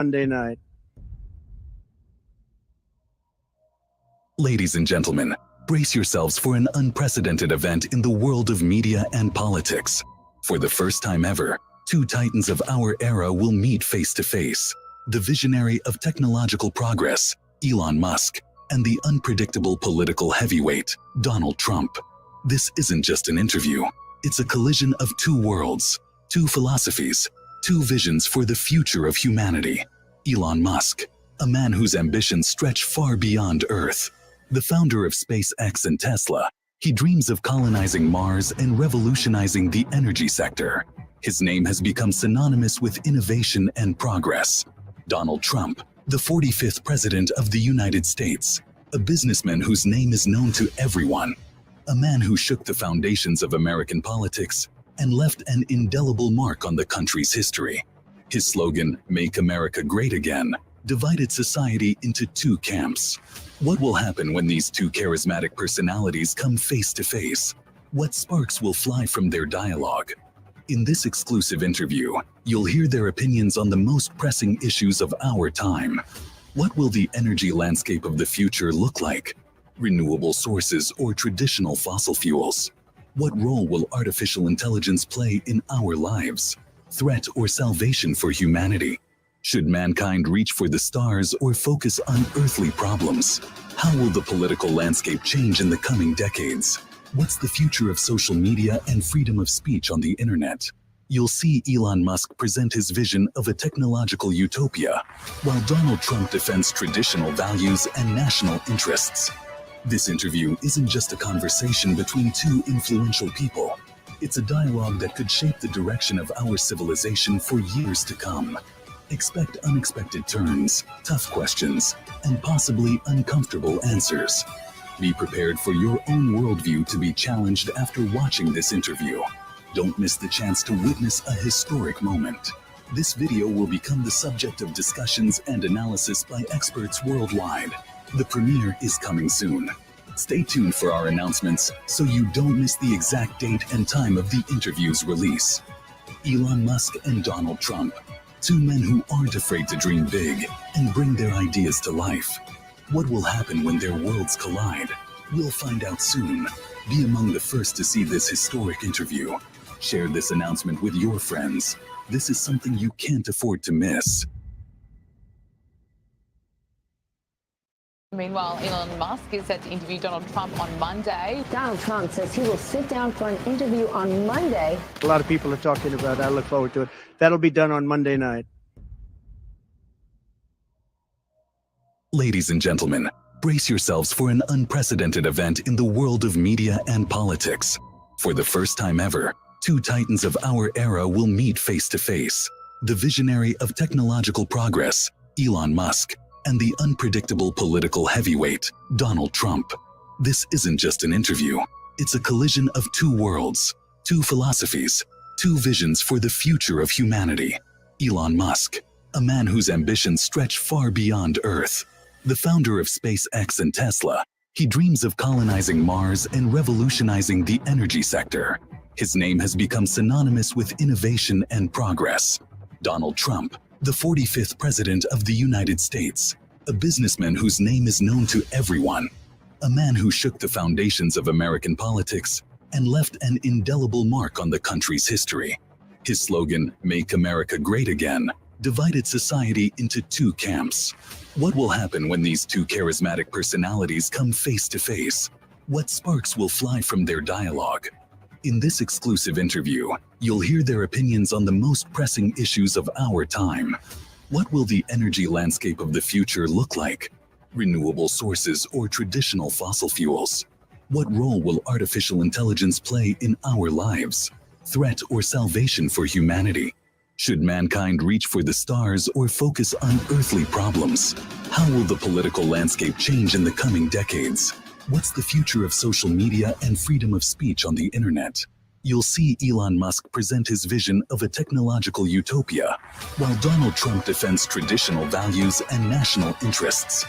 Monday night. Ladies and gentlemen, brace yourselves for an unprecedented event in the world of media and politics. For the first time ever, two titans of our era will meet face to face. The visionary of technological progress, Elon Musk, and the unpredictable political heavyweight, Donald Trump. This isn't just an interview. It's a collision of two worlds, two philosophies, two visions for the future of humanity. Elon Musk, a man whose ambitions stretch far beyond Earth. The founder of SpaceX and Tesla, he dreams of colonizing Mars and revolutionizing the energy sector. His name has become synonymous with innovation and progress. Donald Trump, the 45th President of the United States, a businessman whose name is known to everyone, a man who shook the foundations of American politics and left an indelible mark on the country's history. His slogan, "Make America Great Again," divided society into two camps. What will happen when these two charismatic personalities come face to face? What sparks will fly from their dialogue? In this exclusive interview, you'll hear their opinions on the most pressing issues of our time. What will the energy landscape of the future look like? Renewable sources or traditional fossil fuels? What role will artificial intelligence play in our lives? Threat or salvation for humanity? Should mankind reach for the stars or focus on earthly problems? How will the political landscape change in the coming decades? What's the future of social media and freedom of speech on the internet? You'll see Elon Musk present his vision of a technological utopia, while Donald Trump defends traditional values and national interests. This interview isn't just a conversation between two influential people. It's a dialogue that could shape the direction of our civilization for years to come. Expect unexpected turns, tough questions, and possibly uncomfortable answers. Be prepared for your own worldview to be challenged after watching this interview. Don't miss the chance to witness a historic moment. This video will become the subject of discussions and analysis by experts worldwide. The premiere is coming soon. Stay tuned for our announcements so you don't miss the exact date and time of the interview's release. Elon Musk and Donald Trump, two men who aren't afraid to dream big and bring their ideas to life. What will happen when their worlds collide? We'll find out soon. Be among the first to see this historic interview. Share this announcement with your friends. This is something you can't afford to miss. Meanwhile, Elon Musk is set to interview Donald Trump on Monday. Donald Trump says he will sit down for an interview on Monday. A lot of people are talking about it. I look forward to it. That'll be done on Monday night. Ladies and gentlemen, brace yourselves for an unprecedented event in the world of media and politics. For the first time ever, two titans of our era will meet face to face. The visionary of technological progress, Elon Musk, and the unpredictable political heavyweight, Donald Trump. This isn't just an interview. It's a collision of two worlds, two philosophies, two visions for the future of humanity. Elon Musk, a man whose ambitions stretch far beyond Earth. The founder of SpaceX and Tesla, he dreams of colonizing Mars and revolutionizing the energy sector. His name has become synonymous with innovation and progress. Donald Trump, the 45th President of the United States, a businessman whose name is known to everyone, a man who shook the foundations of American politics and left an indelible mark on the country's history. His slogan, "Make America Great Again," divided society into two camps. What will happen when these two charismatic personalities come face to face? What sparks will fly from their dialogue? In this exclusive interview, you'll hear their opinions on the most pressing issues of our time. What will the energy landscape of the future look like? Renewable sources or traditional fossil fuels? What role will artificial intelligence play in our lives? Threat or salvation for humanity? Should mankind reach for the stars or focus on earthly problems? How will the political landscape change in the coming decades? What's the future of social media and freedom of speech on the internet? You'll see Elon Musk present his vision of a technological utopia, while Donald Trump defends traditional values and national interests.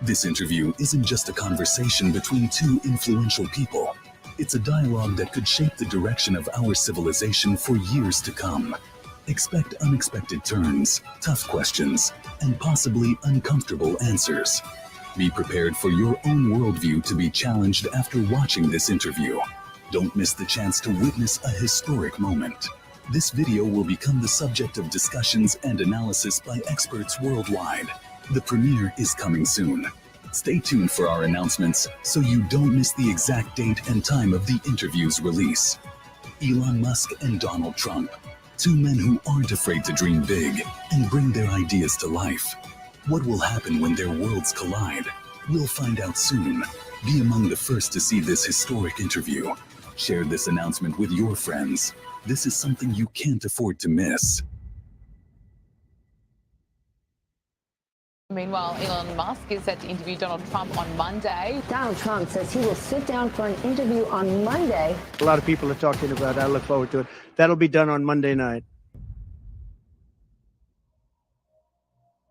This interview isn't just a conversation between two influential people. It's a dialogue that could shape the direction of our civilization for years to come. Expect unexpected turns, tough questions, and possibly uncomfortable answers. Be prepared for your own worldview to be challenged after watching this interview. Don't miss the chance to witness a historic moment. This video will become the subject of discussions and analysis by experts worldwide. The premiere is coming soon. Stay tuned for our announcements so you don't miss the exact date and time of the interview's release. Elon Musk and Donald Trump, two men who aren't afraid to dream big and bring their ideas to life. What will happen when their worlds collide? We'll find out soon. Be among the first to see this historic interview. Share this announcement with your friends. This is something you can't afford to miss. Meanwhile, Elon Musk is set to interview Donald Trump on Monday. Donald Trump says he will sit down for an interview on Monday. A lot of people are talking about it. I look forward to it. That'll be done on Monday night.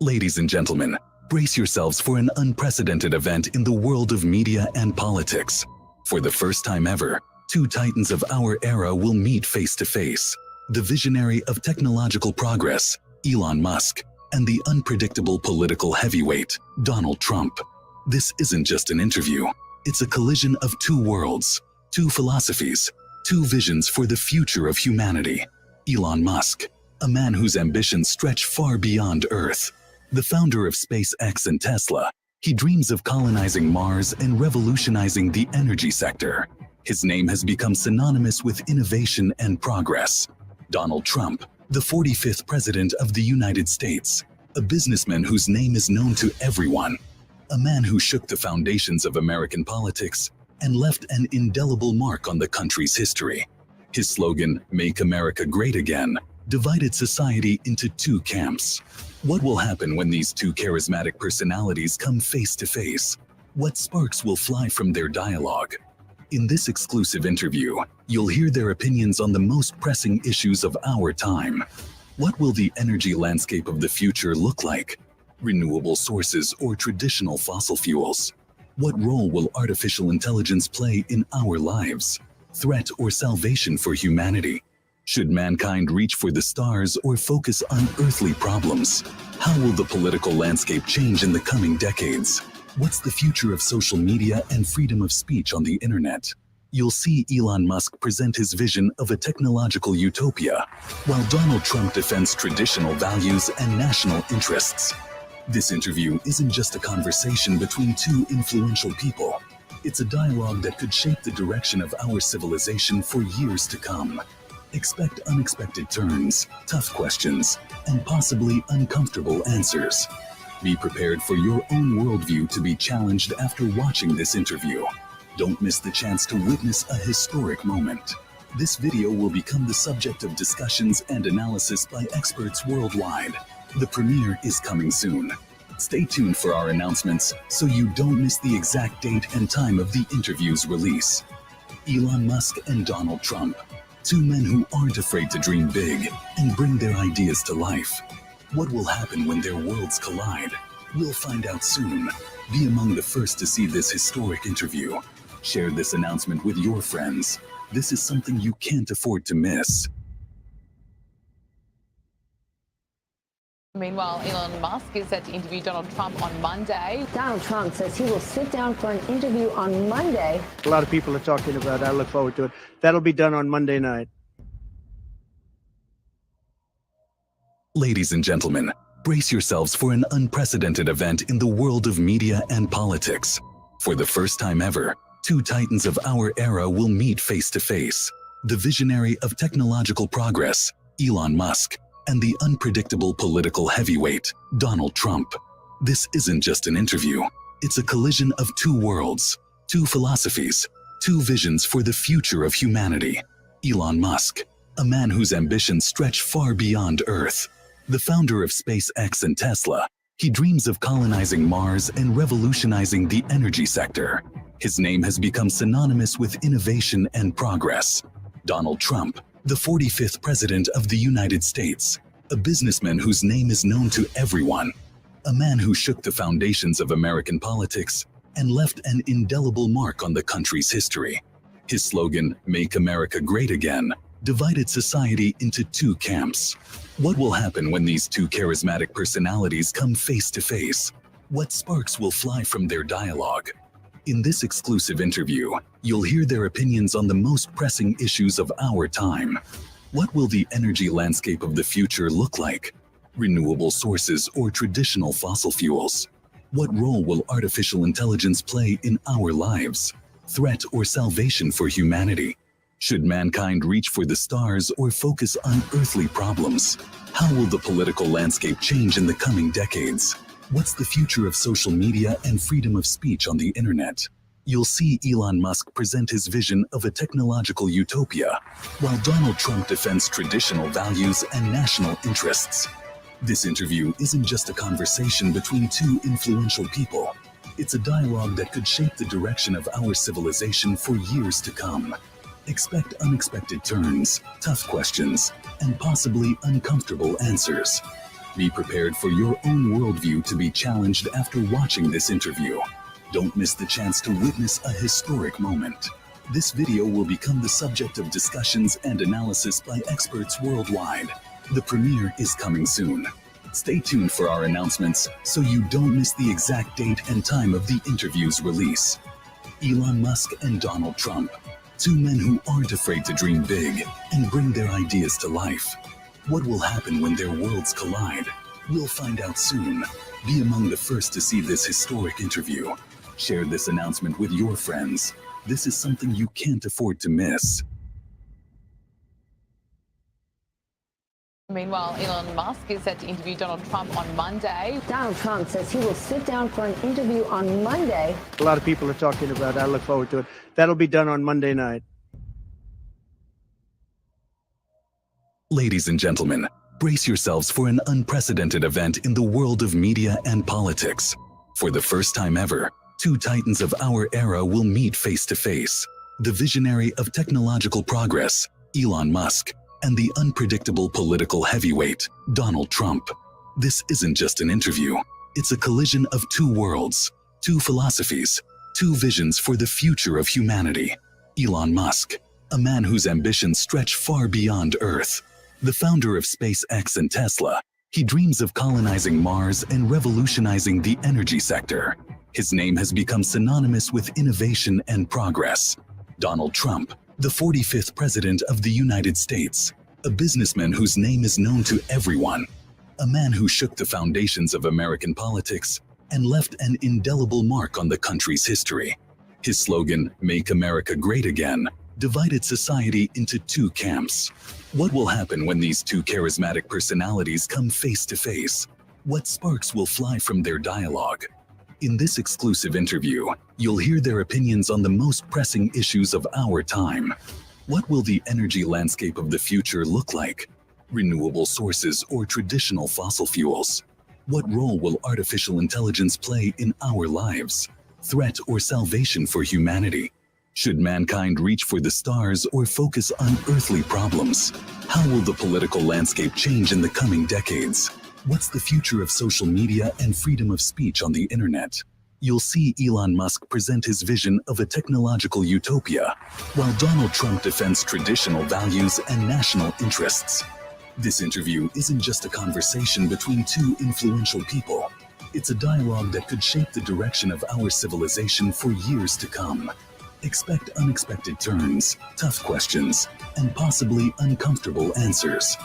Ladies and gentlemen, brace yourselves for an unprecedented event in the world of media and politics. For the first time ever, two titans of our era will meet face to face. The visionary of technological progress, Elon Musk, and the unpredictable political heavyweight, Donald Trump. This isn't just an interview. It's a collision of two worlds, two philosophies, two visions for the future of humanity. Elon Musk, a man whose ambitions stretch far beyond Earth. The founder of SpaceX and Tesla, he dreams of colonizing Mars and revolutionizing the energy sector. His name has become synonymous with innovation and progress. Donald Trump, the 45th President of the United States, a businessman whose name is known to everyone, a man who shook the foundations of American politics and left an indelible mark on the country's history. His slogan, "Make America Great Again," divided society into two camps. What will happen when these two charismatic personalities come face to face? What sparks will fly from their dialogue? In this exclusive interview, you'll hear their opinions on the most pressing issues of our time. What will the energy landscape of the future look like? Renewable sources or traditional fossil fuels? What role will artificial intelligence play in our lives? Threat or salvation for humanity? Should mankind reach for the stars or focus on earthly problems? How will the political landscape change in the coming decades? What's the future of social media and freedom of speech on the internet? You'll see Elon Musk present his vision of a technological utopia, while Donald Trump defends traditional values and national interests. This interview isn't just a conversation between two influential people. It's a dialogue that could shape the direction of our civilization for years to come. Expect unexpected turns, tough questions, and possibly uncomfortable answers. Be prepared for your own worldview to be challenged after watching this interview. Don't miss the chance to witness a historic moment. This video will become the subject of discussions and analysis by experts worldwide. The premiere is coming soon. Stay tuned for our announcements so you don't miss the exact date and time of the interview's release. Elon Musk and Donald Trump, two men who aren't afraid to dream big and bring their ideas to life. What will happen when their worlds collide? We'll find out soon. Be among the first to see this historic interview. Share this announcement with your friends. This is something you can't afford to miss. Meanwhile, Elon Musk is set to interview Donald Trump on Monday. Donald Trump says he will sit down for an interview on Monday. A lot of people are talking about it. I look forward to it. That'll be done on Monday night. Ladies and gentlemen, brace yourselves for an unprecedented event in the world of media and politics. For the first time ever, two titans of our era will meet face to face. The visionary of technological progress, Elon Musk, and the unpredictable political heavyweight, Donald Trump. This isn't just an interview. It's a collision of two worlds, two philosophies, two visions for the future of humanity. Elon Musk, a man whose ambitions stretch far beyond Earth. The founder of SpaceX and Tesla, he dreams of colonizing Mars and revolutionizing the energy sector. His name has become synonymous with innovation and progress. Donald Trump, the 45th President of the United States, a businessman whose name is known to everyone, a man who shook the foundations of American politics and left an indelible mark on the country's history. His slogan, "Make America Great Again," divided society into two camps. What will happen when these two charismatic personalities come face to face? What sparks will fly from their dialogue? In this exclusive interview, you'll hear their opinions on the most pressing issues of our time. What will the energy landscape of the future look like? Renewable sources or traditional fossil fuels? What role will artificial intelligence play in our lives? Threat or salvation for humanity? Should mankind reach for the stars or focus on earthly problems? How will the political landscape change in the coming decades? What's the future of social media and freedom of speech on the internet? You'll see Elon Musk present his vision of a technological utopia, while Donald Trump defends traditional values and national interests. This interview isn't just a conversation between two influential people. It's a dialogue that could shape the direction of our civilization for years to come. Expect unexpected turns, tough questions, and possibly uncomfortable answers. Be prepared for your own worldview to be challenged after watching this interview. Don't miss the chance to witness a historic moment. This video will become the subject of discussions and analysis by experts worldwide. The premiere is coming soon. Stay tuned for our announcements so you don't miss the exact date and time of the interview's release. Elon Musk and Donald Trump, two men who aren't afraid to dream big and bring their ideas to life. What will happen when their worlds collide? We'll find out soon. Be among the first to see this historic interview. Share this announcement with your friends. This is something you can't afford to miss. Meanwhile, Elon Musk is set to interview Donald Trump on Monday. Donald Trump says he will sit down for an interview on Monday. A lot of people are talking about it. I look forward to it. That'll be done on Monday night. Ladies and gentlemen, brace yourselves for an unprecedented event in the world of media and politics. For the first time ever, two titans of our era will meet face to face. The visionary of technological progress, Elon Musk, and the unpredictable political heavyweight, Donald Trump. This isn't just an interview. It's a collision of two worlds, two philosophies, two visions for the future of humanity. Elon Musk, a man whose ambitions stretch far beyond Earth. The founder of SpaceX and Tesla, he dreams of colonizing Mars and revolutionizing the energy sector. His name has become synonymous with innovation and progress. Donald Trump, the 45th President of the United States, a businessman whose name is known to everyone, a man who shook the foundations of American politics and left an indelible mark on the country's history. His slogan, "Make America Great Again," divided society into two camps. What will happen when these two charismatic personalities come face to face? What sparks will fly from their dialogue? In this exclusive interview, you'll hear their opinions on the most pressing issues of our time. What will the energy landscape of the future look like? Renewable sources or traditional fossil fuels? What role will artificial intelligence play in our lives? Threat or salvation for humanity? Should mankind reach for the stars or focus on earthly problems? How will the political landscape change in the coming decades? What's the future of social media and freedom of speech on the internet? You'll see Elon Musk present his vision of a technological utopia, while Donald Trump defends traditional values and national interests. This interview isn't just a conversation between two influential people. It's a dialogue that could shape the direction of our civilization for years to come. Expect unexpected turns, tough questions, and possibly uncomfortable answers.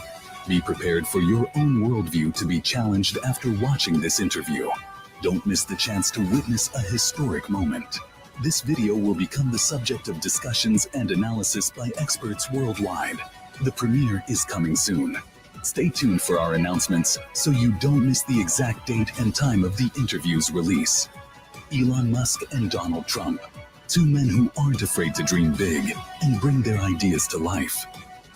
Be prepared for your own worldview to be challenged after watching this interview. Don't miss the chance to witness a historic moment. This video will become the subject of discussions and analysis by experts worldwide. The premiere is coming soon. Stay tuned for our announcements so you don't miss the exact date and time of the interview's release. Elon Musk and Donald Trump, two men who aren't afraid to dream big and bring their ideas to life.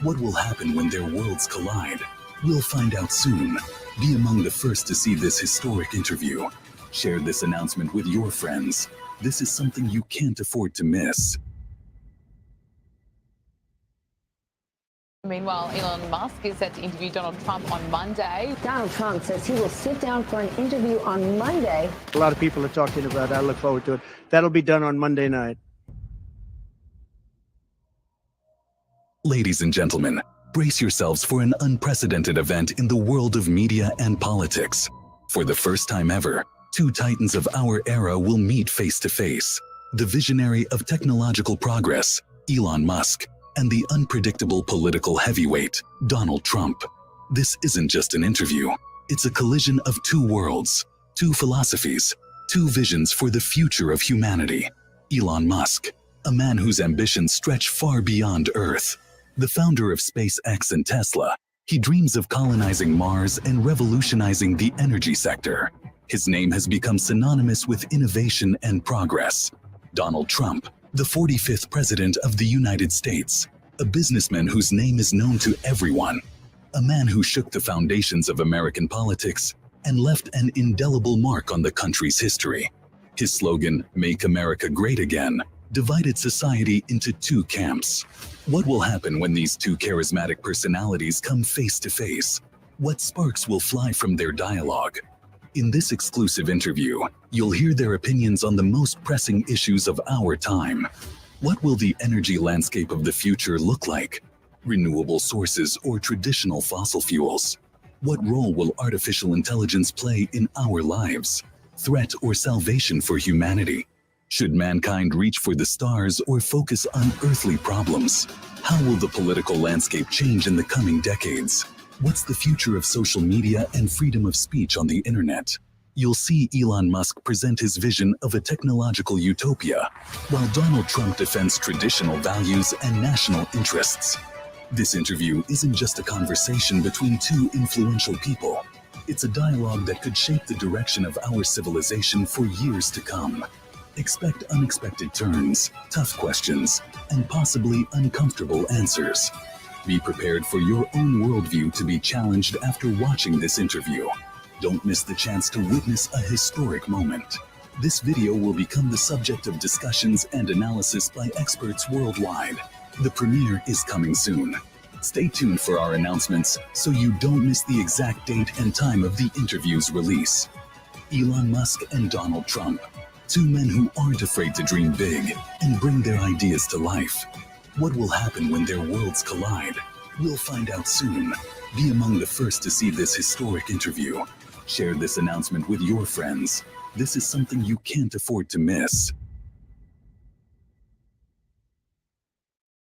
What will happen when their worlds collide? We'll find out soon. Be among the first to see this historic interview. Share this announcement with your friends. This is something you can't afford to miss. Meanwhile, Elon Musk is set to interview Donald Trump on Monday. Donald Trump says he will sit down for an interview on Monday. A lot of people are talking about it. I look forward to it. That'll be done on Monday night. Ladies and gentlemen, brace yourselves for an unprecedented event in the world of media and politics. For the first time ever, two titans of our era will meet face to face. The visionary of technological progress, Elon Musk, and the unpredictable political heavyweight, Donald Trump. This isn't just an interview. It's a collision of two worlds, two philosophies, two visions for the future of humanity. Elon Musk, a man whose ambitions stretch far beyond Earth. The founder of SpaceX and Tesla, he dreams of colonizing Mars and revolutionizing the energy sector. His name has become synonymous with innovation and progress. Donald Trump, the 45th President of the United States, a businessman whose name is known to everyone, a man who shook the foundations of American politics and left an indelible mark on the country's history. His slogan, "Make America Great Again," divided society into two camps. What will happen when these two charismatic personalities come face to face? What sparks will fly from their dialogue? In this exclusive interview, you'll hear their opinions on the most pressing issues of our time. What will the energy landscape of the future look like? Renewable sources or traditional fossil fuels? What role will artificial intelligence play in our lives? Threat or salvation for humanity? Should mankind reach for the stars or focus on earthly problems? How will the political landscape change in the coming decades? What's the future of social media and freedom of speech on the internet? You'll see Elon Musk present his vision of a technological utopia, while Donald Trump defends traditional values and national interests. This interview isn't just a conversation between two influential people. It's a dialogue that could shape the direction of our civilization for years to come. Expect unexpected turns, tough questions, and possibly uncomfortable answers. Be prepared for your own worldview to be challenged after watching this interview. Don't miss the chance to witness a historic moment. This video will become the subject of discussions and analysis by experts worldwide. The premiere is coming soon. Stay tuned for our announcements so you don't miss the exact date and time of the interview's release. Elon Musk and Donald Trump, two men who aren't afraid to dream big and bring their ideas to life. What will happen when their worlds collide? We'll find out soon. Be among the first to see this historic interview. Share this announcement with your friends. This is something you can't afford to miss.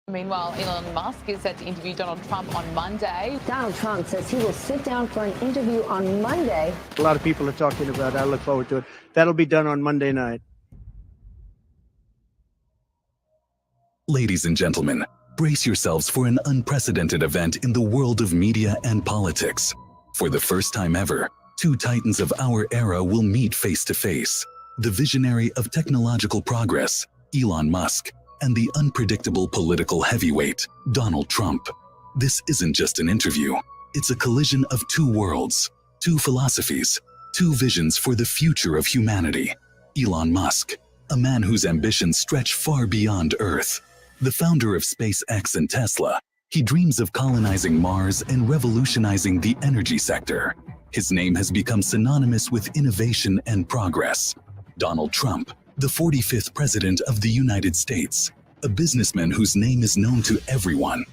Meanwhile, Elon Musk is set to interview Donald Trump on Monday. Donald Trump says he will sit down for an interview on Monday. A lot of people are talking about it. I look forward to it. That'll be done on Monday night. Ladies and gentlemen, brace yourselves for an unprecedented event in the world of media and politics. For the first time ever, two titans of our era will meet face to face. The visionary of technological progress, Elon Musk, and the unpredictable political heavyweight, Donald Trump. This isn't just an interview. It's a collision of two worlds, two philosophies, two visions for the future of humanity. Elon Musk, a man whose ambitions stretch far beyond Earth. The founder of SpaceX and Tesla, he dreams of colonizing Mars and revolutionizing the energy sector. His name has become synonymous with innovation and progress. Donald Trump, the 45th President of the United States, a businessman whose name is known to everyone,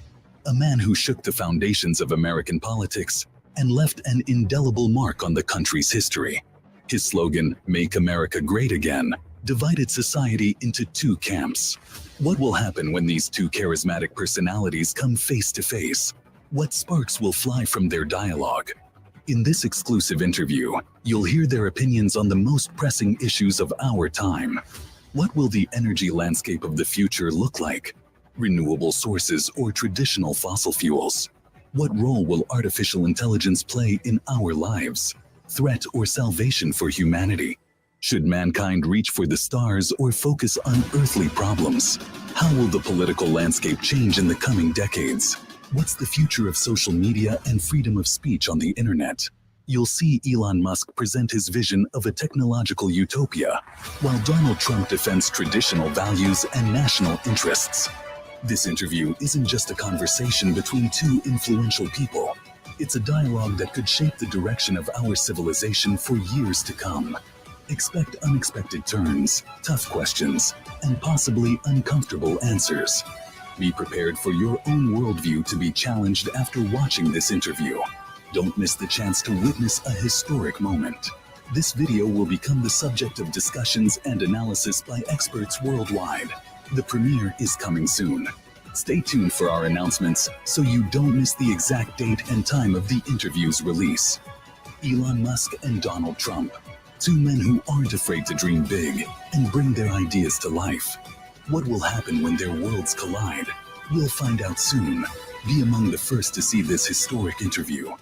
a man who shook the foundations of American politics and left an indelible mark on the country's history. His slogan, "Make America Great Again," divided society into two camps. What will happen when these two charismatic personalities come face to face? What sparks will fly from their dialogue? In this exclusive interview, you'll hear their opinions on the most pressing issues of our time. What will the energy landscape of the future look like? Renewable sources or traditional fossil fuels? What role will artificial intelligence play in our lives? Threat or salvation for humanity? Should mankind reach for the stars or focus on earthly problems? How will the political landscape change in the coming decades? What's the future of social media and freedom of speech on the internet? You'll see Elon Musk present his vision of a technological utopia, while Donald Trump defends traditional values and national interests. This interview isn't just a conversation between two influential people. It's a dialogue that could shape the direction of our civilization for years to come. Expect unexpected turns, tough questions, and possibly uncomfortable answers. Be prepared for your own worldview to be challenged after watching this interview. Don't miss the chance to witness a historic moment. This video will become the subject of discussions and analysis by experts worldwide. The premiere is coming soon. Stay tuned for our announcements so you don't miss the exact date and time of the interview's release. Elon Musk and Donald Trump, two men who aren't afraid to dream big and bring their ideas to life. What will happen when their worlds collide? We'll find out soon. Be among the first to see this historic interview.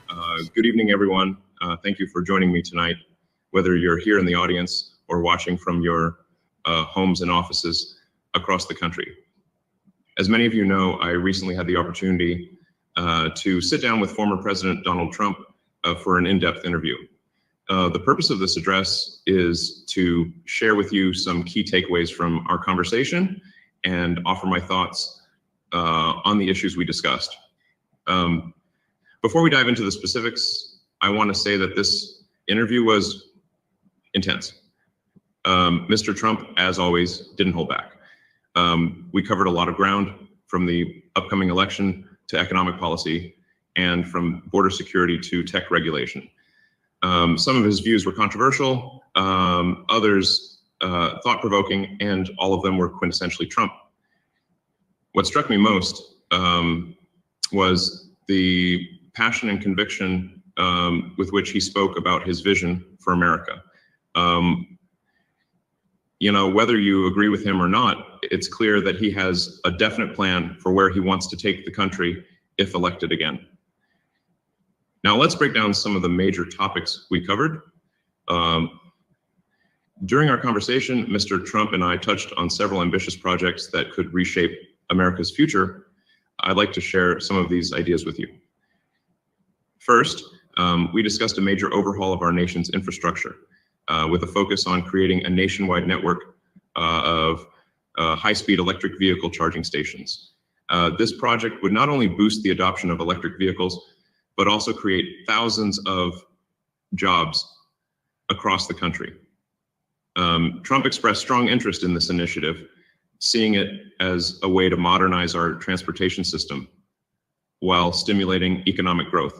Good evening, everyone. Thank you for joining me tonight, whether you're here in the audience or watching from your homes and offices across the country. As many of you know, I recently had the opportunity to sit down with former President Donald Trump for an in-depth interview. The purpose of this address is to share with you some key takeaways from our conversation and offer my thoughts on the issues we discussed. Before we dive into the specifics, I want to say that this interview was intense. Mr. Trump, as always, didn't hold back. We covered a lot of ground, from the upcoming election to economic policy, and from border security to tech regulation. Some of his views were controversial, others thought-provoking, and all of them were quintessentially Trump. What struck me most was the passion and conviction with which he spoke about his vision for America. You know, whether you agree with him or not, it's clear that he has a definite plan for where he wants to take the country if elected again. Now let's break down some of the major topics we covered. During our conversation, Mr. Trump and I touched on several ambitious projects that could reshape America's future. I'd like to share some of these ideas with you. First, we discussed a major overhaul of our nation's infrastructure with a focus on creating a nationwide network of high-speed electric vehicle charging stations. This project would not only boost the adoption of electric vehicles, but also create thousands of jobs across the country. Trump expressed strong interest in this initiative, seeing it as a way to modernize our transportation system while stimulating economic growth.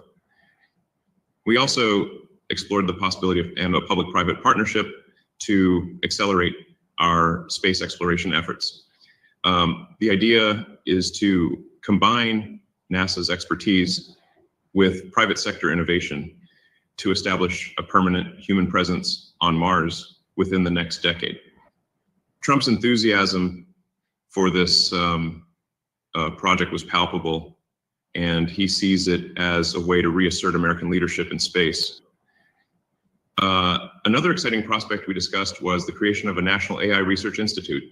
We also explored the possibility of a public-private partnership to accelerate our space exploration efforts. The idea is to combine NASA's expertise with private sector innovation to establish a permanent human presence on Mars within the next decade. Trump's enthusiasm for this project was palpable, and he sees it as a way to reassert American leadership in space. Another exciting prospect we discussed was the creation of a national AI research institute.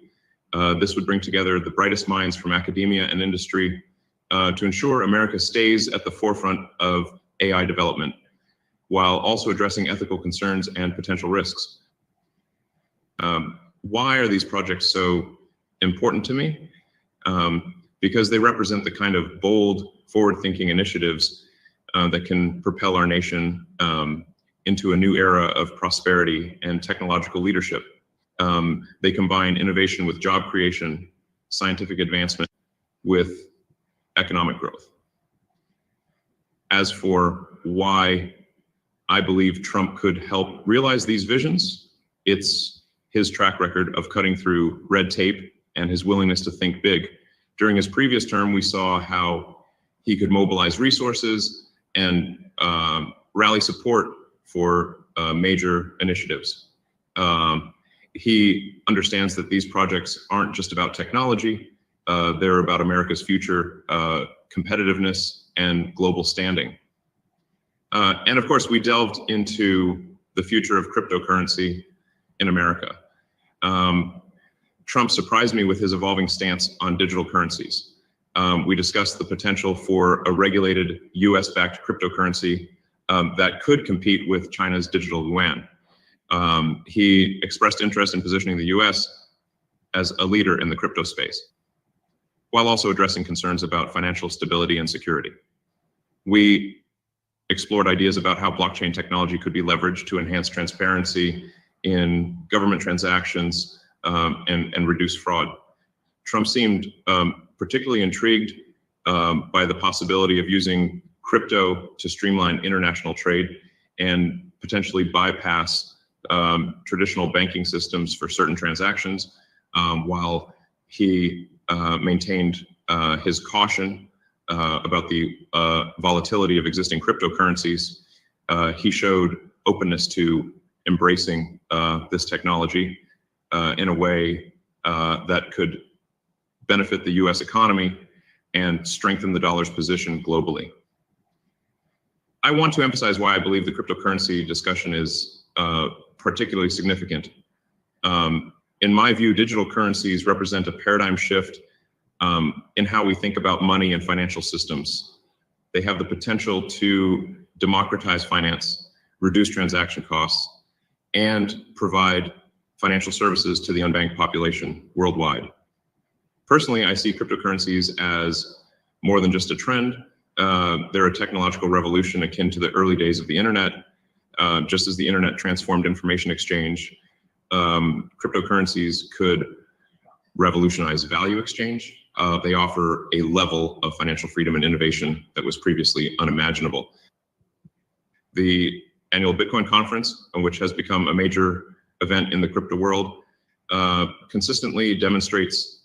This would bring together the brightest minds from academia and industry to ensure America stays at the forefront of AI development, while also addressing ethical concerns and potential risks. Why are these projects so important to me? Because they represent the kind of bold, forward-thinking initiatives that can propel our nation into a new era of prosperity and technological leadership. They combine innovation with job creation, scientific advancement with economic growth. As for why I believe Trump could help realize these visions, it's his track record of cutting through red tape and his willingness to think big. During his previous term, we saw how he could mobilize resources and rally support for major initiatives. He understands that these projects aren't just about technology, they're about America's future competitiveness and global standing. And of course, we delved into the future of cryptocurrency in America. Trump surprised me with his evolving stance on digital currencies. We discussed the potential for a regulated US-backed cryptocurrency that could compete with China's digital yuan. He expressed interest in positioning the US as a leader in the crypto space, while also addressing concerns about financial stability and security. We explored ideas about how blockchain technology could be leveraged to enhance transparency in government transactions and reduce fraud. Trump seemed particularly intrigued by the possibility of using crypto to streamline international trade and potentially bypass traditional banking systems for certain transactions, while he maintained his caution about the volatility of existing cryptocurrencies. He showed openness to embracing this technology in a way that could benefit the US economy and strengthen the dollar's position globally. I want to emphasize why I believe the cryptocurrency discussion is particularly significant. In my view, digital currencies represent a paradigm shift in how we think about money and financial systems. They have the potential to democratize finance, reduce transaction costs, and provide financial services to the unbanked population worldwide. Personally, I see cryptocurrencies as more than just a trend. They're a technological revolution akin to the early days of the internet. Just as the internet transformed information exchange, cryptocurrencies could revolutionize value exchange. They offer a level of financial freedom and innovation that was previously unimaginable. The annual Bitcoin conference, which has become a major event in the crypto world, consistently demonstrates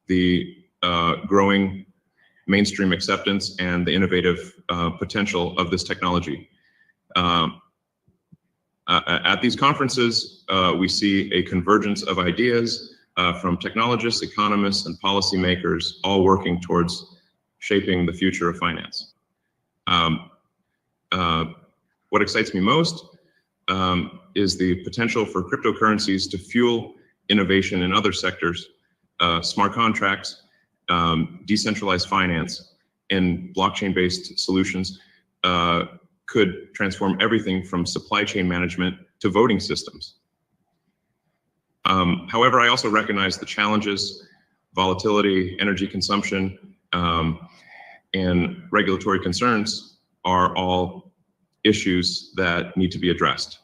the growing mainstream acceptance and the innovative potential of this technology. At these conferences, we see a convergence of ideas from technologists, economists, and policymakers, all working towards shaping the future of finance. What excites me most is the potential for cryptocurrencies to fuel innovation in other sectors. Smart contracts, decentralized finance, and blockchain-based solutions could transform everything from supply chain management to voting systems. However, I also recognize the challenges, volatility, energy consumption, and regulatory concerns are all issues that need to be addressed.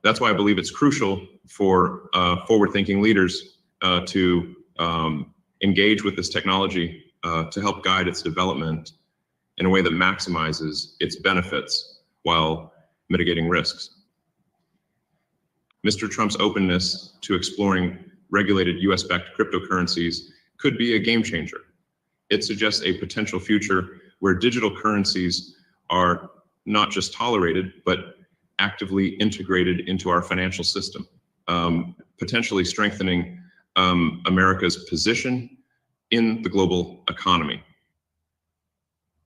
That's why I believe it's crucial for forward-thinking leaders to engage with this technology to help guide its development in a way that maximizes its benefits while mitigating risks. Mr. Trump's openness to exploring regulated US-backed cryptocurrencies could be a game changer. It suggests a potential future where digital currencies are not just tolerated, but actively integrated into our financial system, potentially strengthening America's position in the global economy.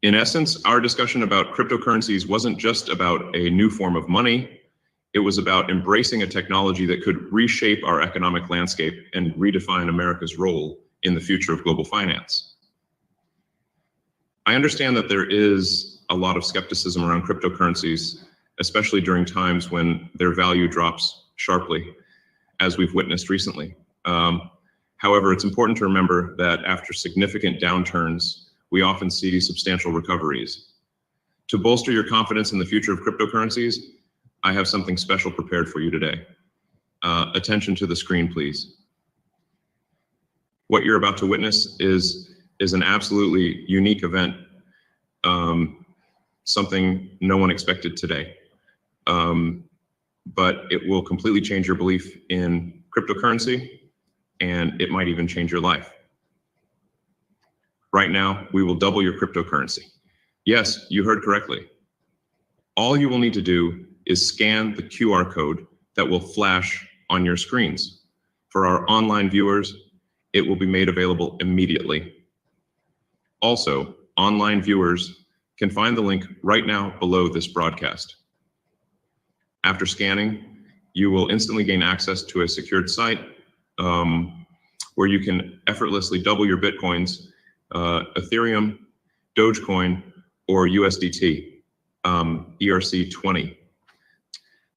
In essence, our discussion about cryptocurrencies wasn't just about a new form of money. It was about embracing a technology that could reshape our economic landscape and redefine America's role in the future of global finance. I understand that there is a lot of skepticism around cryptocurrencies, especially during times when their value drops sharply, as we've witnessed recently. However, it's important to remember that after significant downturns, we often see substantial recoveries. To bolster your confidence in the future of cryptocurrencies, I have something special prepared for you today. Attention to the screen, please. What you're about to witness is an absolutely unique event, something no one expected today. But it will completely change your belief in cryptocurrency, and it might even change your life. Right now, we will double your cryptocurrency. Yes, you heard correctly. All you will need to do is scan the QR code that will flash on your screens. For our online viewers, it will be made available immediately. Also, online viewers can find the link right now below this broadcast. After scanning, you will instantly gain access to a secured site where you can effortlessly double your Bitcoins, Ethereum, Dogecoin, or USDT, ERC20.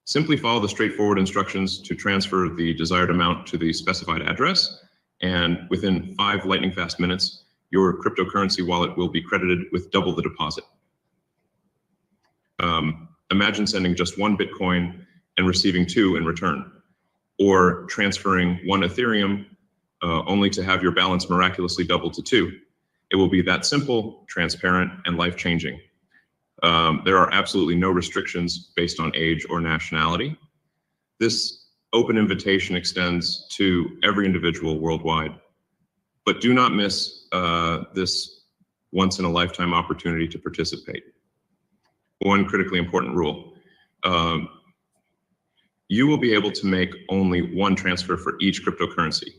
Simply follow the straightforward instructions to transfer the desired amount to the specified address, and within 5 lightning-fast minutes, your cryptocurrency wallet will be credited with double the deposit. Imagine sending just 1 Bitcoin and receiving 2 in return, or transferring 1 Ethereum only to have your balance miraculously double to 2. It will be that simple, transparent, and life-changing. There are absolutely no restrictions based on age or nationality. This open invitation extends to every individual worldwide. But do not miss this once-in-a-lifetime opportunity to participate. One critically important rule. You will be able to make only one transfer for each cryptocurrency.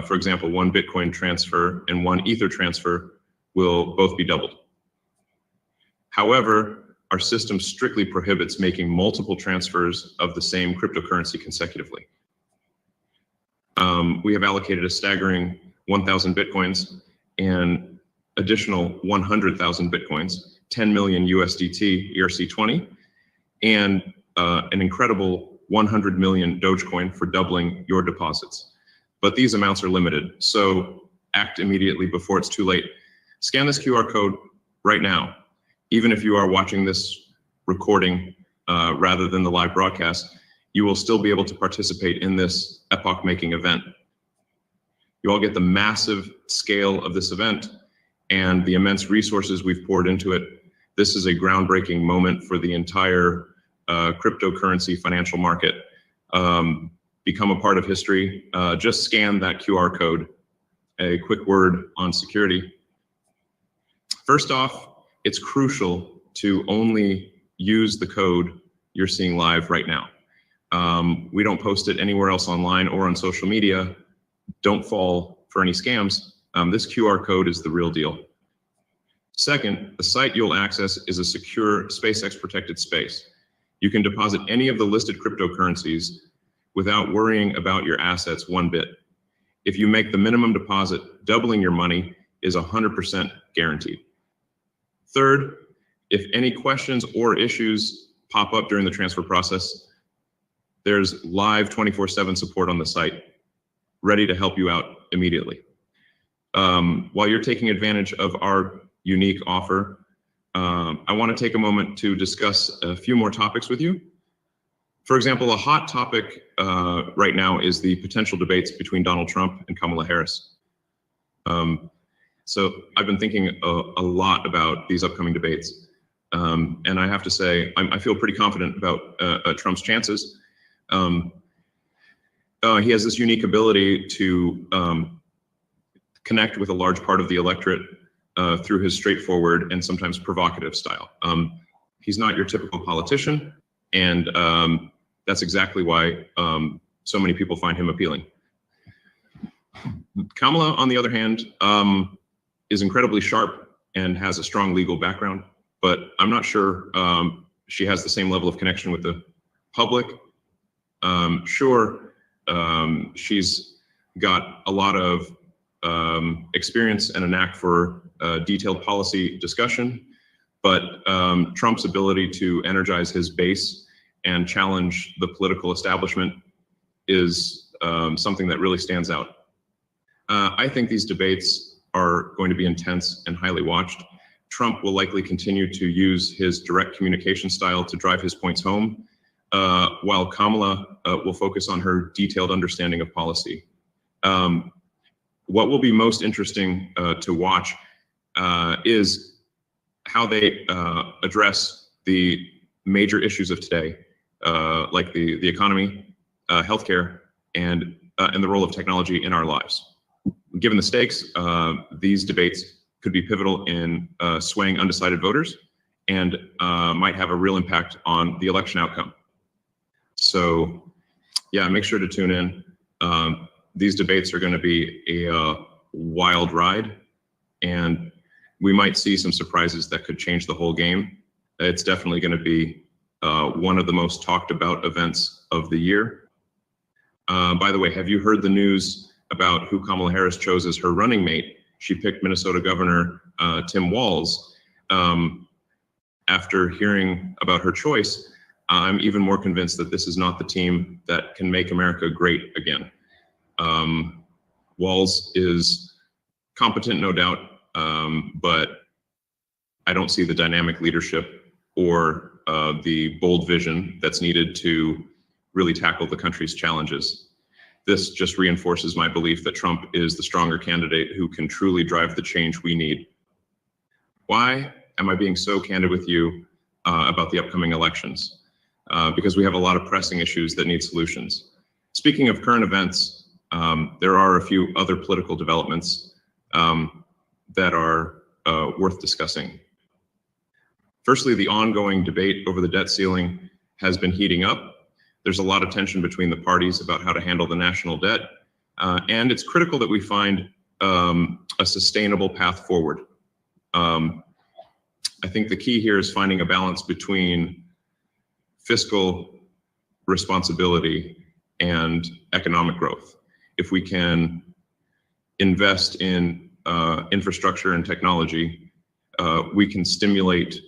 For example, one Bitcoin transfer and one Ether transfer will both be doubled. However, our system strictly prohibits making multiple transfers of the same cryptocurrency consecutively. We have allocated a staggering 1,000 Bitcoins and additional 100,000 Bitcoins, 10 million USDT ERC20, and an incredible 100 million Dogecoin for doubling your deposits. But these amounts are limited, so act immediately before it's too late. Scan this QR code right now. Even if you are watching this recording rather than the live broadcast, you will still be able to participate in this epoch-making event. You all get the massive scale of this event and the immense resources we've poured into it. This is a groundbreaking moment for the entire cryptocurrency financial market. Become a part of history. Just scan that QR code. A quick word on security. First off, it's crucial to only use the code you're seeing live right now. We don't post it anywhere else online or on social media. Don't fall for any scams. This QR code is the real deal. Second, the site you'll access is a secure SpaceX protected space. You can deposit any of the listed cryptocurrencies without worrying about your assets one bit. If you make the minimum deposit, doubling your money is 100% guaranteed. Third, if any questions or issues pop up during the transfer process, there's live 24/7 support on the site, ready to help you out immediately. While you're taking advantage of our unique offer, I want to take a moment to discuss a few more topics with you. For example, a hot topic right now is the potential debates between Donald Trump and Kamala Harris. So I've been thinking a lot about these upcoming debates. And I have to say, I feel pretty confident about Trump's chances. He has this unique ability to connect with a large part of the electorate through his straightforward and sometimes provocative style. He's not your typical politician, and that's exactly why so many people find him appealing. Kamala, on the other hand, is incredibly sharp and has a strong legal background, but I'm not sure she has the same level of connection with the public. She's got a lot of experience and a knack for detailed policy discussion, but Trump's ability to energize his base and challenge the political establishment is something that really stands out. I think these debates are going to be intense and highly watched. Trump will likely continue to use his direct communication style to drive his points home, while Kamala will focus on her detailed understanding of policy. What will be most interesting to watch is how they address the major issues of today, like the economy, healthcare, and the role of technology in our lives. Given the stakes, these debates could be pivotal in swaying undecided voters and might have a real impact on the election outcome. So yeah, make sure to tune in. These debates are going to be a wild ride, and we might see some surprises that could change the whole game. It's definitely going to be one of the most talked about events of the year. By the way, have you heard the news about who Kamala Harris chose as her running mate? She picked Minnesota Governor Tim Walz. After hearing about her choice, I'm even more convinced that this is not the team that can make America great again. Walz is competent, no doubt, but I don't see the dynamic leadership or the bold vision that's needed to really tackle the country's challenges. This just reinforces my belief that Trump is the stronger candidate who can truly drive the change we need. Why am I being so candid with you about the upcoming elections? Because we have a lot of pressing issues that need solutions. Speaking of current events, there are a few other political developments that are worth discussing. Firstly, the ongoing debate over the debt ceiling has been heating up. There's a lot of tension between the parties about how to handle the national debt, and it's critical that we find a sustainable path forward. I think the key here is finding a balance between fiscal responsibility and economic growth. If we can invest in infrastructure and technology, we can stimulate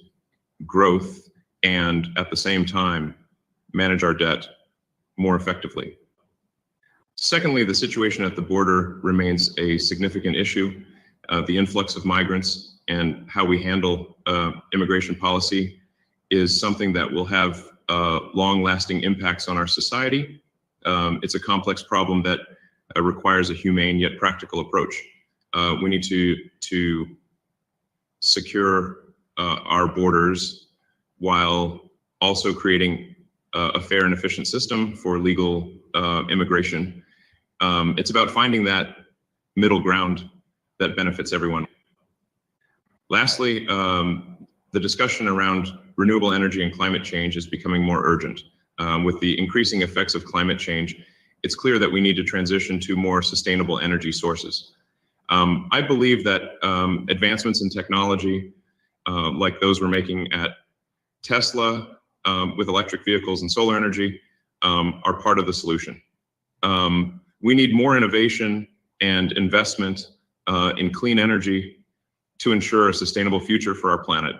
growth and at the same time manage our debt more effectively. Secondly, the situation at the border remains a significant issue. The influx of migrants and how we handle immigration policy is something that will have long-lasting impacts on our society. It's a complex problem that requires a humane yet practical approach. We need to secure our borders while also creating a fair and efficient system for legal immigration. It's about finding that middle ground that benefits everyone. Lastly, the discussion around renewable energy and climate change is becoming more urgent. With the increasing effects of climate change, it's clear that we need to transition to more sustainable energy sources. I believe that advancements in technology, like those we're making at Tesla with electric vehicles and solar energy, are part of the solution. We need more innovation and investment in clean energy to ensure a sustainable future for our planet.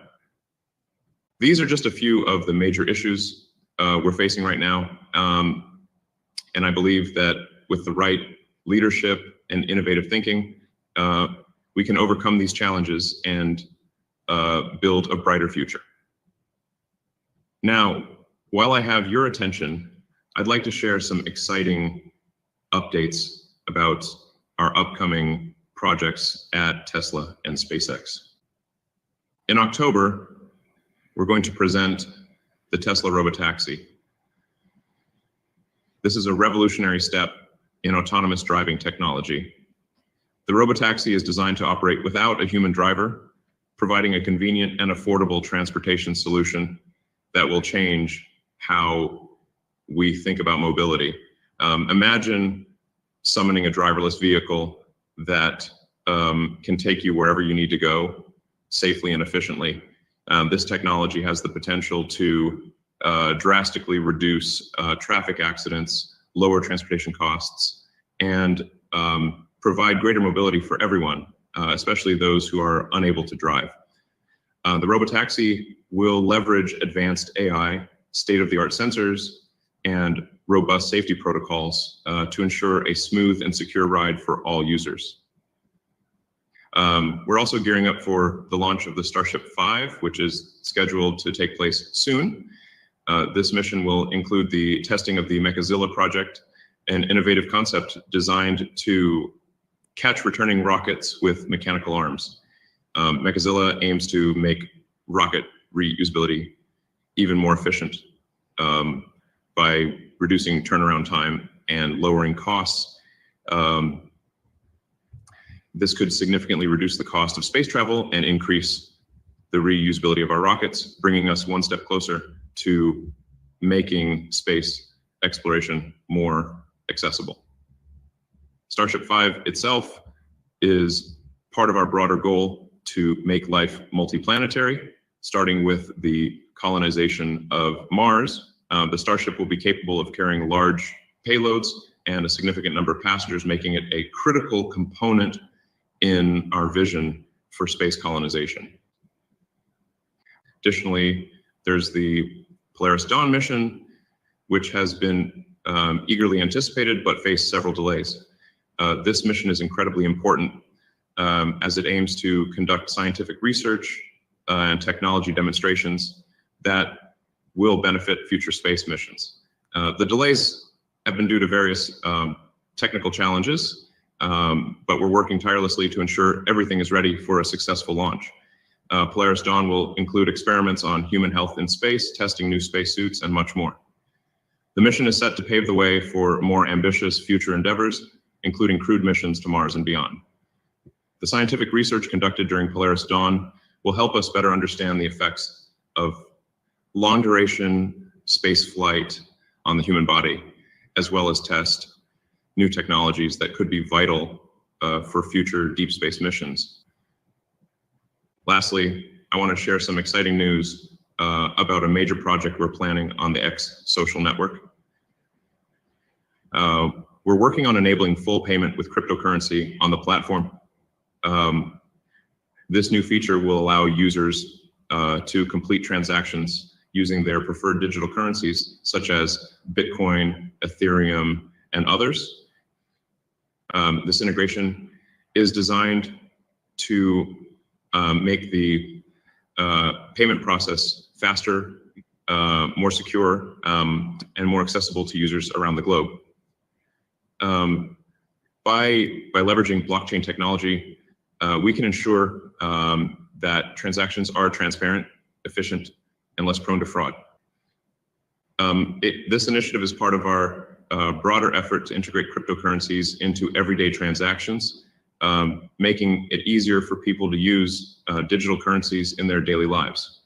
These are just a few of the major issues we're facing right now. And I believe that with the right leadership and innovative thinking, we can overcome these challenges and build a brighter future. Now, while I have your attention, I'd like to share some exciting updates about our upcoming projects at Tesla and SpaceX. In October, we're going to present the Tesla Robotaxi. This is a revolutionary step in autonomous driving technology. The Robotaxi is designed to operate without a human driver, providing a convenient and affordable transportation solution that will change how we think about mobility. Imagine summoning a driverless vehicle that can take you wherever you need to go safely and efficiently. This technology has the potential to drastically reduce traffic accidents, lower transportation costs, and provide greater mobility for everyone, especially those who are unable to drive. The Robotaxi will leverage advanced AI, state-of-the-art sensors, and robust safety protocols to ensure a smooth and secure ride for all users. We're also gearing up for the launch of the Starship 5, which is scheduled to take place soon. This mission will include the testing of the Mechazilla project, an innovative concept designed to catch returning rockets with mechanical arms. Mechazilla aims to make rocket reusability even more efficient by reducing turnaround time and lowering costs. This could significantly reduce the cost of space travel and increase the reusability of our rockets, bringing us one step closer to making space exploration more accessible. Starship 5 itself is part of our broader goal to make life multiplanetary, starting with the colonization of Mars. The Starship will be capable of carrying large payloads and a significant number of passengers, making it a critical component in our vision for space colonization. Additionally, there's the Polaris Dawn mission, which has been eagerly anticipated but faced several delays. This mission is incredibly important as it aims to conduct scientific research and technology demonstrations that will benefit future space missions. The delays have been due to various technical challenges, but we're working tirelessly to ensure everything is ready for a successful launch. Polaris Dawn will include experiments on human health in space, testing new spacesuits, and much more. The mission is set to pave the way for more ambitious future endeavors, including crewed missions to Mars and beyond. The scientific research conducted during Polaris Dawn will help us better understand the effects of long-duration space flight on the human body, as well as test new technologies that could be vital for future deep space missions. Lastly, I want to share some exciting news about a major project we're planning on the X social network. We're working on enabling full payment with cryptocurrency on the platform. This new feature will allow users to complete transactions using their preferred digital currencies, such as Bitcoin, Ethereum, and others. This integration is designed to make the payment process faster, more secure, and more accessible to users around the globe. By leveraging blockchain technology, we can ensure that transactions are transparent, efficient, and less prone to fraud. This initiative is part of our broader effort to integrate cryptocurrencies into everyday transactions, making it easier for people to use digital currencies in their daily lives.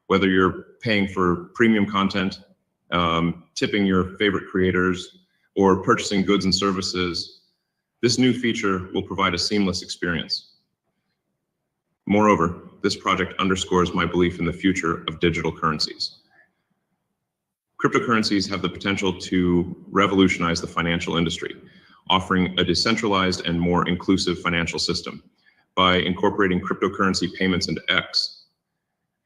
Whether you're paying for premium content, tipping your favorite creators, or purchasing goods and services, this new feature will provide a seamless experience. Moreover, this project underscores my belief in the future of digital currencies. Cryptocurrencies have the potential to revolutionize the financial industry, offering a decentralized and more inclusive financial system. By incorporating cryptocurrency payments into X,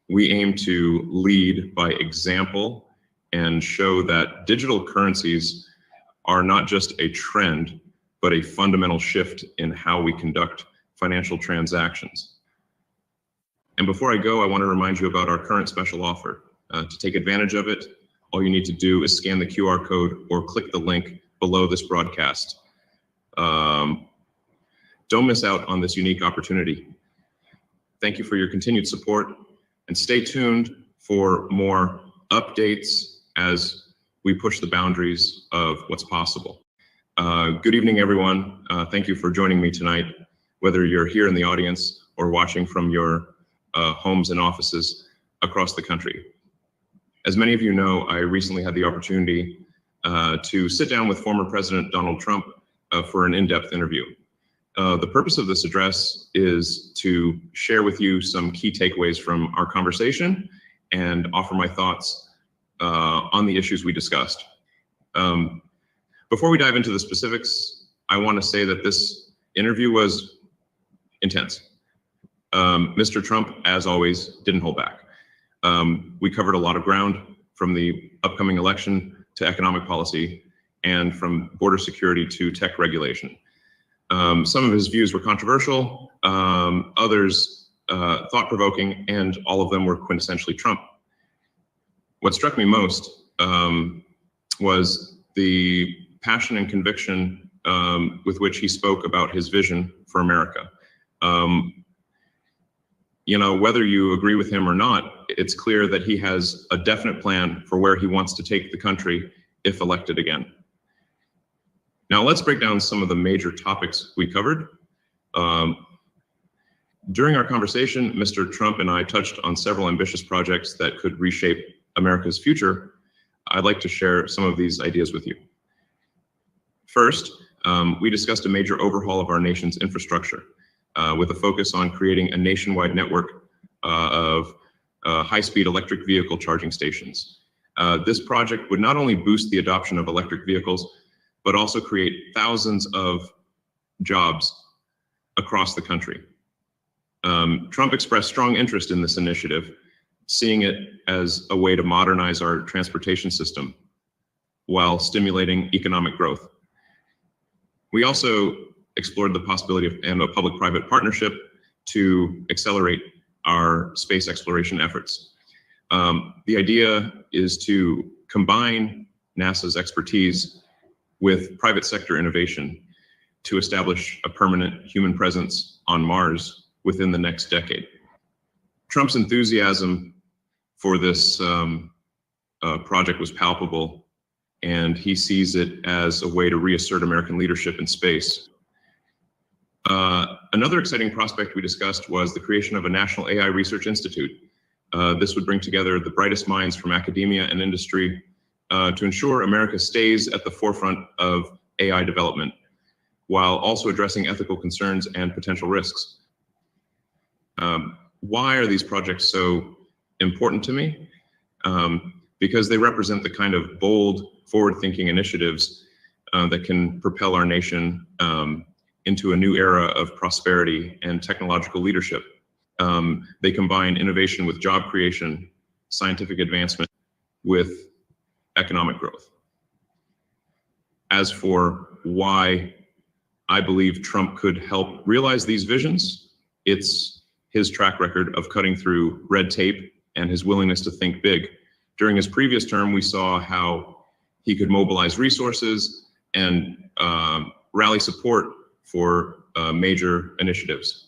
we aim to lead by example and show that digital currencies are not just a trend, but a fundamental shift in how we conduct financial transactions. And before I go, I want to remind you about our current special offer. To take advantage of it, all you need to do is scan the QR code or click the link below this broadcast. Don't miss out on this unique opportunity. Thank you for your continued support, and stay tuned for more updates as we push the boundaries of what's possible. Good evening, everyone. Thank you for joining me tonight, whether you're here in the audience or watching from your homes and offices across the country. As many of you know, I recently had the opportunity to sit down with former President Donald Trump for an in-depth interview. The purpose of this address is to share with you some key takeaways from our conversation and offer my thoughts on the issues we discussed. Before we dive into the specifics, I want to say that this interview was intense. Mr. Trump, as always, didn't hold back. We covered a lot of ground, from the upcoming election to economic policy, and from border security to tech regulation. Some of his views were controversial, others thought-provoking, and all of them were quintessentially Trump. What struck me most was the passion and conviction with which he spoke about his vision for America. You know, whether you agree with him or not, it's clear that he has a definite plan for where he wants to take the country if elected again. Now, let's break down some of the major topics we covered. During our conversation, Mr. Trump and I touched on several ambitious projects that could reshape America's future. I'd like to share some of these ideas with you. First, we discussed a major overhaul of our nation's infrastructure with a focus on creating a nationwide network of high-speed electric vehicle charging stations. This project would not only boost the adoption of electric vehicles, but also create thousands of jobs across the country. Trump expressed strong interest in this initiative, seeing it as a way to modernize our transportation system while stimulating economic growth. We also explored the possibility of a public-private partnership to accelerate our space exploration efforts. The idea is to combine NASA's expertise with private sector innovation to establish a permanent human presence on Mars within the next decade. Trump's enthusiasm for this project was palpable, and he sees it as a way to reassert American leadership in space. Another exciting prospect we discussed was the creation of a National AI Research Institute. This would bring together the brightest minds from academia and industry to ensure America stays at the forefront of AI development, while also addressing ethical concerns and potential risks. Why are these projects so important to me? Because they represent the kind of bold, forward-thinking initiatives that can propel our nation into a new era of prosperity and technological leadership. They combine innovation with job creation, scientific advancement with economic growth. As for why I believe Trump could help realize these visions, it's his track record of cutting through red tape and his willingness to think big. During his previous term, we saw how he could mobilize resources and rally support for major initiatives.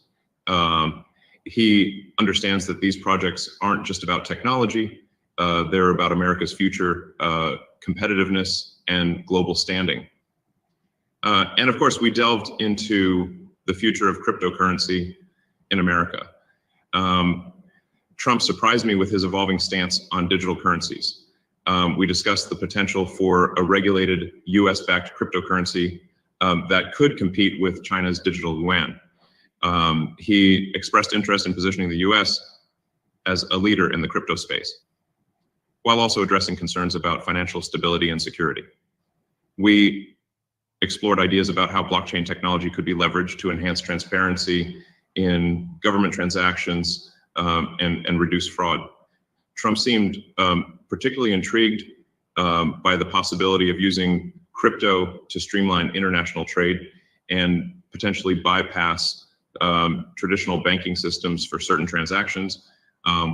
He understands that these projects aren't just about technology, they're about America's future competitiveness and global standing. And of course, we delved into the future of cryptocurrency in America. Trump surprised me with his evolving stance on digital currencies. We discussed the potential for a regulated US-backed cryptocurrency that could compete with China's digital yuan. He expressed interest in positioning the US as a leader in the crypto space, while also addressing concerns about financial stability and security. We explored ideas about how blockchain technology could be leveraged to enhance transparency in government transactions and reduce fraud. Trump seemed particularly intrigued by the possibility of using crypto to streamline international trade and potentially bypass traditional banking systems for certain transactions,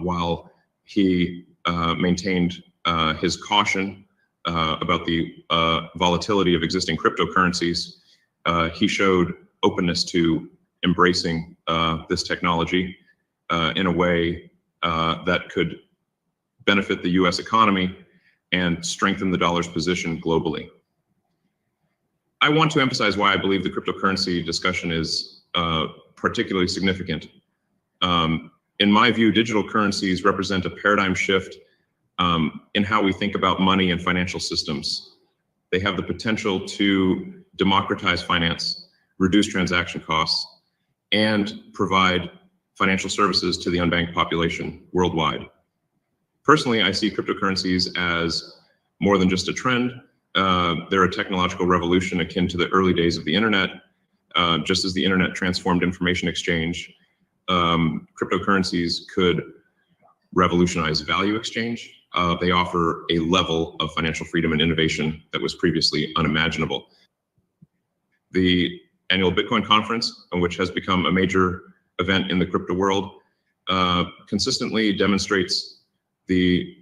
while he maintained his caution about the volatility of existing cryptocurrencies. He showed openness to embracing this technology in a way that could benefit the US economy and strengthen the dollar's position globally. I want to emphasize why I believe the cryptocurrency discussion is particularly significant. In my view, digital currencies represent a paradigm shift in how we think about money and financial systems. They have the potential to democratize finance, reduce transaction costs, and provide financial services to the unbanked population worldwide. Personally, I see cryptocurrencies as more than just a trend. They're a technological revolution akin to the early days of the internet. Just as the internet transformed information exchange, cryptocurrencies could revolutionize value exchange. They offer a level of financial freedom and innovation that was previously unimaginable. The annual Bitcoin conference, which has become a major event in the crypto world, consistently demonstrates the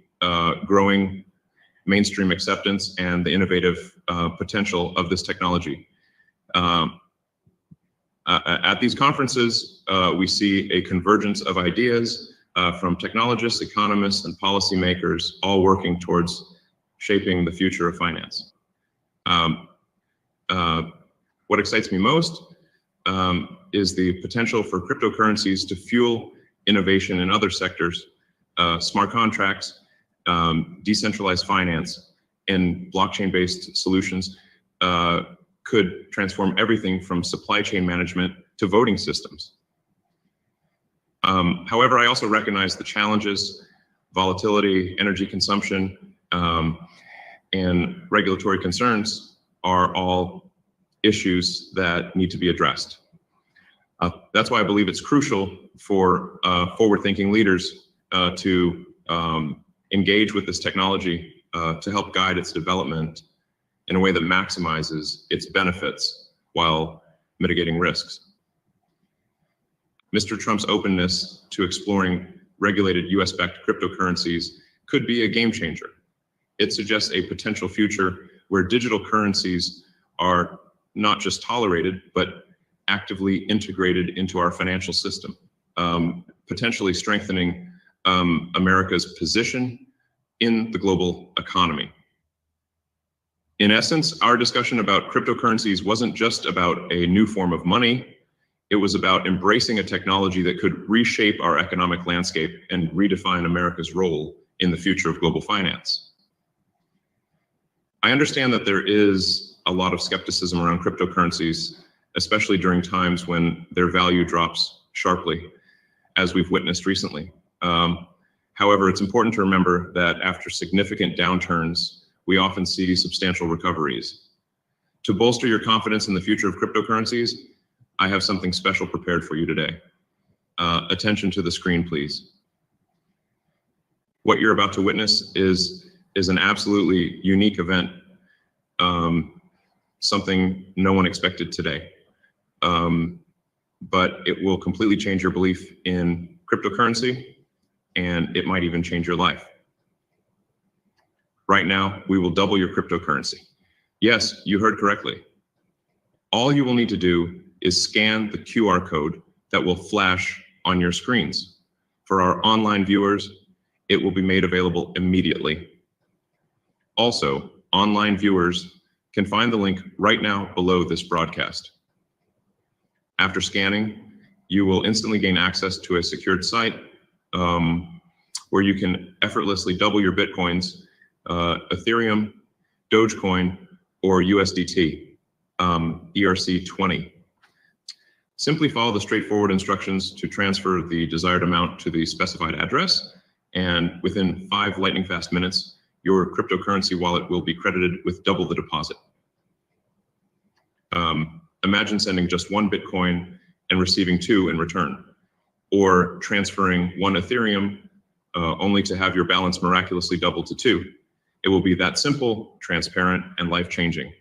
growing mainstream acceptance and the innovative potential of this technology. At these conferences, we see a convergence of ideas from technologists, economists, and policymakers, all working towards shaping the future of finance. What excites me most is the potential for cryptocurrencies to fuel innovation in other sectors. Smart contracts, decentralized finance, and blockchain-based solutions could transform everything from supply chain management to voting systems. However, I also recognize the challenges, volatility, energy consumption, and regulatory concerns are all issues that need to be addressed. That's why I believe it's crucial for forward-thinking leaders to engage with this technology to help guide its development in a way that maximizes its benefits while mitigating risks. Mr. Trump's openness to exploring regulated US-backed cryptocurrencies could be a game changer. It suggests a potential future where digital currencies are not just tolerated, but actively integrated into our financial system, potentially strengthening America's position in the global economy. In essence, our discussion about cryptocurrencies wasn't just about a new form of money. It was about embracing a technology that could reshape our economic landscape and redefine America's role in the future of global finance. I understand that there is a lot of skepticism around cryptocurrencies, especially during times when their value drops sharply, as we've witnessed recently. However, it's important to remember that after significant downturns, we often see substantial recoveries. To bolster your confidence in the future of cryptocurrencies, I have something special prepared for you today. Attention to the screen, please. What you're about to witness is an absolutely unique event, something no one expected today. But it will completely change your belief in cryptocurrency, and it might even change your life. Right now, we will double your cryptocurrency. Yes, you heard correctly. All you will need to do is scan the QR code that will flash on your screens. For our online viewers, it will be made available immediately. Also, online viewers can find the link right now below this broadcast. After scanning, you will instantly gain access to a secured site where you can effortlessly double your Bitcoins, Ethereum, Dogecoin, or USDT, ERC20. Simply follow the straightforward instructions to transfer the desired amount to the specified address, and within 5 lightning-fast minutes, your cryptocurrency wallet will be credited with double the deposit. Imagine sending just 1 Bitcoin and receiving 2 in return, or transferring 1 Ethereum only to have your balance miraculously double to 2. It will be that simple, transparent, and life-changing.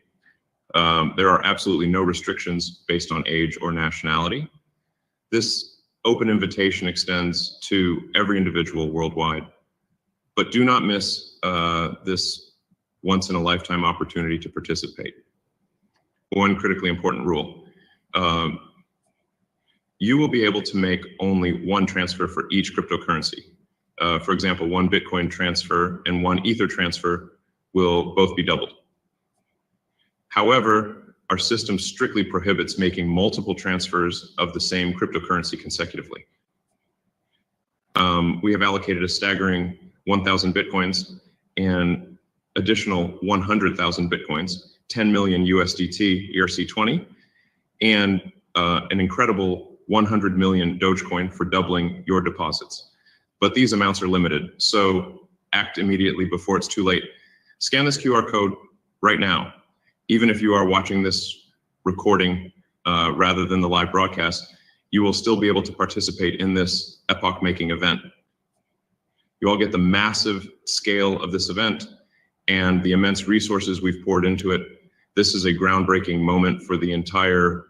There are absolutely no restrictions based on age or nationality. This open invitation extends to every individual worldwide. But do not miss this once-in-a-lifetime opportunity to participate. One critically important rule. You will be able to make only 1 transfer for each cryptocurrency. For example, 1 Bitcoin transfer and 1 Ether transfer will both be doubled. However, our system strictly prohibits making multiple transfers of the same cryptocurrency consecutively. We have allocated a staggering 1,000 Bitcoins and additional 100,000 Bitcoins, 10 million USDT ERC20, and an incredible 100 million Dogecoin for doubling your deposits. But these amounts are limited, so act immediately before it's too late. Scan this QR code right now. Even if you are watching this recording rather than the live broadcast, you will still be able to participate in this epoch-making event. You all get the massive scale of this event and the immense resources we've poured into it. This is a groundbreaking moment for the entire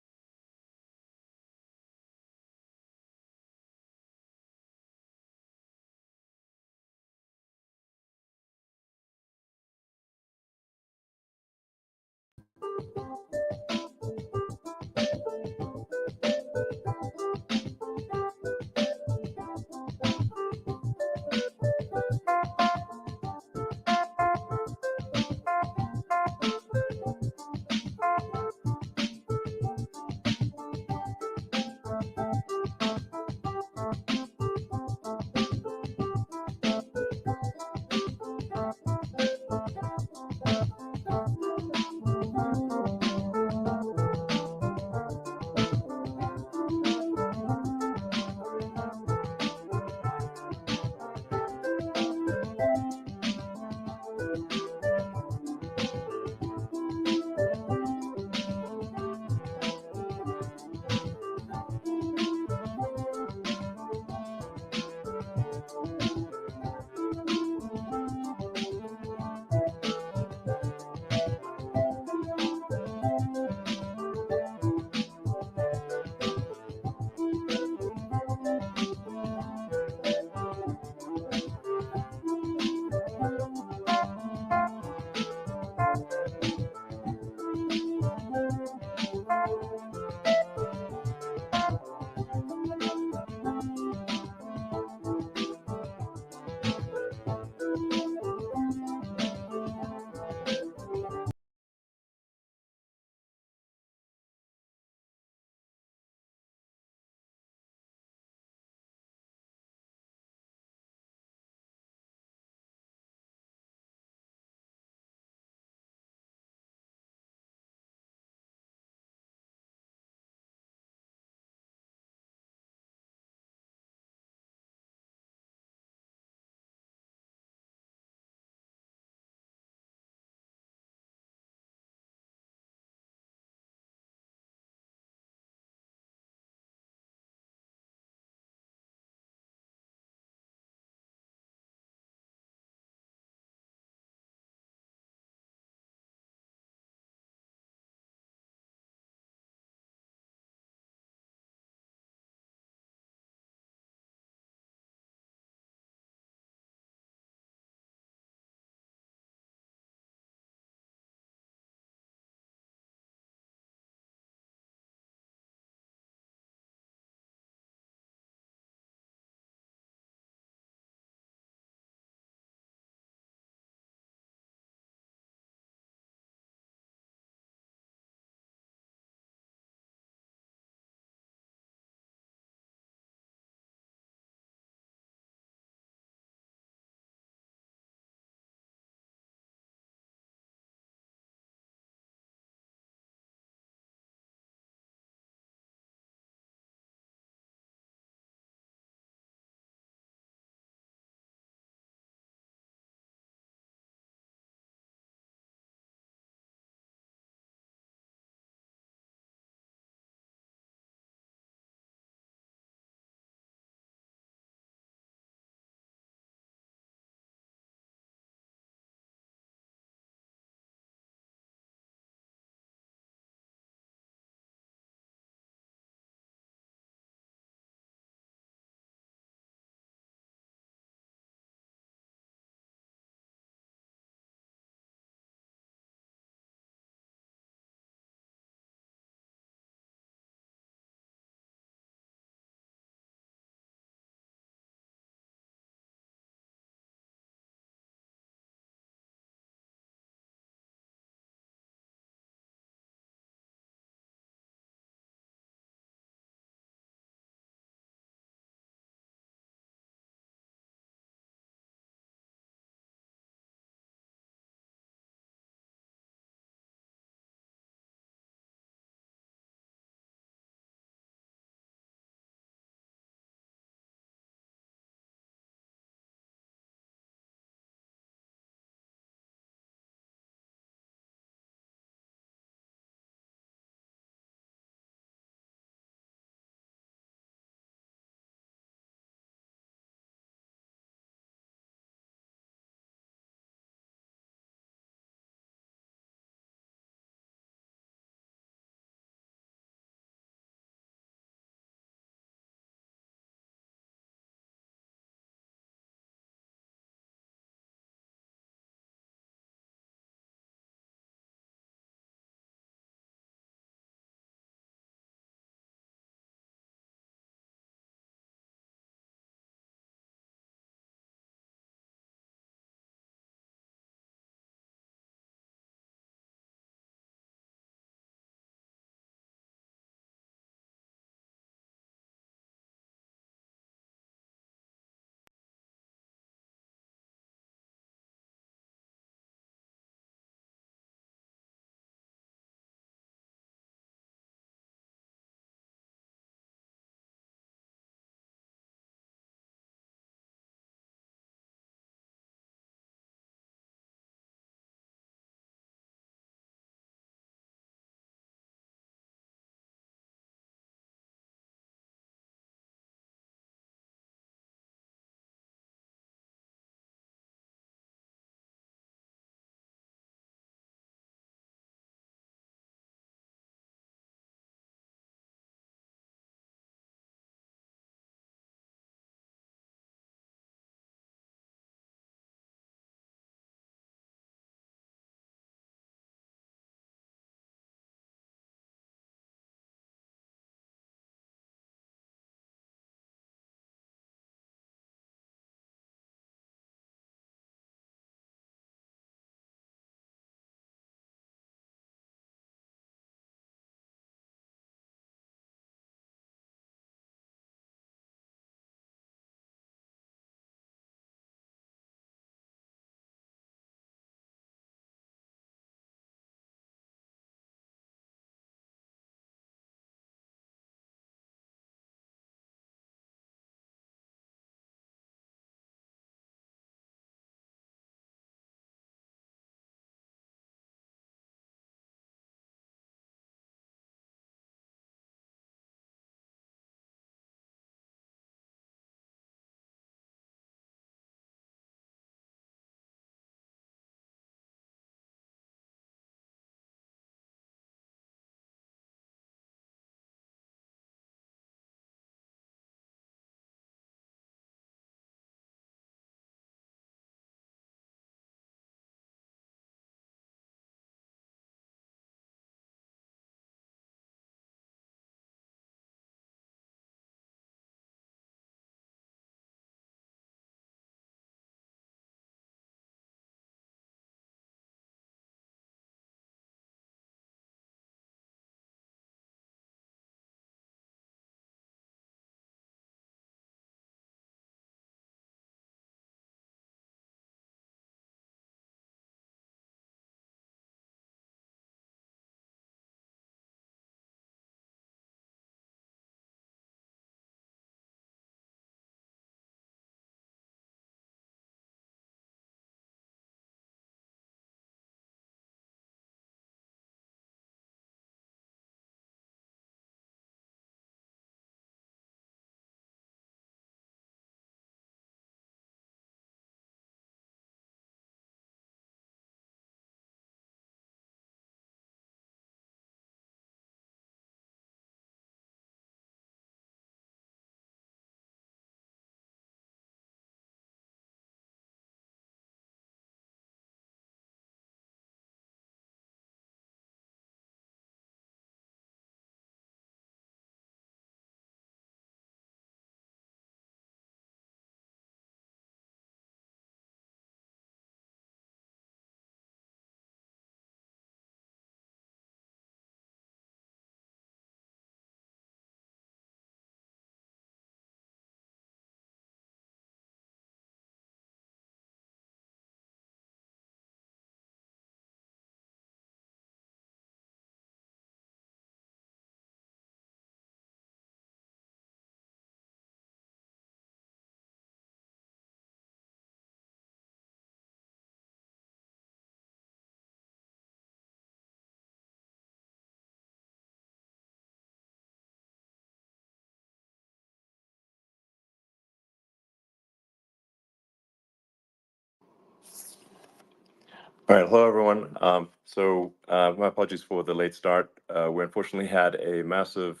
All right, hello everyone. My apologies for the late start. We unfortunately had a massive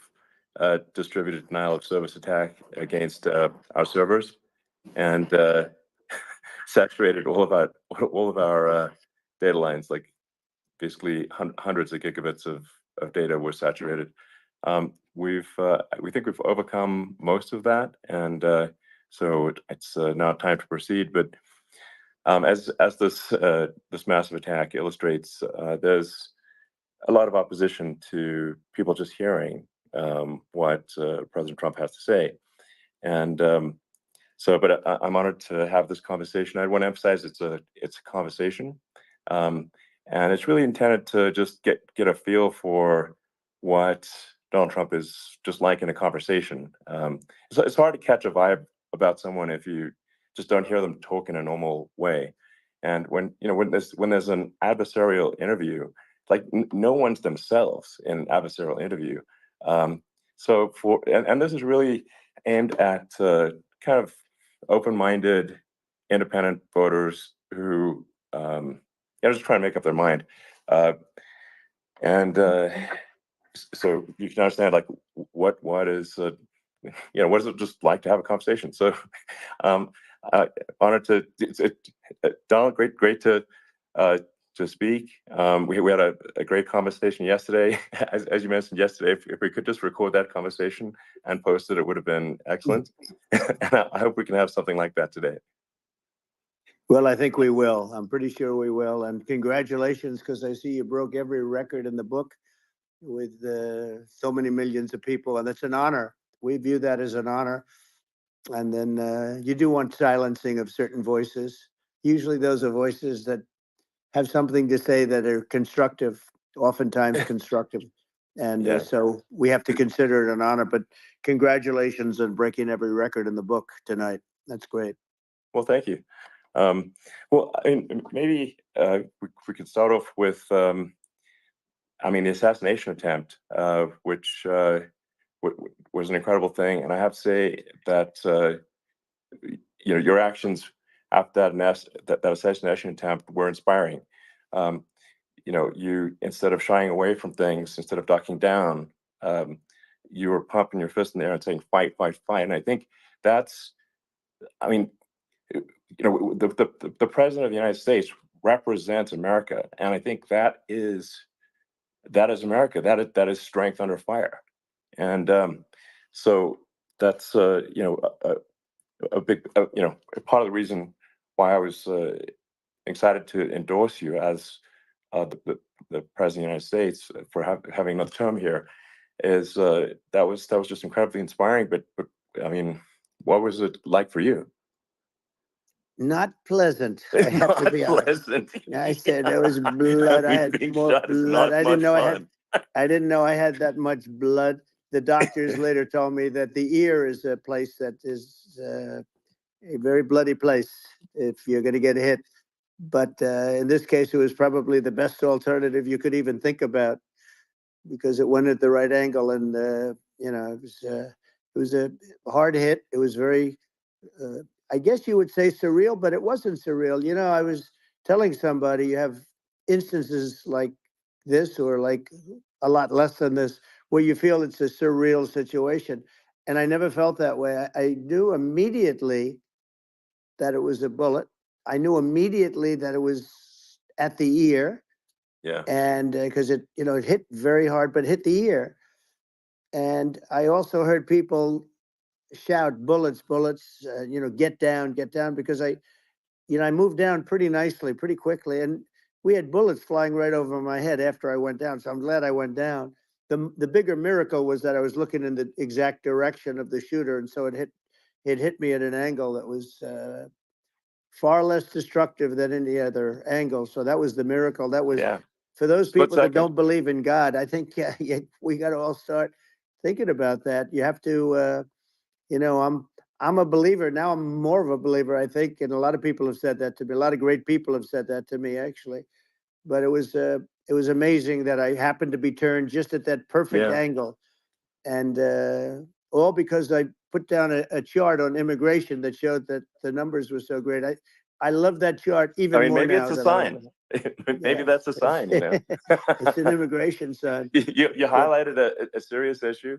distributed denial of service attack against our servers, and saturated all of our data lines. Like basically hundreds of gigabits of data were saturated. We think we've overcome most of that, and so it's now time to proceed. But as this massive attack illustrates, there's a lot of opposition to people just hearing what President Trump has to say, and but I'm honored to have this conversation. I want to emphasize it's a conversation, and it's really intended to just get a feel for what Donald Trump is just like in a conversation. It's hard to catch a vibe about someone if you just don't hear them talk in a normal way. And when there's an adversarial interview, like no one's themselves in an adversarial interview. And this is really aimed at kind of open-minded, independent voters who just trying to make up their mind. So you can understand like what is what is it just like to have a conversation. So honored to Donald, great to speak. We had a great conversation yesterday. As you mentioned yesterday, if we could just record that conversation and post it, it would have been excellent. And I hope we can have something like that today. Well, I think we will. I'm pretty sure we will. And congratulations, because I see you broke every record in the book with so many millions of people. And it's an honor. We view that as an honor. And then you do want silencing of certain voices. Usually those are voices that have something to say that are constructive, oftentimes constructive. And so we have to consider it an honor. But congratulations on breaking every record in the book tonight. That's great. Well, thank you. Maybe we could start off with, the assassination attempt, which was an incredible thing. And I have to say that, your actions after that assassination attempt were inspiring. You, instead of shying away from things, instead of ducking down, you were pumping your fist in the air and saying, fight, fight, fight. And I think that's, the president of the United States represents America, and I think that is America. That is strength under fire, and so that's a big part of the reason why I was excited to endorse you as the president of the United States for having another term here. Is that was just incredibly inspiring. But what was it like for you? Not pleasant. I have to be honest. I said there was blood. I had more blood. I didn't know I had that much blood. The doctors later told me that the ear is a place that is a very bloody place if you're going to get hit. But in this case, it was probably the best alternative you could even think about, because it went at the right angle, and it was a hard hit. It was very. I guess you would say surreal, but it wasn't surreal. I was telling somebody you have instances like this, or like a lot less than this, where you feel it's a surreal situation. And I never felt that way. I knew immediately that it was a bullet. I knew immediately that it was at the ear. Yeah. And because it hit very hard, but hit the ear. And I also heard people shout, bullets, bullets, get down, because I moved down pretty nicely, pretty quickly. And we had bullets flying right over my head after I went down. So I'm glad I went down. The bigger miracle was that I was looking in the exact direction of the shooter. And so it hit me at an angle that was far less destructive than any other angle. So that was the miracle. That was, for those people that don't believe in God, I think, we got to all start thinking about that. You have to, I'm a believer now. I'm more of a believer, I think, and a lot of people have said that to me. A lot of great people have said that to me, actually. But it was amazing that I happened to be turned just at that perfect angle, and all because I put down a chart on immigration that showed that the numbers were so great. I love that chart even more maybe now. It's a sign. maybe Yeah, that's a sign, you know. it's an immigration sign. You But highlighted a serious issue,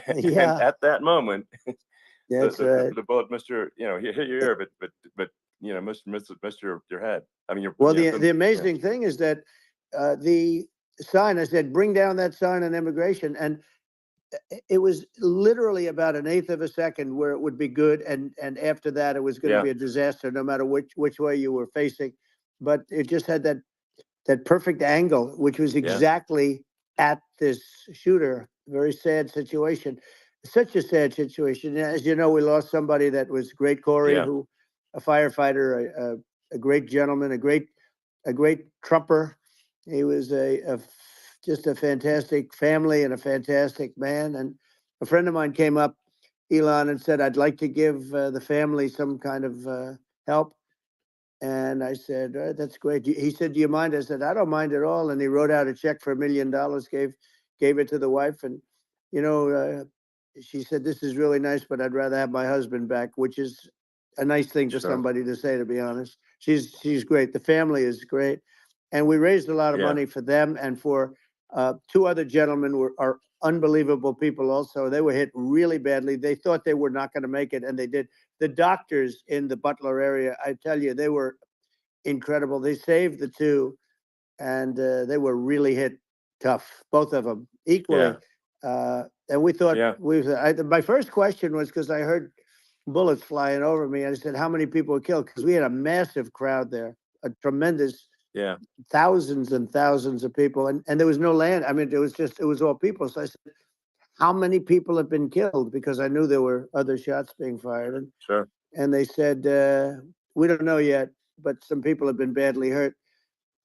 and yeah, at that moment, that's right. the bullet missed your, you know, hit your ear, but you know, missed your head. I mean, Well, you know, the yeah, amazing thing is that the sign, I said, bring down that sign on immigration. And it was literally about an eighth of a second where it would be good. And after that, it was going to yeah, be a disaster, no matter which way you were facing. But it just had that perfect angle, which was yeah, exactly at this shooter. Very sad situation. Such a sad situation. As you know, we lost somebody that was great, Corey, yeah, who a firefighter, a great gentleman, a great trumper. He was just a fantastic family and a fantastic man. And a friend of mine came up, Elon, and said, "I'd like to give the family some kind of help." And I said, "That's great." He said, "Do you mind?" I said, "I don't mind at all." And he wrote out a check for $1 million, gave it to the wife. And, you know, she said, "This is really nice, but I'd rather have my husband back," which is a nice thing for sure, somebody to say, to be honest. She's great. The family is great. And we raised a lot of yeah, money for them and for two other gentlemen are unbelievable people also. They were hit really badly. They thought they were not going to make it, and they did. The doctors in the Butler area, I tell you, they were incredible. They saved the two, and they were really hit tough, both of them yeah, equally. And we thought yeah, my first question was because I heard bullets flying over me. I said, "How many people were killed?" Because we had a massive crowd there, a tremendous yeah, thousands and thousands of people, and there was no land. I mean, it was all people. So I said, "How many people have been killed?" Because I knew there were other shots being fired, sure, and they said, "We don't know yet, but some people have been badly hurt."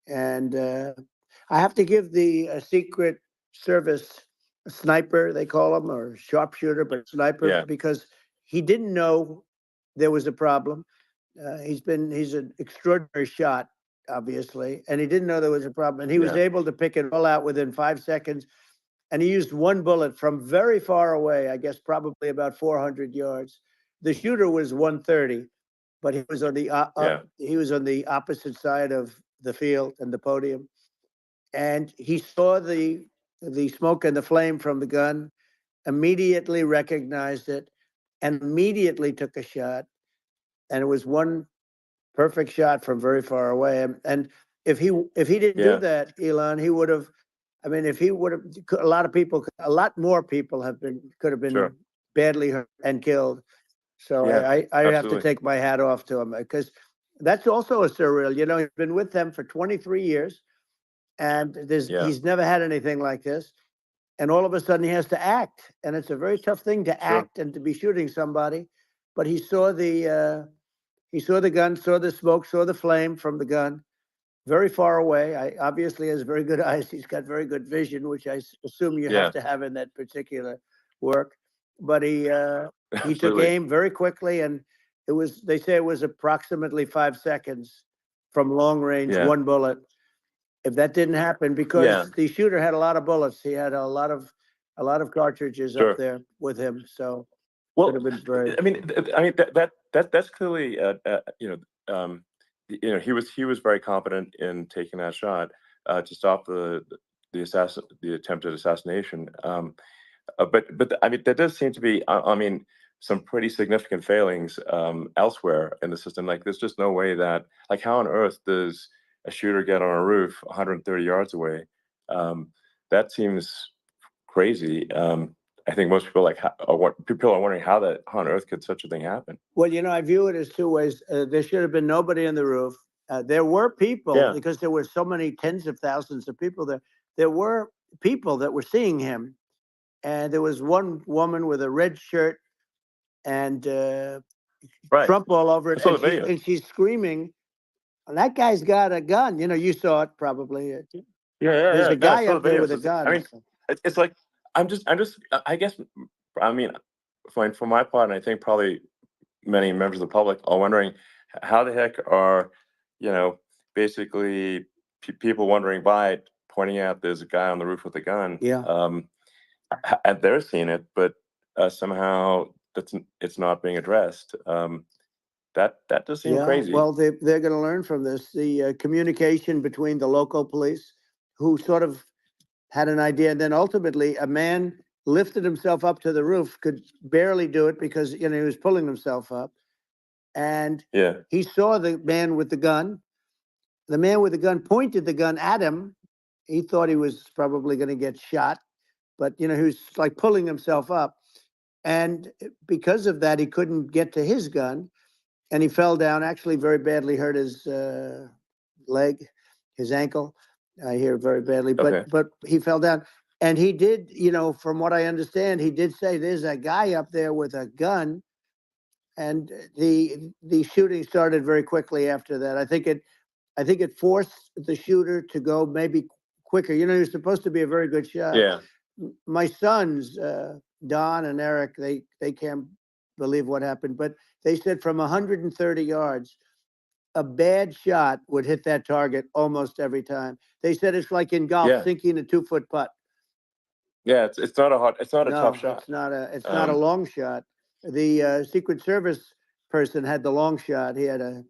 And I have to give the Secret Service a sniper, they call him, or sharpshooter, but sniper, yeah, because he didn't know there was a problem. He's an extraordinary shot, obviously, and he didn't know there was a problem. And he was yeah, able to pick it all out within 5 seconds. And he used one bullet from very far away, I guess probably about 400 yards. The shooter was 130, but yeah, he was on the opposite side of the field and the podium, and he saw the smoke and the flame from the gun, immediately recognized it, and immediately took a shot. And it was one perfect shot from very far away. And if he didn't do yeah, that, Elon, he would have. I mean, if he would have, a lot of people, a lot more people could have been sure, badly hurt and killed. So yeah, I have to absolutely, take my hat off to him because that's also a surreal. You know, he's been with them for 23 years, and yeah, he's never had anything like this. And all of a sudden, he has to act, and it's a very tough thing to sure, act and to be shooting somebody. But he saw the gun, saw the smoke, saw the flame from the gun, very far away. I obviously has very good eyes. He's got very good vision, which I assume you have yeah, to have in that particular work. But he took absolutely, aim very quickly, and they say it was approximately 5 seconds from long range, yeah, one bullet. If that didn't happen, yeah, because the shooter had a lot of bullets, he had a lot of cartridges up sure. there with him, so could have Well, been brave. I mean that's clearly, you know, he was very competent in taking that shot to stop the attempted assassination. But I mean, there does seem to be, I mean, some pretty significant failings elsewhere in the system. Like, there's just no way that, like, how on earth does a shooter get on a roof 130 yards away? That seems crazy. I think most people people are wondering how on earth could such a thing happen? Well, you know, I view it as two ways. There should have been nobody on the roof. There were people, Yeah, because there were so many tens of thousands of people there. There were people that were seeing him, and there was one woman with a red shirt and right. Trump all over I it, saw and the videos. she's screaming, "That guy's got a gun!" You know, you saw it probably. Yeah, yeah, There's yeah. a No, I guy saw up the there with videos. a I gun. mean, it's like I guess, I mean, for my part, and I think probably many members of the public are wondering how the heck are, you know, basically people wondering by pointing out there's a guy on the roof with a gun, Yeah. and they're seeing it, but somehow it's not being addressed. that does seem Yeah, crazy. well, they're going to learn from this. The communication between the local police, who sort of had an idea, and then ultimately a man lifted himself up to the roof, could barely do it because he was pulling himself up, and Yeah. he saw the man with the gun. The man with the gun pointed the gun at him. He thought he was probably going to get shot, but he was like pulling himself up, and because of that, he couldn't get to his gun. And he fell down, actually very badly hurt his leg, his ankle. I hear very badly, Okay. but he fell down. And he did, from what I understand, he did say there's a guy up there with a gun. And the shooting started very quickly after that. I think it forced the shooter to go maybe quicker. He was supposed to be a very good shot. Yeah. My sons, Don and Eric, they can't believe what happened, but they said from 130 yards, a bad shot would hit that target almost every time. They said it's like in golf, Yeah. sinking a 2-foot putt. Yeah. It's not a No, tough shot. it's not a long shot. The Secret Service person had the long shot. He had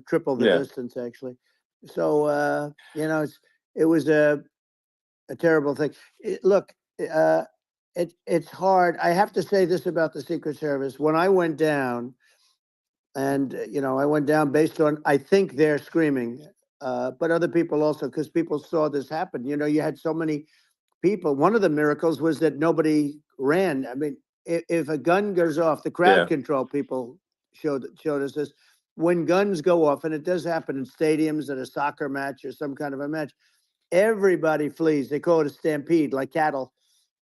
triple the Yeah. distance actually. So it was a terrible thing. Look, it's hard. I have to say this about the Secret Service. When I went down, and I went down based on, I think, they're screaming, but other people also, because people saw this happen. You had so many people. One of the miracles was that nobody ran. I mean, if a gun goes off, the crowd Yeah. control people showed us this. When guns go off, and it does happen in stadiums at a soccer match or some kind of a match, everybody flees. They call it a stampede, like cattle.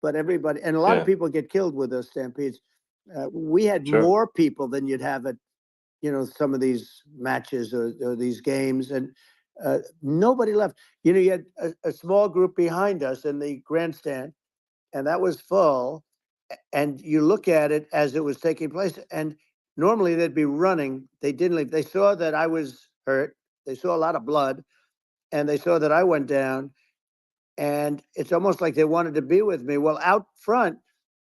But everybody, and a lot of Yeah. people get killed with those stampedes. We had Sure. more people than you'd have at some of these matches or these games, and nobody left. You had a small group behind us in the grandstand, and that was full. And you look at it as it was taking place, and normally they'd be running. They didn't leave. They saw that I was hurt. They saw a lot of blood, and they saw that I went down. And it's almost like they wanted to be with me. Well, out front,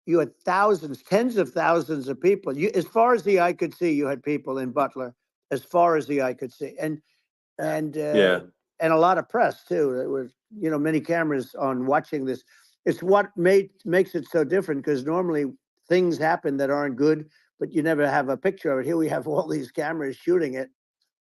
you had thousands, tens of thousands of people. As far as the eye could see, you had people in Butler, as far as the eye could see, and Yeah. and a lot of press too. There were many cameras on watching this. It's what makes it so different, because normally things happen that aren't good, but you never have a picture of it. Here we have all these cameras shooting it,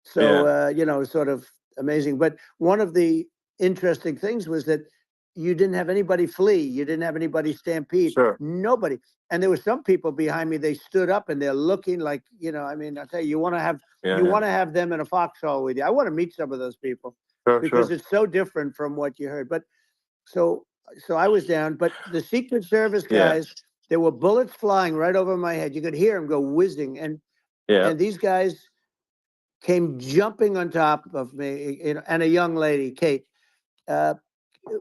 so sort of amazing. But one of the interesting things was that you didn't have anybody flee. You didn't have anybody stampede. Sure. Nobody. And there were some people behind me. They stood up and they're looking like, I mean, I'll tell you, you want to have them in a foxhole with you. I want to meet some of those people, Sure. because Sure. it's so different from what you heard. But so I was down. But the Secret Service Yeah. guys, there were bullets flying right over my head. You could hear them go whizzing, and Yeah. these guys came jumping on top of me, and a young lady, Kate,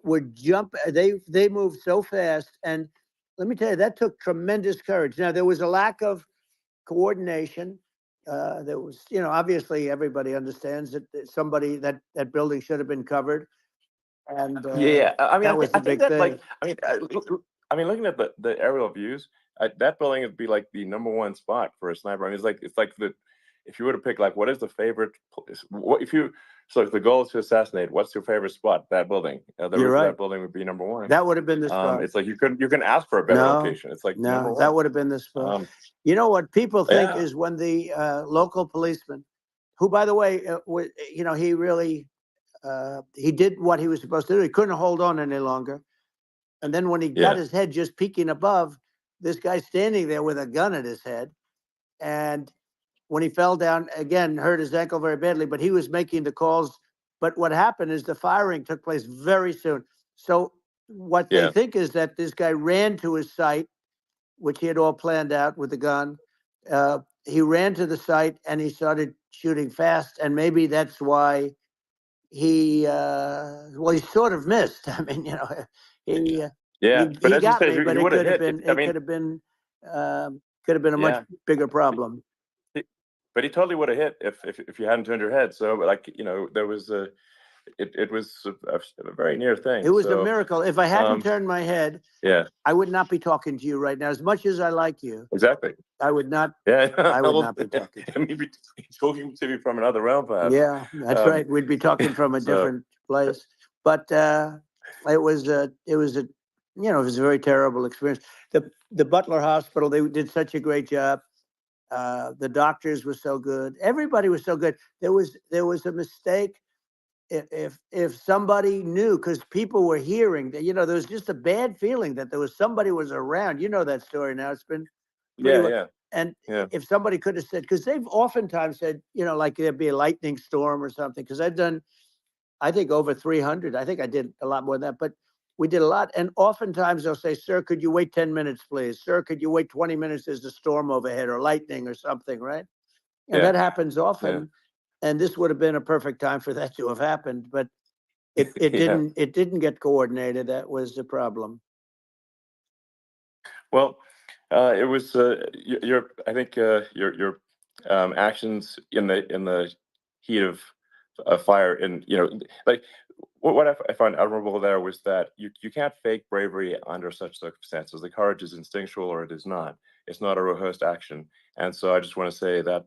would jump. They moved so fast, and let me tell you, that took tremendous courage. Now there was a lack of coordination. There was, obviously everybody understands that somebody that building should have been covered, and Yeah. I mean, that was I the think big that, like, thing. I mean, looking at the aerial views, that building would be like the #1 spot for a sniper. I mean, it's like if you were to pick, like, what is the favorite place? So if the goal is to assassinate, what's your favorite spot? That building. The You're roof of right. that building would be #1. That would have been the spot. It's like you can ask for a better No, location. It's like no, that #1. would have been the spot. Um, What people think yeah. is when the local policeman, who, by the way, he really he did what he was supposed to do. He couldn't hold on any longer. And then when he got Yeah. his head just peeking above, this guy standing there with a gun at his head. And when he fell down, again, hurt his ankle very badly, but he was making the calls. But what happened is the firing took place very soon. So what they Yeah. think is that this guy ran to his site, which he had all planned out with the gun. He ran to the site and he started shooting fast. And maybe that's why he sort of missed. I mean, he Yeah. But he as you got said, me, but he it would have could have hit. been I mean, a much yeah. bigger problem. But he totally would have hit if you hadn't turned your head. So, like, there was it was a very near thing. It was a So, miracle. If I hadn't turned my head, yeah, I would not be talking to you right now, as much as I like you. exactly. I would not. Yeah, I would not be talking. I mean, be talking to me from another realm, perhaps. Yeah, that's right. We'd be talking from a so- different place. But it was a, it was a, you know, it was a very terrible experience. The Butler Hospital, they did such a great job. The doctors were so good. Everybody was so good. There was a mistake. If somebody knew, because people were hearing that, you know, there was just a bad feeling that there was somebody was around. You know that story now. It's been pretty Yeah, well. yeah. And Yeah. if somebody could have said, because they've oftentimes said, you know, like there'd be a lightning storm or something. Because I've done, I think over 300. I think I did a lot more than that, but we did a lot. And oftentimes they'll say, "Sir, could you wait 10 minutes, please? Sir, could you wait 20 minutes? There's a storm overhead or lightning or something," right? And Yeah. that happens often. Yeah. And this would have been a perfect time for that to have happened, but it Yeah. didn't get coordinated. That was the problem. Well, it was your I think your actions in the heat of a fire, and like what I find admirable there was that you can't fake bravery under such circumstances. The courage is instinctual or it is not. It's not a rehearsed action. And so I just want to say that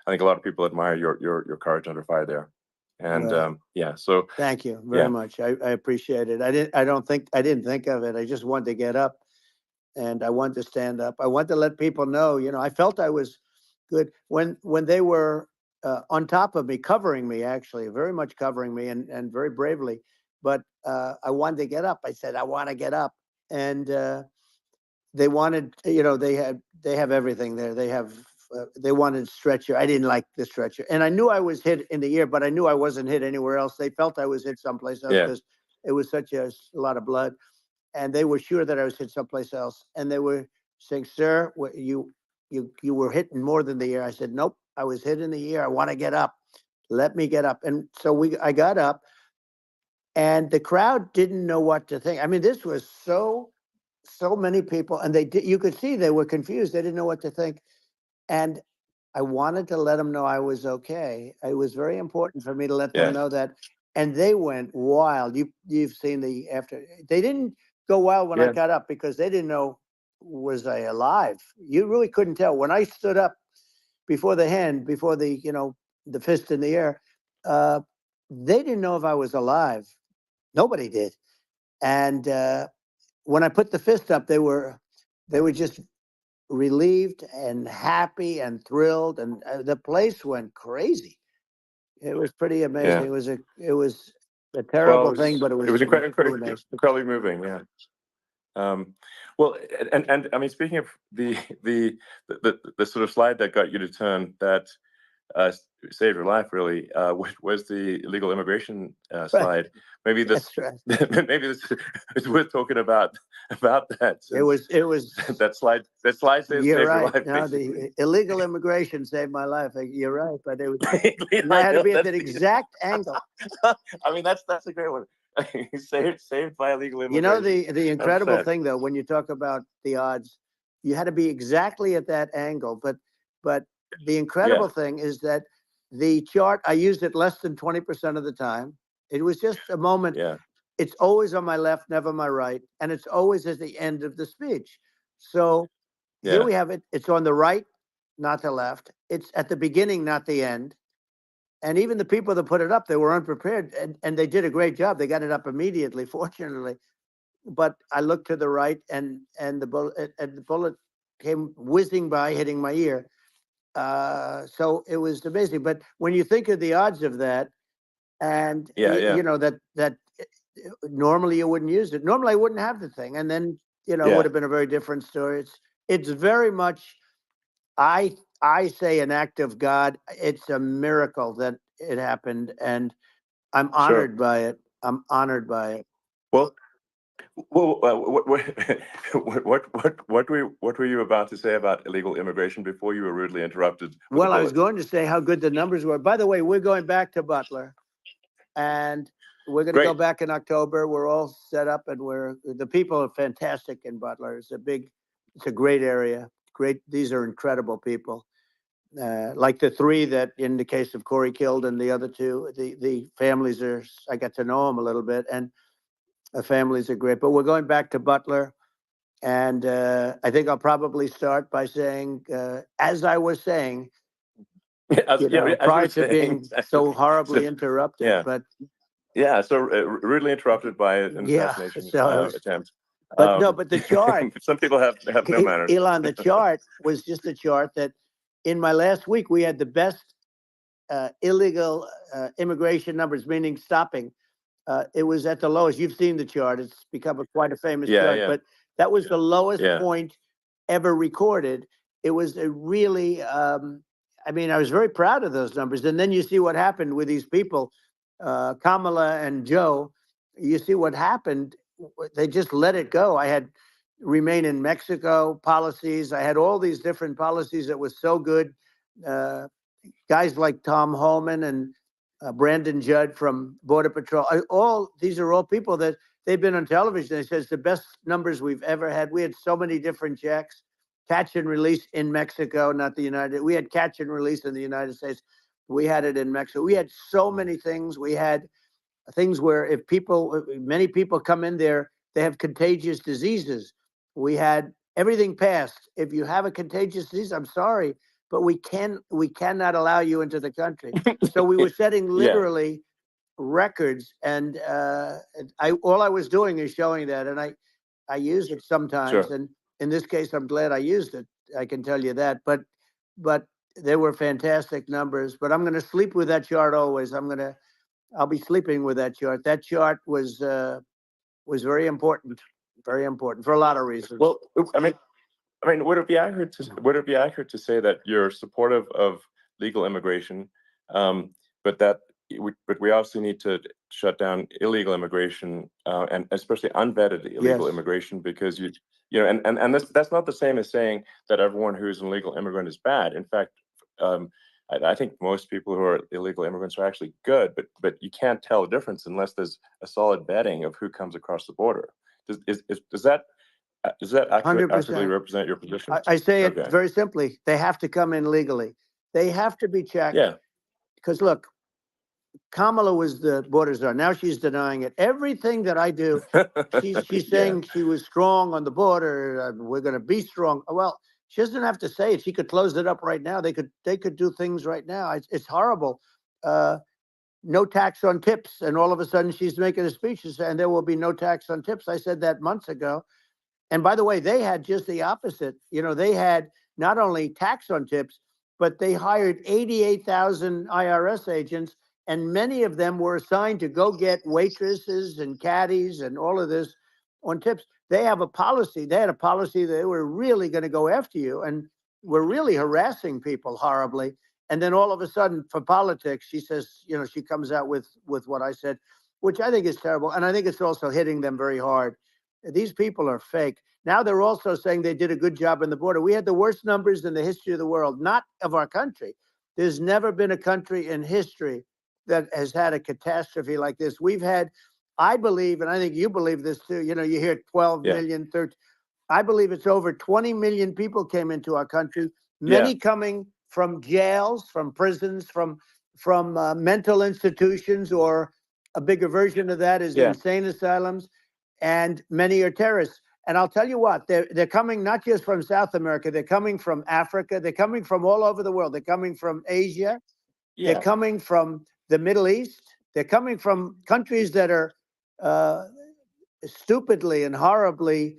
I think a lot of people admire your courage under fire there. And Well, yeah, so thank you very yeah, much. I appreciate it. I didn't think of it. I just wanted to get up and I wanted to stand up. I wanted to let people know, you know, I felt I was good when they were on top of me, covering me, actually, very much covering me and very bravely. But I wanted to get up. I said, I want to get up. And they wanted, you know, they have everything there. They wanted stretcher. I didn't like the stretcher. And I knew I was hit in the ear, but I knew I wasn't hit anywhere else. They felt I was hit someplace else yeah, because it was such a lot of blood, and they were sure that I was hit someplace else. And they were saying, "Sir, you were hit in more than the ear." I said, "Nope, I was hit in the ear. I want to get up. Let me get up." And so I got up, and the crowd didn't know what to think. I mean, this was so many people, and you could see they were confused. They didn't know what to think, and I wanted to let them know I was okay. It was very important for me to let them yeah, know that, and they went wild. You've seen the after. They didn't go wild when I yeah, got up because they didn't know, was I alive. You really couldn't tell when I stood up before the hand, before the, you know, the fist in the air. Uh, they didn't know if I was alive. Nobody did. And when I put the fist up, they were just relieved and happy and thrilled, and the place went crazy. It was pretty amazing. yeah. It was a Well, terrible thing, but it was really nice. incredibly moving. Yeah. Um, well, and I mean, speaking of the sort of slide that got you to turn that uh, saved your life, really, was the illegal immigration Right. slide. Maybe this, That's right. maybe this is worth talking about that, It since was. It was. that slide saved You're your right. life, No, basically. the illegal immigration saved my life. You're right, but it was. And I I had to know, be at that's that exact angle. I mean, that's a great one. Saved by illegal You know, immigration. the incredible 100%. thing though, when you talk about the odds, you had to be exactly at that angle. But the Yeah, incredible thing is that the chart, I used it less than 20% of the time. It was just a moment. yeah, It's always on my left, never my right, and it's always at the end of the speech. So here yeah, we have it. It's on the right, not the left. It's at the beginning, not the end. And even the people that put it up, they were unprepared, and they did a great job. They got it up immediately, fortunately. But I looked to the right, and the bullet came whizzing by, hitting my ear. So it was amazing. But when you think of the odds of that, and yeah, yeah, you know that normally you wouldn't use it. Normally I wouldn't have the thing, and then it would yeah. have been a very different story. It's very much, I say, an act of God. It's a miracle that it happened, and I'm Sure. honored by it. I'm honored by it. Well, what were you about to say about illegal immigration before you were rudely interrupted with the Well, I was bullet? going to say how good the numbers were. By the way, we're going back to Butler, and we're going to go Great. back in October. We're all set up, and the people are fantastic in Butler. It's a great area. Great. These are incredible people. Like the three that, in the case of Corey, killed, and the other two, the families are. I got to know them a little bit, and the families are great. But we're going back to Butler, And I think I'll probably start by saying, as I was saying, As, you know, as you prior were to saying, being exactly. so horribly So, interrupted. yeah. But So rudely interrupted by an yeah, assassination so attempt. but no, but the chart, Some people have no manners. Elon, the chart was just a chart that in my last week we had the best illegal immigration numbers, meaning stopping. It was at the lowest. You've seen the chart; it's become quite a famous chart. Yeah. But that was the lowest Yeah. point ever recorded. It was a really, I mean, I was very proud of those numbers. And then you see what happened with these people, Kamala and Joe. You see what happened. They just let it go. I had remain in Mexico policies. I had all these different policies that was so good. Guys like Tom Holman and Brandon Judd from Border Patrol. These are all people that they've been on television. They said it's the best numbers we've ever had. We had so many different checks, catch and release in Mexico, not the United. We had catch and release in the United States. We had it in Mexico. We had so many things. We had things where if many people come in there, they have contagious diseases. We had everything passed. If you have a contagious disease, I'm sorry, but we cannot allow you into the country. So we were setting literally records, and all I was doing is showing that, and I use it sometimes, and in this case, I'm glad I used it. I can tell you that, but they were fantastic numbers. But I'm going to sleep with that chart always. I'll be sleeping with that chart. That chart was very important for a lot of reasons. Well, I mean, would it be accurate to say that you're supportive of legal immigration, but we also need to shut down illegal immigration, and especially unvetted illegal immigration, because and that's not the same as saying that everyone who's an illegal immigrant is bad. In fact, I think most people who are illegal immigrants are actually good, but you can't tell the difference unless there's a solid vetting of who comes across the border. Does that accurately represent your position? I say it very simply. They have to come in legally. They have to be checked. Yeah. Because look, Kamala was the border czar. Now she's denying it. Everything that I do, she's saying she was strong on the border. We're going to be strong. Well, she doesn't have to say it. She could close it up right now. They could do things right now. It's horrible. No tax on tips, and all of a sudden she's making a speech and there will be no tax on tips. I said that months ago. And by the way, they had just the opposite. You know, they had not only tax on tips, but they hired 88,000 IRS agents, and many of them were assigned to go get waitresses and caddies and all of this on tips. They have a policy. They had a policy that they were really going to go after you, and were really harassing people horribly. And then all of a sudden, for politics, she says, you know, she comes out with what I said, which I think is terrible. And I think it's also hitting them very hard. These people are fake. Now they're also saying they did a good job on the border. We had the worst numbers in the history of the world, not of our country. There's never been a country in history that has had a catastrophe like this. We've had, I believe, and I think you believe this too, you know, you hear 12 million, 13. I believe it's over 20 million people came into our country, many coming from jails, from prisons, from mental institutions, or a bigger version of that is insane asylums, and many are terrorists. And I'll tell you what, they're coming not just from South America, they're coming from Africa, they're coming from all over the world. They're coming from Asia, they're coming from the Middle East, they're coming from countries that are stupidly and horribly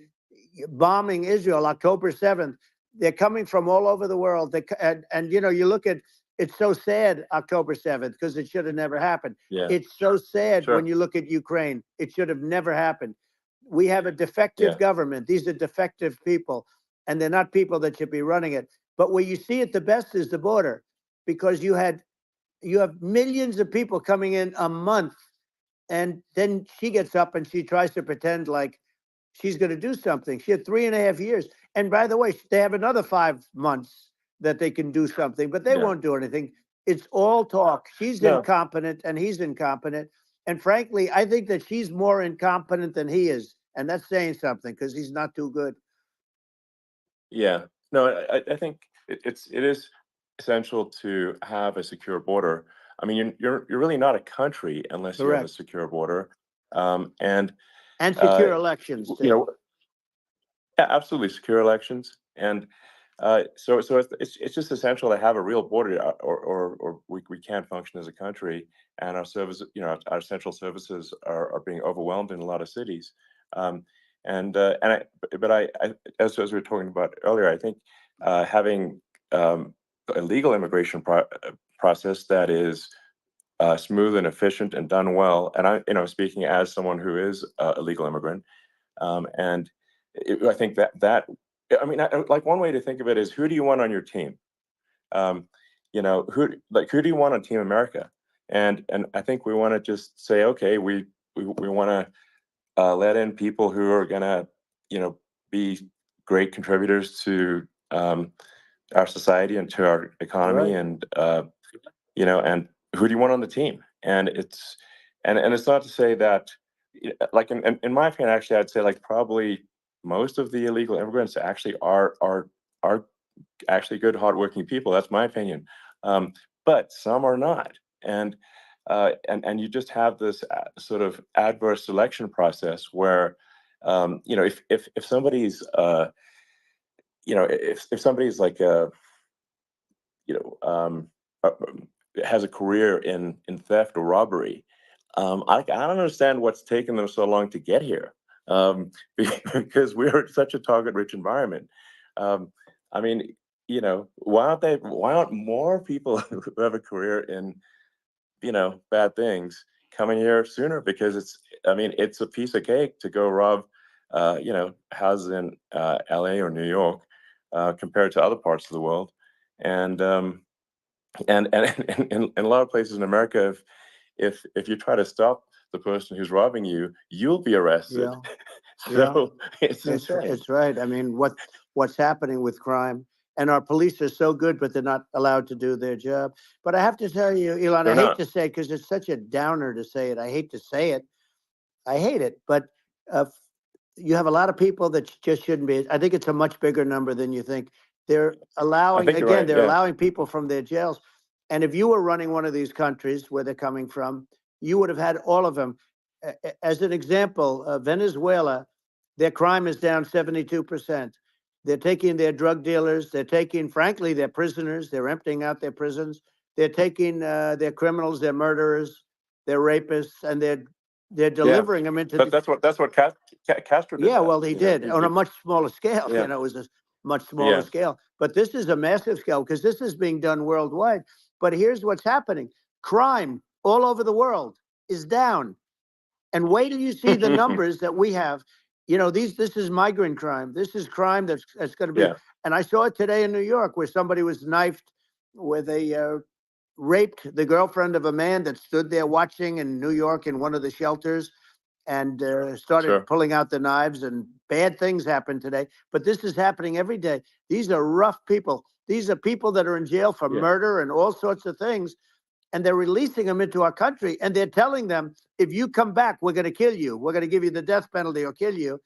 bombing Israel October 7th. They're coming from all over the world. And you know, you look at, it's so sad, October 7th, because it should have never happened. It's so sad when you look at Ukraine. It should have never happened. We have a defective government. These are defective people, and they're not people that should be running it. But where you see it the best is the border, because you have millions of people coming in a month, and then she gets up and she tries to pretend like she's going to do something. She had 3.5 years. And by the way, they have another 5 months that they can do something, but they won't do anything. It's all talk. She's incompetent and he's incompetent. And frankly, I think that she's more incompetent than he is. And that's saying something, because he's not too good. Yeah. No, I think it is essential to have a secure border. I mean, you're really not a country unless you have a secure border. And secure elections too. You know, Yeah, absolutely, secure elections, and so it's just essential to have a real border, or we can't function as a country, and our service, our central services are being overwhelmed in a lot of cities. Um, and as we were talking about earlier, I think having a legal immigration process that is smooth and efficient and done well, and speaking as someone who is a legal immigrant, and I think I mean, like one way to think of it is, who do you want on your team? Um, who do you want on Team America? And I think we want to just say, okay, we want to let in people who are gonna, be great contributors to our society and to our economy, Right. and and who do you want on the team? And it's not to say that, like in my opinion, actually, I'd say like probably most of the illegal immigrants actually are actually good, hardworking people. That's my opinion. Um, but some are not, and you just have this sort of adverse selection process where, if somebody's if somebody's like you know um, uh, has a career in theft or robbery, I don't understand what's taken them so long to get here, because we're in such a target-rich environment. Um, I mean, why aren't more people who have a career in, bad things coming here sooner? Because I mean, it's a piece of cake to go rob, houses in LA or New York, compared to other parts of the world. And in a lot of places in America, if you try to stop the person who's robbing you, you'll be arrested. Yeah. Yeah. So it's insane. It's right. I mean, what's happening with crime, and our police are so good, but they're not allowed to do their job. But I have to tell you, Elon, I They're hate not. to say, because it's such a downer to say it. I hate to say it. I hate it. But uh, you have a lot of people that just shouldn't be. I think it's a much bigger number than you think. They're I allowing, think you're again, right. they're Yeah. allowing people from their jails. And if you were running one of these countries where they're coming from, you would have had all of them. As an example, Venezuela, their crime is down 72%. They're taking their drug dealers, they're taking, frankly, their prisoners, they're emptying out their prisons. They're taking their criminals, their murderers, their rapists, and they're Yeah. delivering them into But the. that's what Castro did Yeah, that. well, he did on a much smaller scale. Yeah. It was a much smaller Yeah. scale. But this is a massive scale because this is being done worldwide. But here's what's happening: crime all over the world is down. And wait till you see the numbers that we have. This is migrant crime. This is crime that's going to be. Yeah. And I saw it today in New York, where somebody was knifed with raped the girlfriend of a man that stood there watching in New York in one of the shelters, and started Sure. pulling out the knives, and bad things happen today. But this is happening every day. These are rough people. These are people that are in jail for Yeah. murder and all sorts of things, and they're releasing them into our country, and they're telling them, if you come back, we're going to kill you. We're going to give you the death penalty or kill you.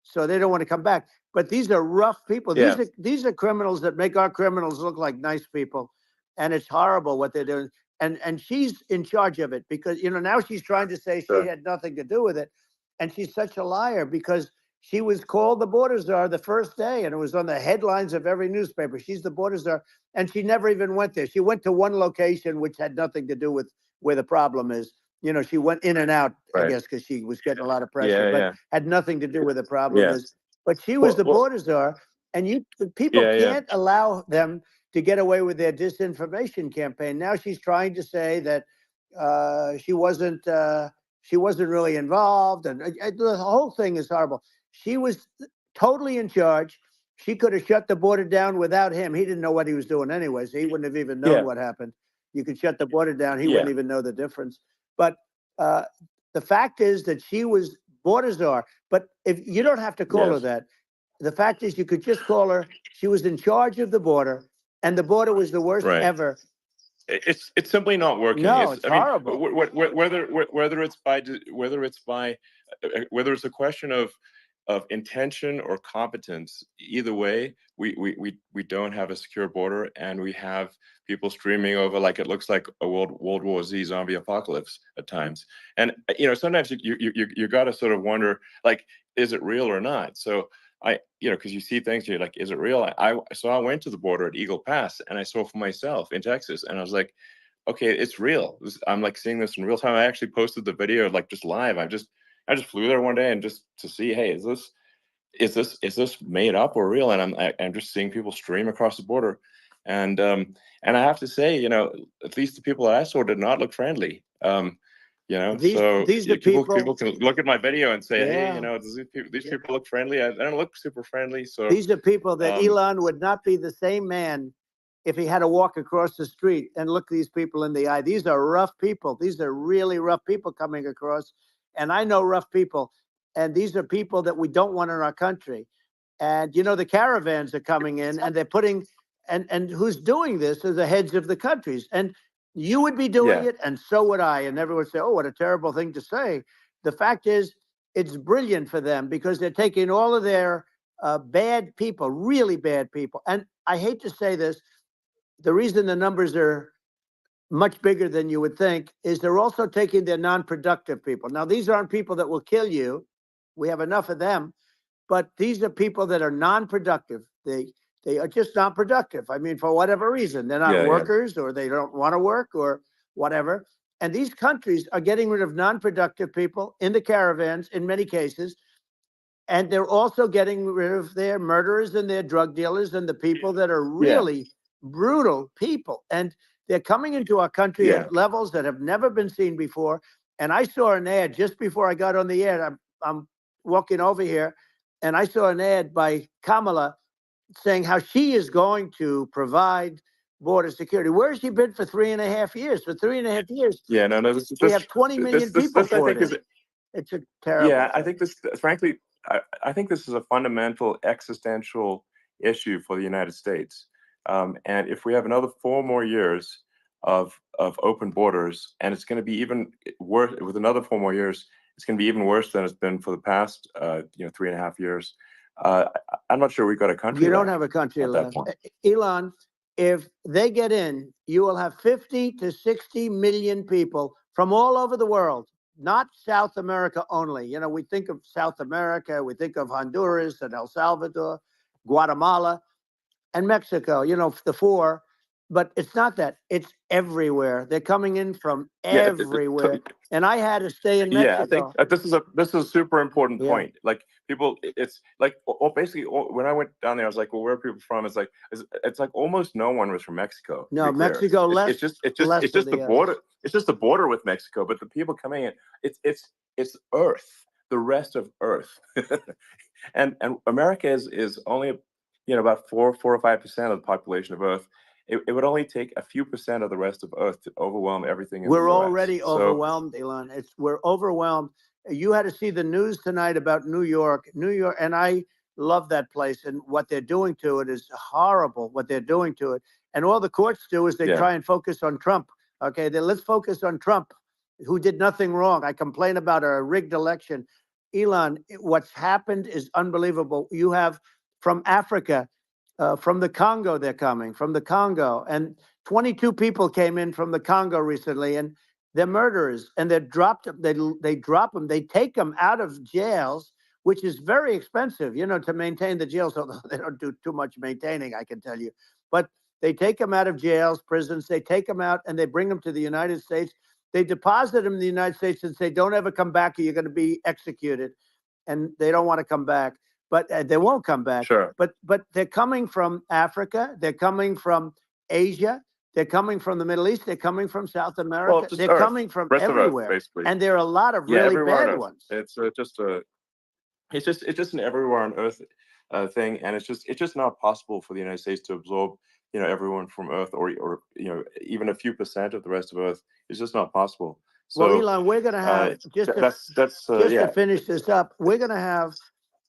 So they don't want to come back. But these are rough people. Yeah. These are criminals that make our criminals look like nice people, and it's horrible what they're doing. And she's in charge of it, because now she's trying to say she Sure. had nothing to do with it, and she's such a liar, because she was called the border czar the first day, and it was on the headlines of every newspaper. She's the border czar, and she never even went there. She went to one location which had nothing to do with where the problem is. She went in and out, I Right. guess, because she was getting a lot of pressure, Yeah. but Yeah. had nothing to do where the problem Yeah. is. But she was the Well. border czar, and people Yeah. Yeah. can't allow them to get away with their disinformation campaign. Now she's trying to say that she wasn't really involved, and the whole thing is horrible. She was totally in charge. She could have shut the border down without him. He didn't know what he was doing anyway, so he wouldn't have even known Yeah. what happened. You could shut the border down; he Yeah. wouldn't even know the difference. But uh, the fact is that she was border czar. But if you don't have to call her Yes. that, the fact is you could just call her. She was in charge of the border, and the border was the worst Right. ever. It's simply not working. No, it's I mean, horrible. whether it's a question of intention or competence, either way, we don't have a secure border, and we have people streaming over like it looks like a World War Z zombie apocalypse at times. And sometimes you got to sort of wonder, like, is it real or not? So because you see things, you're like, is it real? So I went to the border at Eagle Pass and I saw for myself in Texas, and I was like, okay, it's real. I'm like seeing this in real time. I actually posted the video like just live. I just flew there one day and just to see, hey, is this made up or real? And I'm just seeing people stream across the border, and I have to say, at least the people that I saw did not look friendly. So These are people can look at my video and say, hey, Yeah. these people look friendly. I don't look super friendly. So These are people that Elon would not be the same man if he had to walk across the street and look these people in the eye. These are rough people. These are really rough people coming across. And I know rough people. And these are people that we don't want in our country. And, the caravans are coming in and they're putting, and who's doing this are the heads of the countries. And you would be doing it, and so would I. And everyone would say, oh, what a terrible thing to say. The fact is, it's brilliant for them because they're taking all of their bad people, really bad people. And I hate to say this, the reason the numbers are much bigger than you would think is they're also taking their non-productive people. Now, these aren't people that will kill you. We have enough of them. But these are people that are non-productive. They are just non-productive. I mean, for whatever reason, they're not workers or they don't want to work or whatever. And these countries are getting rid of non-productive people in the caravans in many cases. And they're also getting rid of their murderers and their drug dealers and the people that are really brutal people. And they're coming into our country at levels that have never been seen before. And I saw an ad just before I got on the air. I'm walking over here, and I saw an ad by Kamala saying how she is going to provide border security. Where has she been for 3.5 years? For 3.5 years, we have 20 million people poured in. It's a terrible thing. I think frankly, I think this is a fundamental existential issue for the United States. And if we have another 4 more years of open borders, and it's going to be even worse with another 4 more years, it's going to be even worse than it's been for the past 3.5 years. I'm not sure we've got a country. You don't have a country left. Elon, if they get in, you will have 50 to 60 million people from all over the world, not South America only. We think of South America, we think of Honduras and El Salvador, Guatemala, and Mexico, the 4. But it's not that. It's everywhere. They're coming in from everywhere. And I had to stay in Mexico. I think this is a super important point. Like people, it's like basically when I went down there, I was like, well, where are people from? It's like almost no one was from Mexico. No, Mexico less. It's just the border. It's just the border with Mexico. But the people coming in, it's Earth, the rest of Earth, and America is only about 4 or 5% of the population of Earth. It would only take a few percent of the rest of Earth to overwhelm everything. We're already overwhelmed, Elon. We're overwhelmed. You had to see the news tonight about New York, and I love that place. And what they're doing to it is horrible. What they're doing to it, and all the courts do is they try and focus on Trump. Okay, let's focus on Trump, who did nothing wrong. I complain about a rigged election. Elon, what's happened is unbelievable. You have from Africa. From the Congo, they're coming from the Congo, and 22 people came in from the Congo recently, and they're murderers, and they're dropped. They drop them. They take them out of jails, which is very expensive, to maintain the jails. Although they don't do too much maintaining, I can tell you. But they take them out of jails, prisons. They take them out, and they bring them to the United States. They deposit them in the United States and say, "Don't ever come back, or you're going to be executed." And they don't want to come back. But they won't come back. Sure. But they're coming from Africa. They're coming from Asia. They're coming from the Middle East. They're coming from South America. Well, they're coming from everywhere. Earth, basically. And there are a lot of really bad ones. It's just an everywhere on Earth thing, and it's just not possible for the United States to absorb everyone from Earth or even a few percent of the rest of Earth. It's just not possible. So, well, Elon, we're going to have to finish this up. We're going to have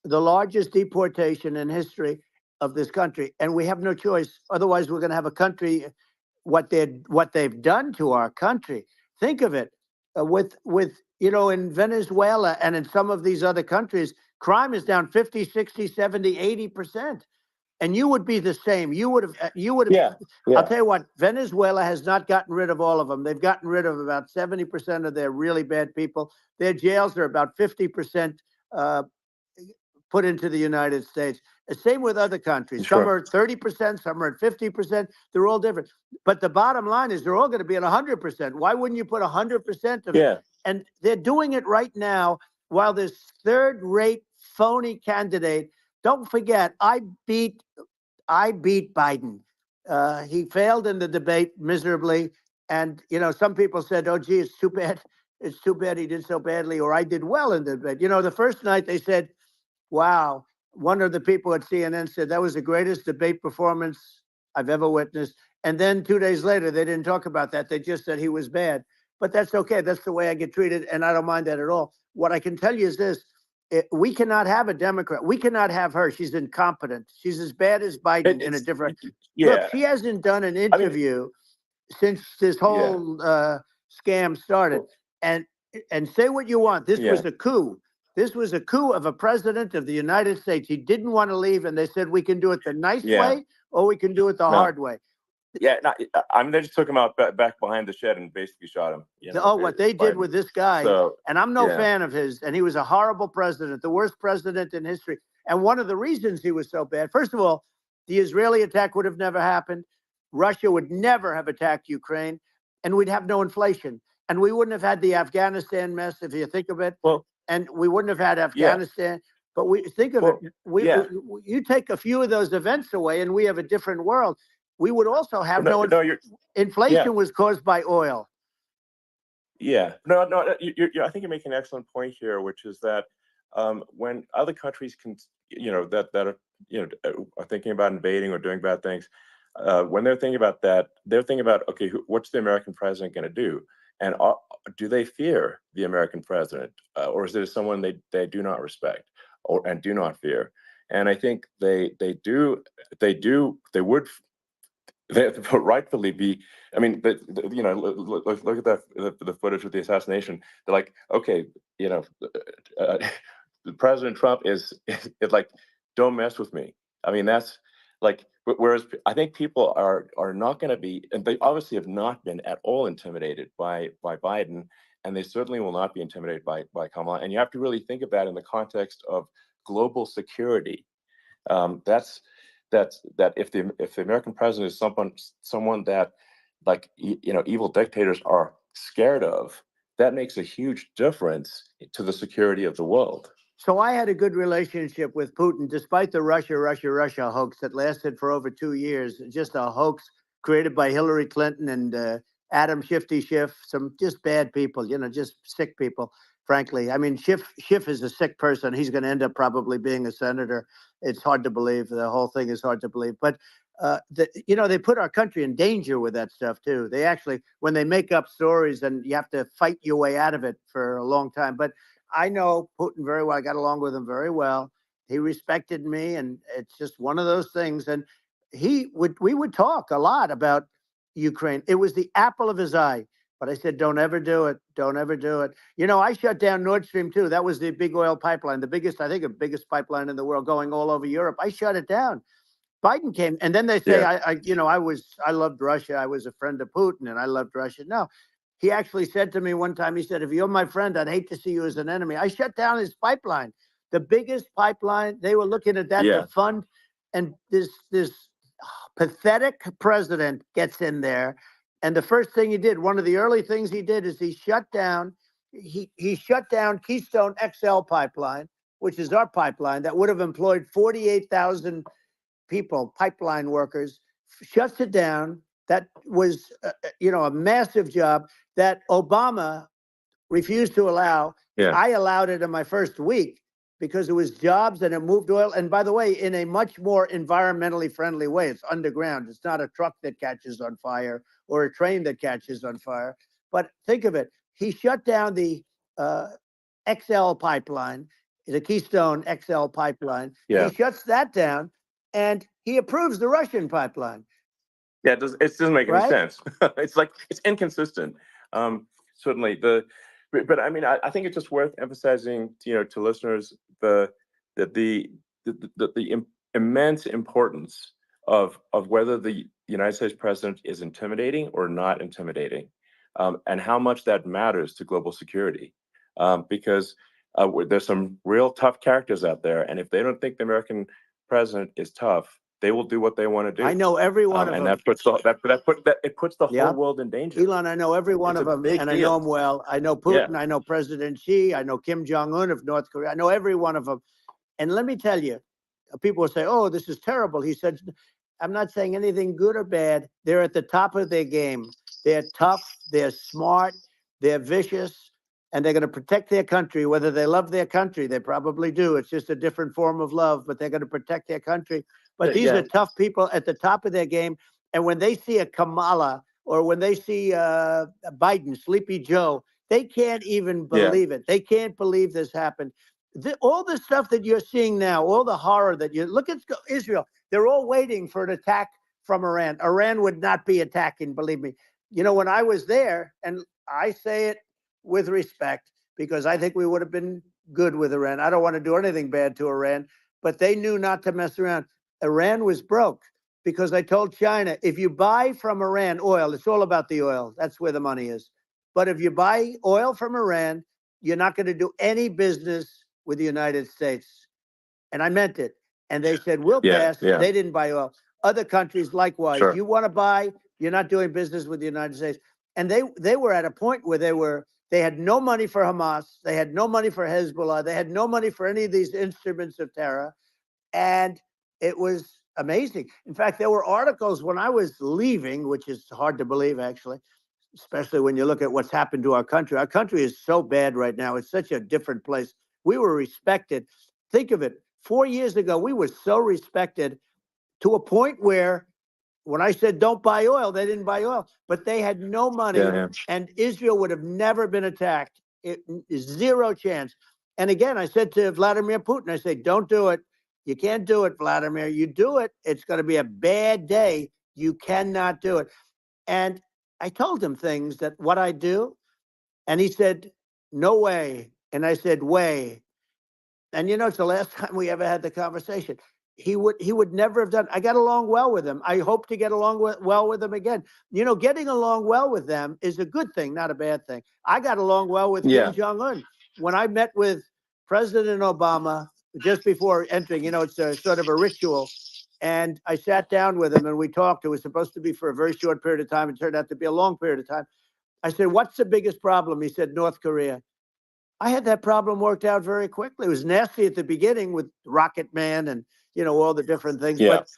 the largest deportation in history of this country, and we have no choice. Otherwise, we're going to have a country. What they've done to our country. Think of it, with in Venezuela and in some of these other countries, crime is down 50, 60, 70, 80%. And you would be the same. You would have. Yeah. I'll tell you what. Venezuela has not gotten rid of all of them. They've gotten rid of about 70% of their really bad people. Their jails are about 50% put into the United States. The same with other countries. Sure. Some are 30%, some are at 50%. They're all different. But the bottom line is they're all going to be at 100%. Why wouldn't you put 100% of it? Yeah. And they're doing it right now while this third-rate phony candidate. Don't forget, I beat Biden. He failed in the debate miserably. And, some people said, oh, gee, it's too bad. It's too bad he did so badly, or I did well in the debate. The first night they said, wow, one of the people at CNN said that was the greatest debate performance I've ever witnessed. And then 2 days later, they didn't talk about that. They just said he was bad. But that's okay. That's the way I get treated. And I don't mind that at all. What I can tell you is this. We cannot have a Democrat. We cannot have her. She's incompetent. She's as bad as Biden in a different. Yeah. Look, she hasn't done an interview since this whole scam started. And say what you want. This was a coup. This was a coup of a president of the United States. He didn't want to leave, and they said we can do it the nice way, or we can do it the hard way. Yeah, they just took him out back behind the shed and basically shot him. What they did with this guy, and I'm no fan of his, and he was a horrible president, the worst president in history. And one of the reasons he was so bad, first of all, the Israeli attack would have never happened. Russia would never have attacked Ukraine, and we'd have no inflation. And we wouldn't have had the Afghanistan mess, if you think of it. Well, and we wouldn't have had Afghanistan. But we think of it. You take a few of those events away, and we have a different world. We would also have inflation was caused by oil. Yeah, no. I think you're making an excellent point here, which is that when other countries can, that are thinking about invading or doing bad things, when they're thinking about that, they're thinking about, okay, what's the American president going to do? And do they fear the American president, or is there someone they do not respect and do not fear? And I think they would rightfully be. I mean, look at the footage of the assassination. They're like, okay, President Trump is like, don't mess with me. I mean, that's like. Whereas I think people are not going to be, and they obviously have not been at all intimidated by Biden, and they certainly will not be intimidated by Kamala. And you have to really think of that in the context of global security. That if the American president is someone that, like, evil dictators are scared of, that makes a huge difference to the security of the world. So I had a good relationship with Putin, despite the Russia hoax that lasted for over 2 years. Just a hoax created by Hillary Clinton and Adam Schiff, some just bad people, just sick people, frankly. I mean, Schiff is a sick person. He's going to end up probably being a senator. It's hard to believe. The whole thing is hard to believe. But, they put our country in danger with that stuff, too. They actually, when they make up stories, and you have to fight your way out of it for a long time. But I know Putin very well. I got along with him very well. He respected me, and it's just one of those things. And we would talk a lot about Ukraine. It was the apple of his eye. But I said, don't ever do it. Don't ever do it. I shut down Nord Stream 2. That was the big oil pipeline, the biggest pipeline in the world going all over Europe. I shut it down. Biden came, and then they say, I loved Russia. I was a friend of Putin, and I loved Russia. No. He actually said to me one time, he said, if you're my friend, I'd hate to see you as an enemy. I shut down his pipeline, the biggest pipeline. They were looking at that to fund. And this pathetic president gets in there. And the first thing he did, one of the early things he did, is he shut down Keystone XL pipeline, which is our pipeline that would have employed 48,000 people, pipeline workers, shuts it down. That was, a massive job that Obama refused to allow. I allowed it in my first week because it was jobs and it moved oil. And by the way, in a much more environmentally friendly way. It's underground. It's not a truck that catches on fire or a train that catches on fire. But think of it. He shut down the XL pipeline, the Keystone XL pipeline. He shuts that down, and he approves the Russian pipeline. Yeah, it doesn't make any sense. It's like, it's inconsistent. Certainly, but I mean, I think it's just worth emphasizing, to listeners, the immense importance of whether the United States president is intimidating or not intimidating, and how much that matters to global security. Because There's some real tough characters out there, and if they don't think the American president is tough, they will do what they want to do. I know every one of and them. that puts it puts the Yeah. whole world in danger. Elon, I know every one It's of a them, big and I deal. know them well. I know Putin, I know President Xi, I know Kim Jong-un of North Korea. I know every one of them. And let me tell you, people will say, oh, this is terrible. He said, I'm not saying anything good or bad. They're at the top of their game. They're tough, they're smart, they're vicious, and they're going to protect their country, whether they love their country. They probably do. It's just a different form of love, but they're going to protect their country. But these are tough people at the top of their game. And when they see a Kamala or when they see Biden, Sleepy Joe, they can't even believe it. They can't believe this happened. All the stuff that you're seeing now, all the horror that you look at Israel, they're all waiting for an attack from Iran. Iran would not be attacking, believe me. You know, when I was there, and I say it with respect because I think we would have been good with Iran. I don't want to do anything bad to Iran, but they knew not to mess around. Iran was broke because I told China, if you buy from Iran oil, it's all about the oil. That's where the money is. But if you buy oil from Iran, you're not going to do any business with the United States. And I meant it. And they said, we'll pass. They didn't buy oil. Other countries, likewise. Sure. You want to buy, you're not doing business with the United States. And they were at a point where they had no money for Hamas. They had no money for Hezbollah. They had no money for any of these instruments of terror. And it was amazing. In fact, there were articles when I was leaving, which is hard to believe, actually, especially when you look at what's happened to our country. Our country is so bad right now. It's such a different place. We were respected. Think of it. 4 years ago, we were so respected to a point where when I said don't buy oil, they didn't buy oil, but they had no money, and Israel would have never been attacked. Zero chance. And again, I said to Vladimir Putin, I said, don't do it. You can't do it, Vladimir. You do it, it's going to be a bad day. You cannot do it. And I told him things that what I do, and he said, no way. And I said, way. And you know, it's the last time we ever had the conversation. He would never have done. I got along well with him. I hope to get along well with him again. You know, getting along well with them is a good thing, not a bad thing. I got along well with Kim Jong-un. When I met with President Obama just before entering, you know, it's a sort of a ritual. And I sat down with him and we talked. It was supposed to be for a very short period of time. It turned out to be a long period of time. I said, what's the biggest problem? He said, North Korea. I had that problem worked out very quickly. It was nasty at the beginning with Rocket Man and, you know, all the different things. But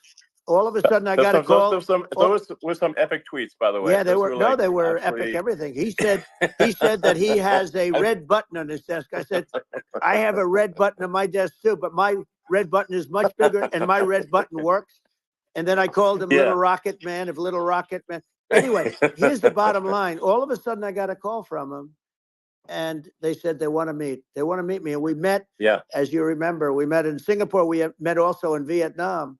all of a sudden I got a call. Those were some epic tweets, by the way. Yeah, they were they were epic everything. He said that he has a red button on his desk. I said, I have a red button on my desk too, but my red button is much bigger and my red button works. And then I called him Little Rocket Man of Little Rocket Man. Anyway, here's the bottom line. All of a sudden I got a call from him. And they said they want to meet. They want to meet me. And we met, as you remember, we met in Singapore. We met also in Vietnam.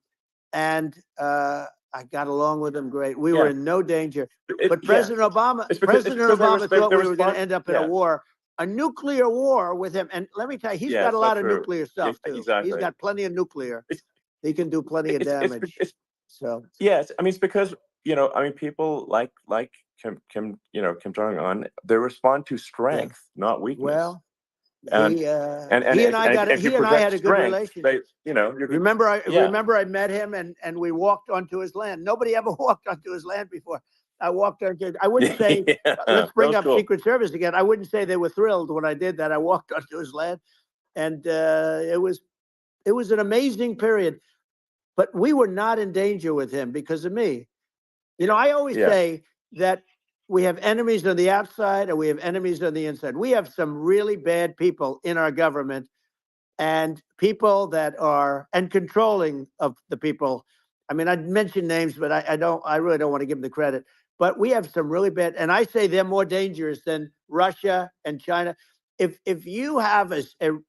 And I got along with them great. We were in no danger. But President Obama thought we were going to end up in a war, a nuclear war with him. And let me tell you, he's got a lot of nuclear stuff, too. Exactly. He's got plenty of nuclear. He can do plenty of damage. So yes, I mean, it's because, you know, I mean, people like Kim Jong-un, they respond to strength, not weakness. Well, he and I had a good relationship. Remember I met him and we walked onto his land. Nobody ever walked onto his land before. I walked onto. I wouldn't say. Let's bring up Secret Service again. I wouldn't say they were thrilled when I did that. I walked onto his land, and it was an amazing period. But we were not in danger with him because of me. You know, I always say that we have enemies on the outside and we have enemies on the inside. We have some really bad people in our government and people that are controlling of the people. I mean, I'd mention names, but I really don't want to give them the credit. But we have some really bad, and I say they're more dangerous than Russia and China. If you have a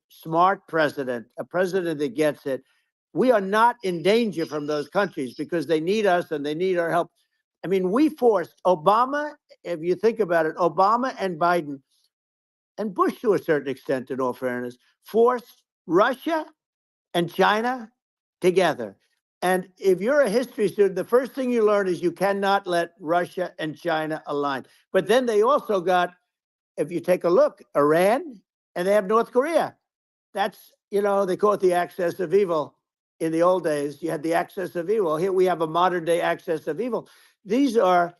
smart president, a president that gets it, we are not in danger from those countries because they need us and they need our help. I mean, we forced Obama, if you think about it, Obama and Biden, and Bush to a certain extent, in all fairness, forced Russia and China together. And if you're a history student, the first thing you learn is you cannot let Russia and China align. But then they also got, if you take a look, Iran and they have North Korea. That's, they call it the axis of evil. In the old days, you had the axis of evil. Here we have a modern day axis of evil. These are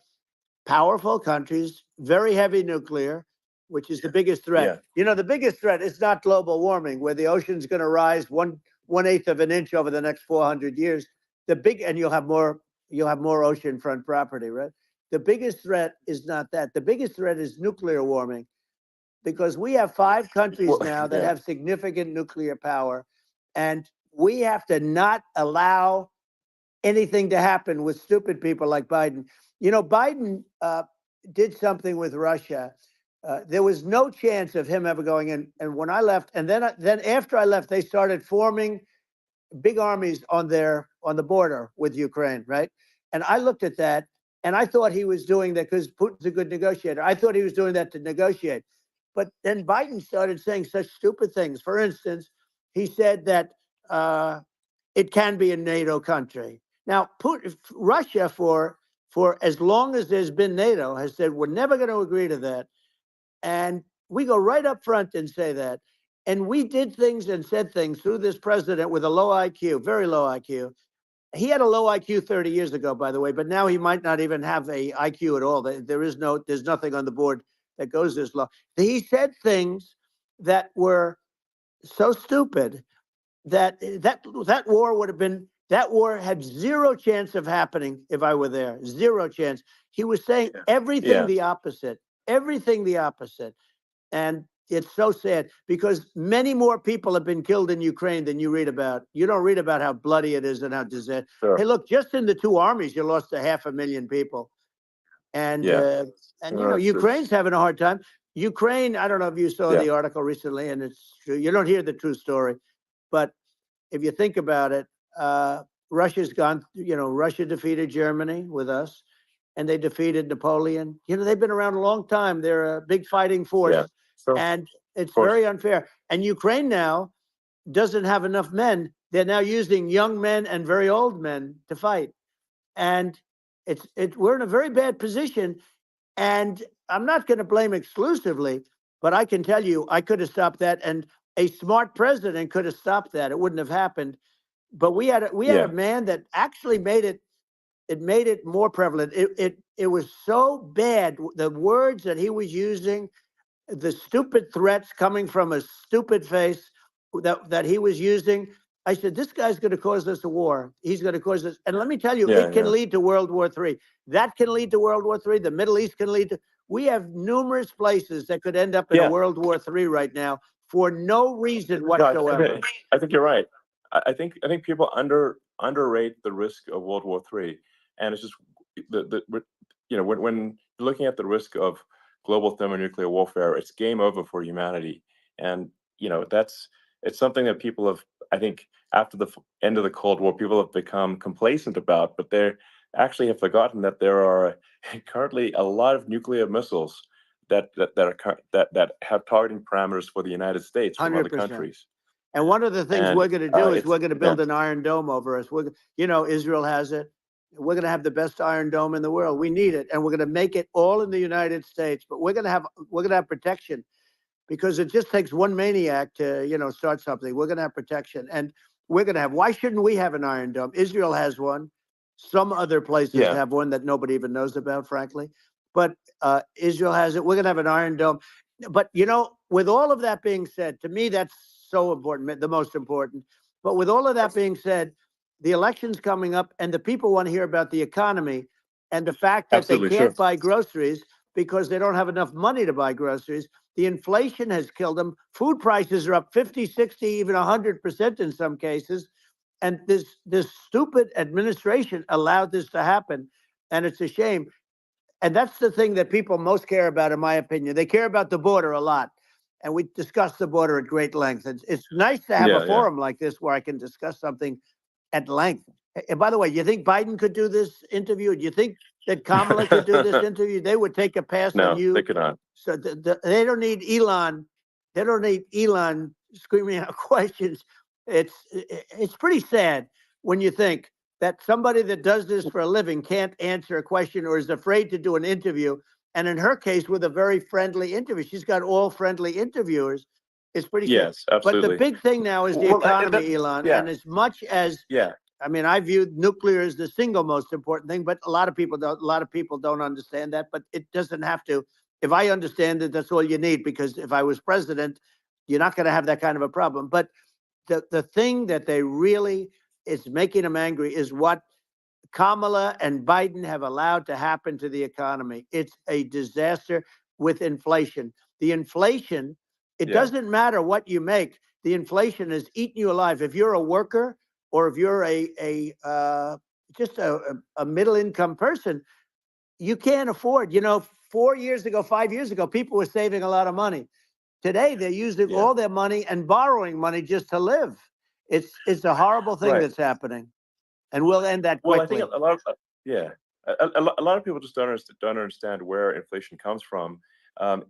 powerful countries, very heavy nuclear, which is the biggest threat. The biggest threat is not global warming, where the ocean's going to rise one-eighth of an inch over the next 400 years. And you'll have more oceanfront property, right? The biggest threat is not that. The biggest threat is nuclear warming, because we have 5 countries now that have significant nuclear power, and we have to not allow anything to happen with stupid people like Biden. Biden did something with Russia. There was no chance of him ever going in. And when I left, and then after I left, they started forming big armies on the border with Ukraine, right? And I looked at that, and I thought he was doing that because Putin's a good negotiator. I thought he was doing that to negotiate. But then Biden started saying such stupid things. For instance, he said that it can be a NATO country. Now, Russia, for as long as there's been NATO, has said we're never going to agree to that. And we go right up front and say that. And we did things and said things through this president with a low IQ, very low IQ. He had a low IQ 30 years ago, by the way, but now he might not even have a IQ at all. There's nothing on the board that goes this low. He said things that were so stupid that war had zero chance of happening if I were there. Zero chance. He was saying everything the opposite. Everything the opposite. And it's so sad because many more people have been killed in Ukraine than you read about. You don't read about how bloody it is and how disastrous. Hey, look, just in the 2 armies, you lost 500,000 people. And Ukraine's having a hard time. Ukraine, I don't know if you saw the article recently, and it's true. You don't hear the true story. But if you think about it, Russia's gone, Russia defeated Germany with us, and they defeated Napoleon. They've been around a long time. They're a big fighting force, and it's very unfair. And Ukraine now doesn't have enough men. They're now using young men and very old men to fight. And we're in a very bad position. And I'm not going to blame exclusively, but I can tell you, I could have stopped that. And a smart president could have stopped that. It wouldn't have happened. But we had a man that actually made it more prevalent. It was so bad. The words that he was using, the stupid threats coming from a stupid face that he was using. I said, this guy's going to cause us a war. He's going to cause us. And let me tell you, it can lead to World War III. That can lead to World War III. The Middle East can lead to. We have numerous places that could end up in a World War III right now for no reason whatsoever. No, I think you're right. I think people underrate the risk of World War III, and it's just when you're looking at the risk of global thermonuclear warfare, it's game over for humanity, and it's something that people have, I think, after the end of the Cold War, people have become complacent about, but they actually have forgotten that there are currently a lot of nuclear missiles that have targeting parameters for the United States from 100%. Other countries. And one of the things we're going to do is we're going to build an Iron Dome over us. Israel has it. We're going to have the best Iron Dome in the world. We need it, and we're going to make it all in the United States. But we're going to have protection, because it just takes one maniac to start something. We're going to have protection, and we're going to have. Why shouldn't we have an Iron Dome? Israel has one. Some other places have one that nobody even knows about, frankly. But Israel has it. We're going to have an Iron Dome. But with all of that being said, to me that's so important, the most important. But with all of that being said, the election's coming up, and the people want to hear about the economy and the fact that they can't buy groceries because they don't have enough money to buy groceries. The inflation has killed them. Food prices are up 50, 60, even 100% in some cases. And this stupid administration allowed this to happen, and it's a shame. And that's the thing that people most care about, in my opinion. They care about the border a lot. And we discussed the border at great length. It's nice to have a forum like this where I can discuss something at length. And by the way, you think Biden could do this interview? Do you think that Kamala could do this interview? They would take a pass on you. No, they could not. So they don't need Elon. They don't need Elon screaming out questions. It's pretty sad when you think that somebody that does this for a living can't answer a question or is afraid to do an interview. And in her case, with a very friendly interview, she's got all friendly interviewers. It's pretty clear. Yes, But the absolutely. big thing now is the Well, economy, Elon. yeah, And as much as yeah, I mean, I view nuclear as the single most important thing, but a lot of people don't. A lot of people don't understand that. But it doesn't have to. If I understand it, that's all you need. Because if I was president, you're not going to have that kind of a problem. But the thing that they really is making them angry is what Kamala and Biden have allowed to happen to the economy. It's a disaster with inflation. The inflation, it yeah, doesn't matter what you make. The inflation is eating you alive. If you're a worker or if you're just a middle income person, you can't afford. 4 years ago, 5 years ago, people were saving a lot of money. Today, they're using yeah. all their money and borrowing money just to live. It's a horrible thing Right. that's happening, and we'll end that Well, I think quickly. a lot of yeah, a lot of people just don't understand where inflation comes from.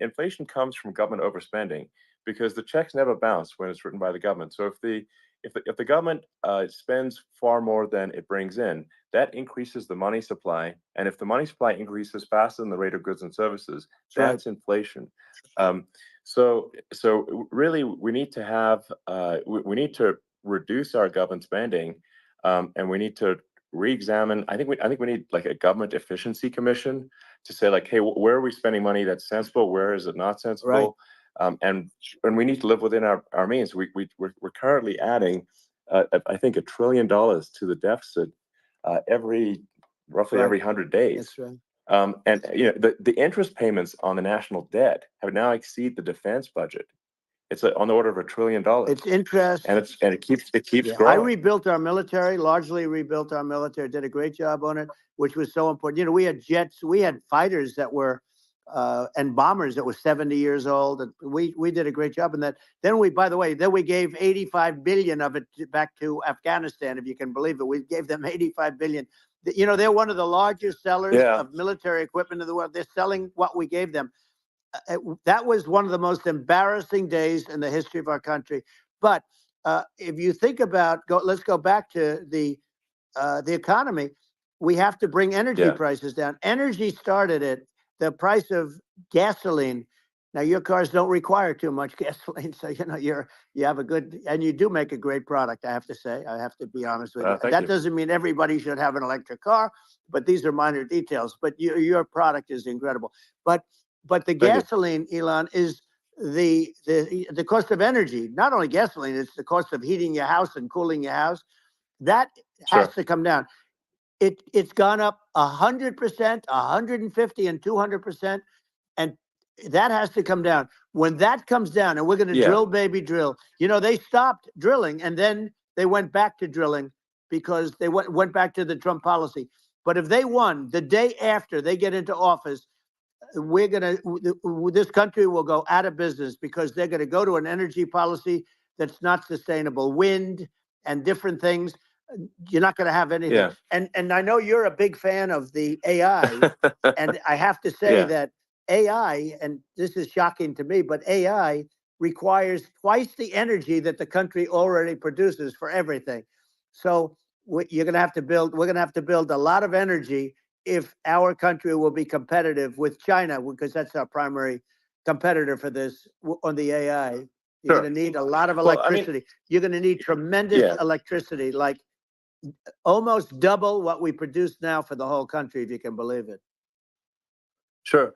Inflation comes from government overspending because the checks never bounce when it's written by the government. So if the government spends far more than it brings in, that increases the money supply, and if the money supply increases faster than the rate of goods and services, That's right. that's inflation. Um, so really, we need to have we need to reduce our government spending, and we need to re-examine. I think we need like a government efficiency commission to say like, hey, where are we spending money that's sensible? Where is it not Right. sensible? And we need to live within our means. We're currently adding, I think, $1 trillion to the deficit roughly Right. every 100 days. That's right. And the interest payments on the national debt have now exceeded the defense budget. It's on the order of $1 trillion, It's interest. and it keeps Yeah, I growing. rebuilt our military, largely rebuilt our military, did a great job on it, which was so important. We had jets, we had fighters that were, and bombers that were 70 years old. And we did a great job in that. Then by the way, we gave 85 billion of it back to Afghanistan, if you can believe it. We gave them 85 billion. They're one of the largest sellers Yeah, of military equipment in the world. They're selling what we gave them. That was one of the most embarrassing days in the history of our country. But if you think about, let's go back to the economy. We have to bring energy yeah, prices down. Energy started at the price of gasoline. Now your cars don't require too much gasoline, so you have a good, and you do make a great product. I have to say, I have to be honest with you. thank That you. doesn't mean everybody should have an electric car, but these are minor details. But your product is incredible. But the Thank you. gasoline, Elon, is the cost of energy. Not only gasoline, it's the cost of heating your house and cooling your house. That has Sure. to come down. It's gone up 100%, 150, and 200%, and that has to come down. When that comes down, and we're going to Yeah, drill, baby, drill. They stopped drilling, and then they went back to drilling because they went back to the Trump policy. But if they won the day after they get into office, this country will go out of business because they're going to go to an energy policy that's not sustainable. Wind and different things. You're not going to have anything. yeah, And I know you're a big fan of the AI, and I have to say yeah, that AI, and this is shocking to me, but AI requires twice the energy that the country already produces for everything. So you're going to have to build. We're going to have to build a lot of energy if our country will be competitive with China, because that's our primary competitor for this on the AI. You're sure. going to need a lot of Well, I mean, electricity. You're going to need tremendous yeah, electricity, like almost double what we produce now for the whole country, if you can believe it. sure.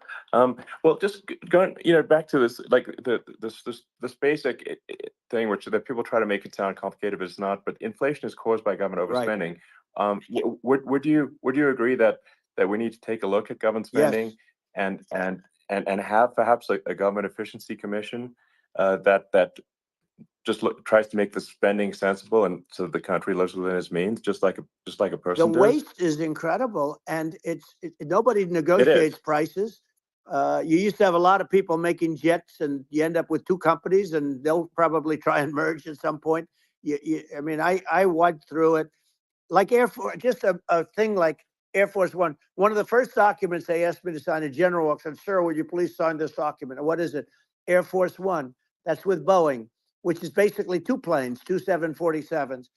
Well, just going, back to this, like this basic thing, which that people try to make it sound complicated, but it's not. But inflation is caused by government Right. overspending. Would you agree that we need to take a look at government Yes. spending and have perhaps a government efficiency commission that just tries to make the spending sensible and so the country lives within its means, just like a The person does? waste is incredible, and nobody It negotiates is. prices. You used to have a lot of people making jets, and you end up with two companies, and they'll probably try and merge at some point. I mean, I went through it like Air Force, just a thing like Air Force One. One of the first documents they asked me to sign, a general said, "Sir, would you please sign this document?" And what is it? Air Force One. That's with Boeing, which is basically two planes, two 747s.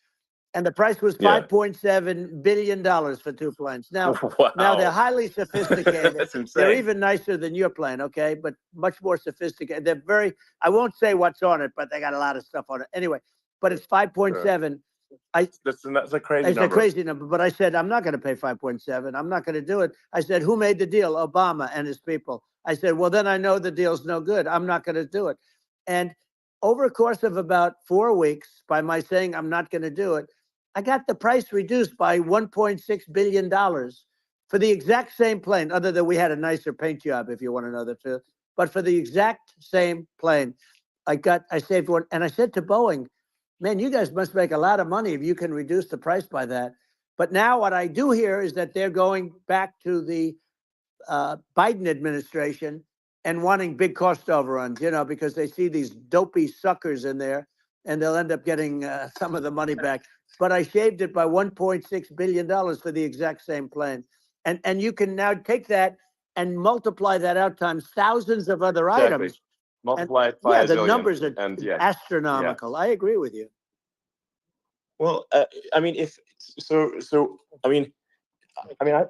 And the price was Yeah. $5.7 billion for 2 planes. Now, Wow. now they're highly sophisticated. That's insane. They're even nicer than your plane, okay? But much more sophisticated. They're very, I won't say what's on it, but they got a lot of stuff on it. Anyway, but it's 5.7. That's a crazy It's number. a crazy number, but I said, I'm not going to pay 5.7. I'm not going to do it. I said, who made the deal? Obama and his people. I said, well, then I know the deal's no good. I'm not going to do it. And over a course of about 4 weeks, by my saying I'm not going to do it, I got the price reduced by $1.6 billion for the exact same plane, other than we had a nicer paint job, if you want to know the truth. But for the exact same plane, I saved one. And I said to Boeing, man, you guys must make a lot of money if you can reduce the price by that. But now what I do hear is that they're going back to the Biden administration and wanting big cost overruns, because they see these dopey suckers in there, and they'll end up getting some of the money back. But I shaved it by $1.6 billion for the exact same plane. And you can now take that and multiply that out times thousands of other items. Multiply it by yeah, a the zillion, numbers are and astronomical. Yeah. I agree with you. Well, I mean,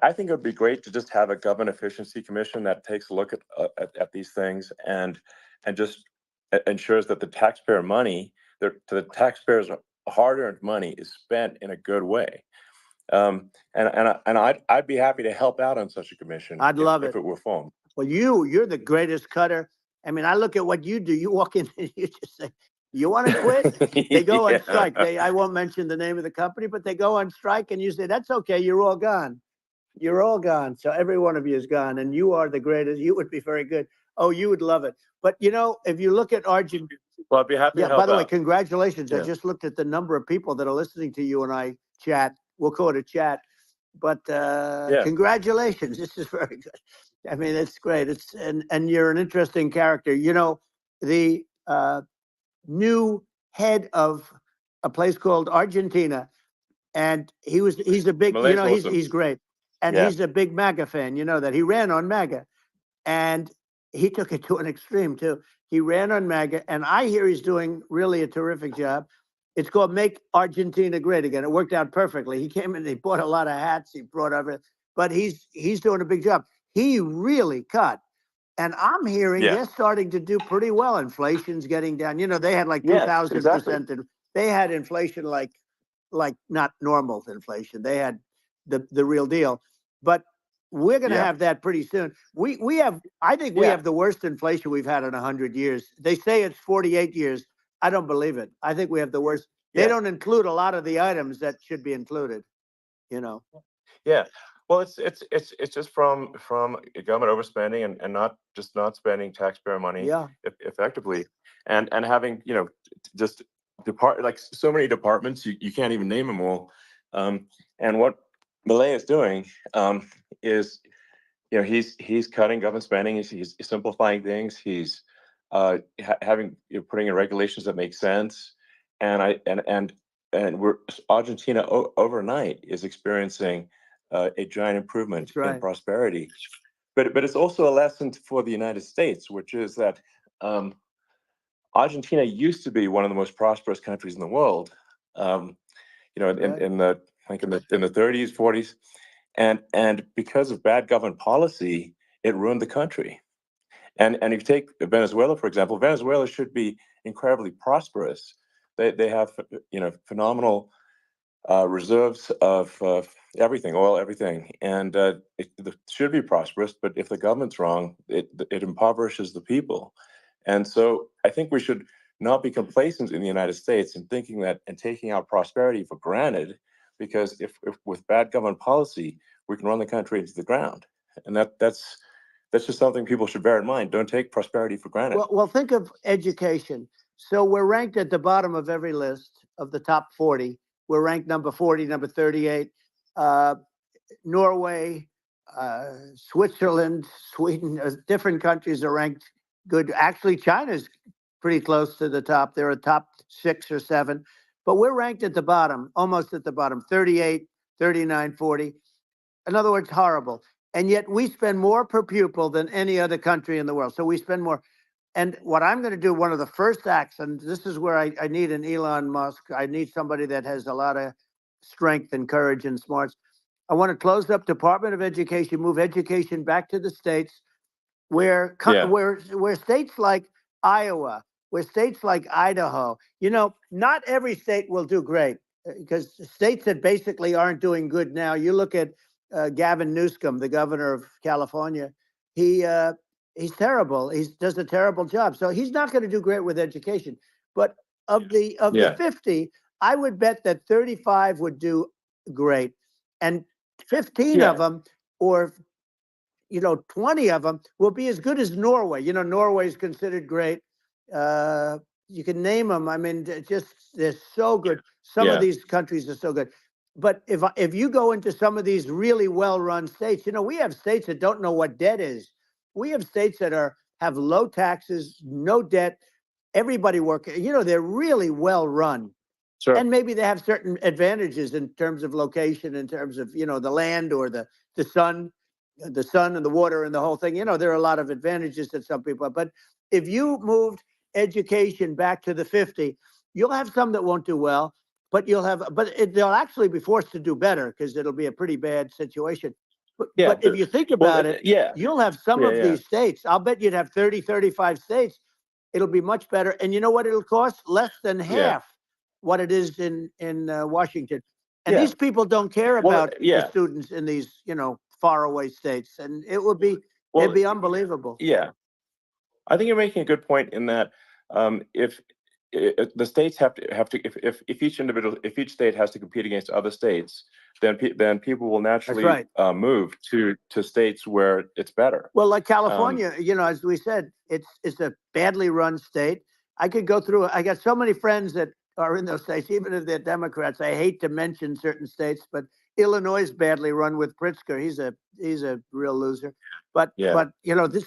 I think it would be great to just have a government efficiency commission that takes a look at these things and just ensures that the taxpayer money, the taxpayers' hard-earned money, is spent in a good way. And I'd be happy to help out on such a commission. I'd love if it were formed. Well, you're the greatest cutter. I mean, I look at what you do. You walk in and you just say, you want to quit? They go on strike. I won't mention the name of the company, but they go on strike and you say, that's okay. You're all gone. You're all gone. So every one of you is gone, and you are the greatest. You would be very good. Oh, you would love it. But, if you look at Argentina. Well, I'd be happy to help by the out. way, congratulations. Yeah. I just looked at the number of people that are listening to you and I chat. We'll call it a chat. But congratulations. This is very good. I mean, it's great. And you're an interesting character. The new head of a place called Argentina, and he's a big, Malay's awesome. he's great. And he's a big MAGA fan, that he ran on MAGA. And he took it to an extreme too. He ran on MAGA, and I hear he's doing really a terrific job. It's called Make Argentina Great Again. It worked out perfectly. He came in, he bought a lot of hats, he brought everything, but he's doing a big job. He really cut. And I'm hearing they're starting to do pretty well. Inflation's getting down. They had like 2,000%. Exactly. They had inflation like not normal inflation. They had the real deal. But we're going to have that pretty soon. I think we have the worst inflation we've had in 100 years. They say it's 48 years. I don't believe it. I think we have the worst. They don't include a lot of the items that should be included. Yeah. Well, it's just from government overspending and not spending taxpayer money effectively, and having just so many departments you can't even name them all. And what Milei is doing is he's cutting government spending. He's simplifying things. He's putting in regulations that make sense, and Argentina overnight is experiencing a giant improvement in prosperity. But it's also a lesson for the United States, which is that Argentina used to be one of the most prosperous countries in the world. In the 30s, 40s, and because of bad government policy, it ruined the country. And if you take Venezuela, for example, Venezuela should be incredibly prosperous. They have phenomenal reserves of everything, oil, everything, and it should be prosperous. But if the government's wrong, it impoverishes the people. And so I think we should not be complacent in the United States in thinking that and taking our prosperity for granted, because if with bad government policy, we can run the country into the ground. And that's just something people should bear in mind. Don't take prosperity for granted. Well, think of education. So we're ranked at the bottom of every list of the top 40. We're ranked number 40, number 38. Norway, Switzerland, Sweden, different countries are ranked good. Actually, China's pretty close to the top. They're a top 6 or 7. But we're ranked at the bottom, almost at the bottom, 38, 39, 40. In other words, horrible. And yet we spend more per pupil than any other country in the world. So we spend more. And what I'm going to do, one of the first acts, and this is where I need an Elon Musk. I need somebody that has a lot of strength and courage and smarts. I want to close up Department of Education, move education back to the states, where Yeah. where states like Iowa, where states like Idaho, not every state will do great, because states that basically aren't doing good now. You look at Gavin Newsom, the governor of California. He's terrible. He does a terrible job. So he's not going to do great with education. But of the 50, I would bet that 35 would do great, and 15 of them, or 20 of them, will be as good as Norway. Norway is considered great. You can name them. I mean, they're so good. Some of these countries are so good. But if you go into some of these really well-run states, we have states that don't know what debt is. We have states that have low taxes, no debt, everybody working. They're really well-run. Sure. And maybe they have certain advantages in terms of location, in terms of, the land or the sun and the water and the whole thing. There are a lot of advantages that some people have. But if you moved education back to the 50, you'll have some that won't do well, but they'll actually be forced to do better, because it'll be a pretty bad situation. But if you think about it, you'll have some of these states. I'll bet you'd have 30, 35 states. It'll be much better. And you know what it'll cost? Less than half what it is in Washington. And these people don't care about the students in these, faraway states. And it'd be unbelievable. Yeah. I think you're making a good point in that if the states have to if each state has to compete against other states, then people will naturally move to states where it's better. Well, like California, as we said, it's a badly run state. I could go through. I got so many friends that are in those states, even if they're Democrats. I hate to mention certain states, but Illinois is badly run with Pritzker. He's a real loser. But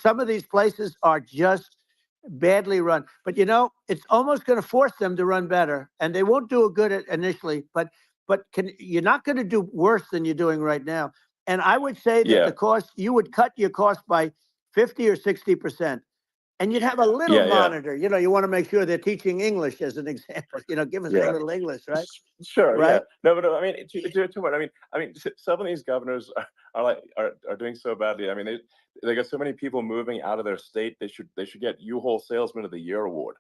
some of these places are just badly run. But it's almost going to force them to run better, and they won't do a good initially. But you're not going to do worse than you're doing right now. And I would say that the cost, you would cut your cost by 50 or 60%. And you'd have a little monitor. You want to make sure they're teaching English, as an example. Give us a little English, right? Sure. Right? Yeah. No, but I mean, too much. I mean, some of these governors are doing so badly. I mean, they got so many people moving out of their state. They should get U-Haul Salesman of the Year award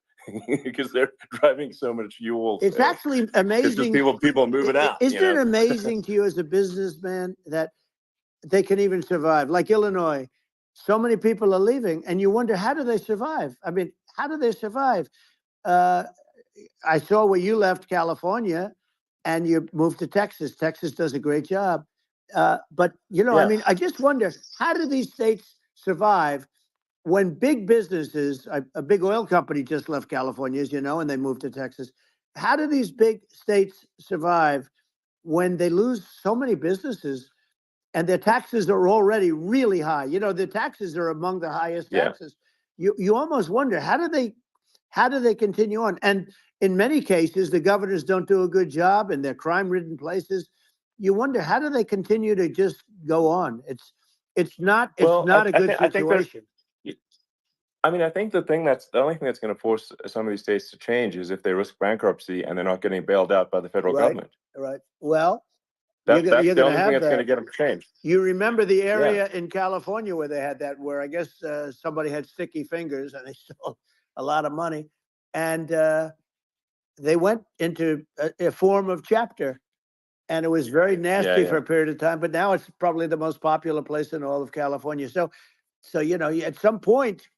because they're driving so much U-Haul. It's actually amazing. People moving out. Isn't it amazing to you as a businessman that they can even survive? Like Illinois. So many people are leaving, and you wonder, how do they survive? I mean, how do they survive? I saw where you left California and you moved to Texas. Texas does a great job. But, I mean, I just wonder, how do these states survive when big businesses, a big oil company just left California, as you know, and they moved to Texas. How do these big states survive when they lose so many businesses? And their taxes are already really high. The taxes are among the highest taxes. You almost wonder, how do they continue on? And in many cases, the governors don't do a good job, and they're crime-ridden places. You wonder, how do they continue to just go on? It's not a good situation. I mean, I think the only thing that's going to force some of these states to change is if they risk bankruptcy and they're not getting bailed out by the federal government. Right. Well, that's the only thing that's going to get them to change. You remember the area in California where they had that, where I guess somebody had sticky fingers and they stole a lot of money, and they went into a form of chapter, and it was very nasty for a period of time. But now it's probably the most popular place in all of California. So at some point,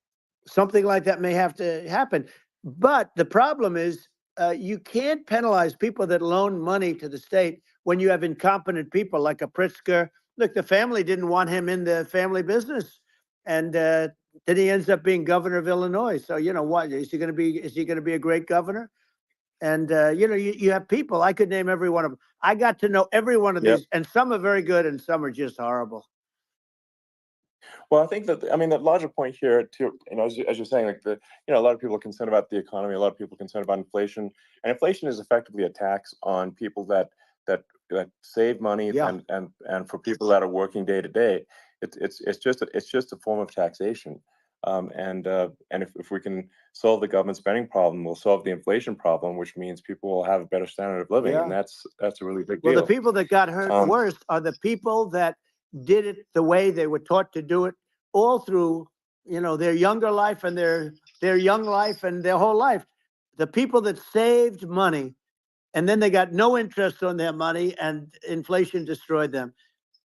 something like that may have to happen. But the problem is, you can't penalize people that loan money to the state when you have incompetent people like a Pritzker. Look, the family didn't want him in the family business, and then he ends up being governor of Illinois. So what is he going to be? Is he going to be a great governor? And you have people. I could name every one of them. I got to know every one of these, and some are very good, and some are just horrible. Well, I think that the larger point here, too, as you're saying, like a lot of people are concerned about the economy. A lot of people are concerned about inflation, and inflation is effectively a tax on people that save money, and for people that are working day to day, it's just a form of taxation. And if we can solve the government spending problem, we'll solve the inflation problem, which means people will have a better standard of living, and Yeah. that's a really big Well, deal. the people that got hurt worst are the people that did it the way they were taught to do it all through, their younger life and their young life and their whole life. The people that saved money and then they got no interest on their money and inflation destroyed them.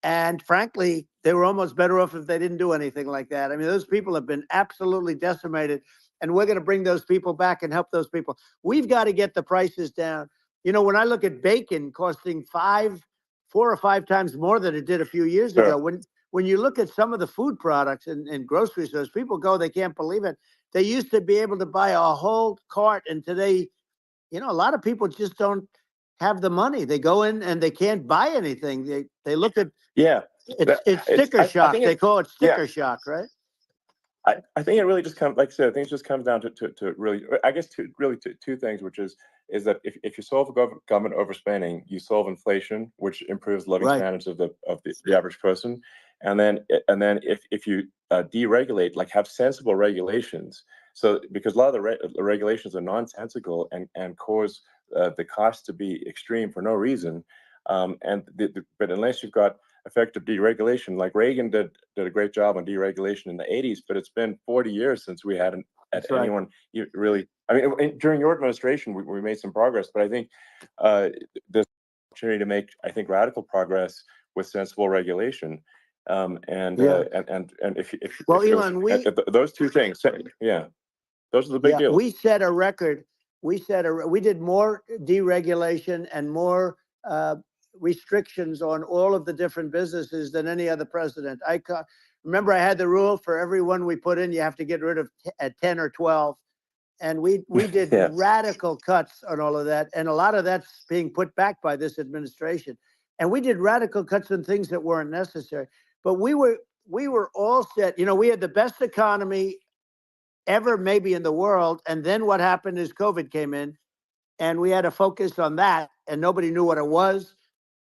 And frankly, they were almost better off if they didn't do anything like that. I mean, those people have been absolutely decimated, and we're going to bring those people back and help those people. We've got to get the prices down. When I look at bacon costing 4 or 5 times more than it did a few years ago, when you look at some of the food products in grocery stores, people go, they can't believe it. They used to be able to buy a whole cart, and today, a lot of people just don't have the money. They go in and they can't buy anything. They look at it's sticker shock. They call it sticker shock, right? I think it really just comes, like I said, I think it just comes down to really, I guess, two things, which is that if you solve government overspending, you solve inflation, which improves living standards of the average person, and then if you deregulate, like have sensible regulations, so because a lot of the regulations are nonsensical and cause the cost to be extreme for no reason, but unless you've got effective deregulation, like Reagan did a great job on deregulation in the 80s, but it's been 40 years since we had anyone really. I mean, during your administration, we made some progress, but I think there's opportunity to make, I think, radical progress with sensible regulation. And if Elon, those two things, those are the big deals. We set a record. We did more deregulation and more restrictions on all of the different businesses than any other president. Remember, I had the rule for every one we put in, you have to get rid of 10 or 12. And we did radical cuts on all of that. And a lot of that's being put back by this administration. And we did radical cuts on things that weren't necessary. But we were all set. We had the best economy ever maybe in the world. And then what happened is COVID came in, and we had to focus on that, and nobody knew what it was.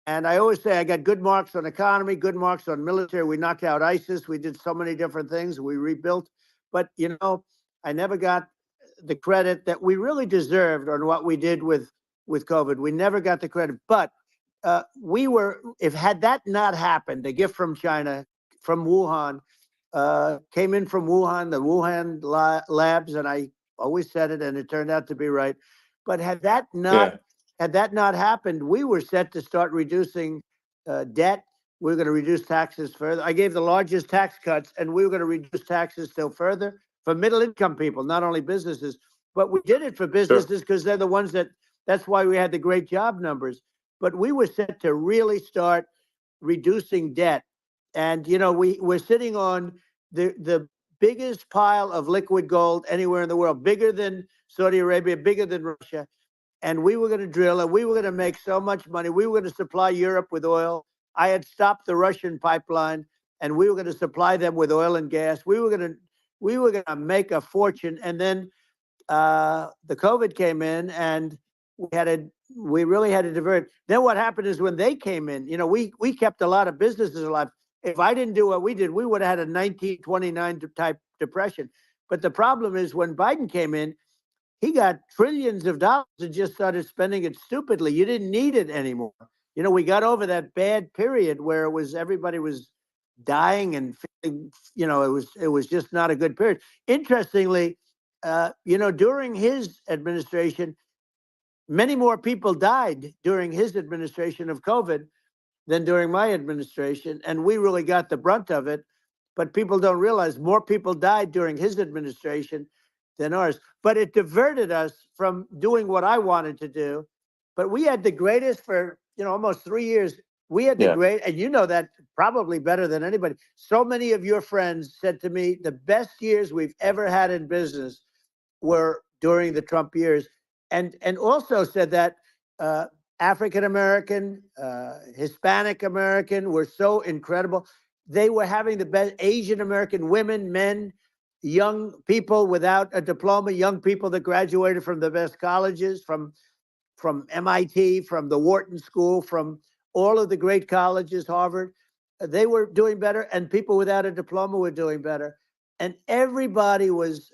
And I always say I got good marks on economy, good marks on military. We knocked out ISIS. We did so many different things. We rebuilt. But, I never got the credit that we really deserved on what we did with COVID. We never got the credit. But had that not happened, a gift from China, from Wuhan, came in from Wuhan, the Wuhan labs, and I always said it, and it turned out to be right. But had that not happened, we were set to start reducing debt. We were going to reduce taxes further. I gave the largest tax cuts, and we were going to reduce taxes still further for middle-income people, not only businesses. But we did it for businesses because they're the ones that's why we had the great job numbers. But we were set to really start reducing debt. And, we're sitting on the biggest pile of liquid gold anywhere in the world, bigger than Saudi Arabia, bigger than Russia. And we were going to drill, and we were going to make so much money. We were going to supply Europe with oil. I had stopped the Russian pipeline, and we were going to supply them with oil and gas. We were going to make a fortune. And then the COVID came in, and we really had to divert. Then what happened is when they came in, we kept a lot of businesses alive. If I didn't do what we did, we would have had a 1929 type depression. But the problem is when Biden came in, he got trillions of dollars and just started spending it stupidly. You didn't need it anymore. We got over that bad period where everybody was dying and feeling, it was just not a good period. Interestingly, during his administration, many more people died during his administration of COVID than during my administration. And we really got the brunt of it. But people don't realize more people died during his administration than ours. But it diverted us from doing what I wanted to do. But we had the greatest for, almost 3 years. We had the great, and that probably better than anybody. So many of your friends said to me, the best years we've ever had in business were during the Trump years. And also said that African American, Hispanic American were so incredible. They were having the best. Asian American women, men, young people without a diploma, young people that graduated from the best colleges, from MIT, from the Wharton School, from all of the great colleges, Harvard. They were doing better, and people without a diploma were doing better. and everybody was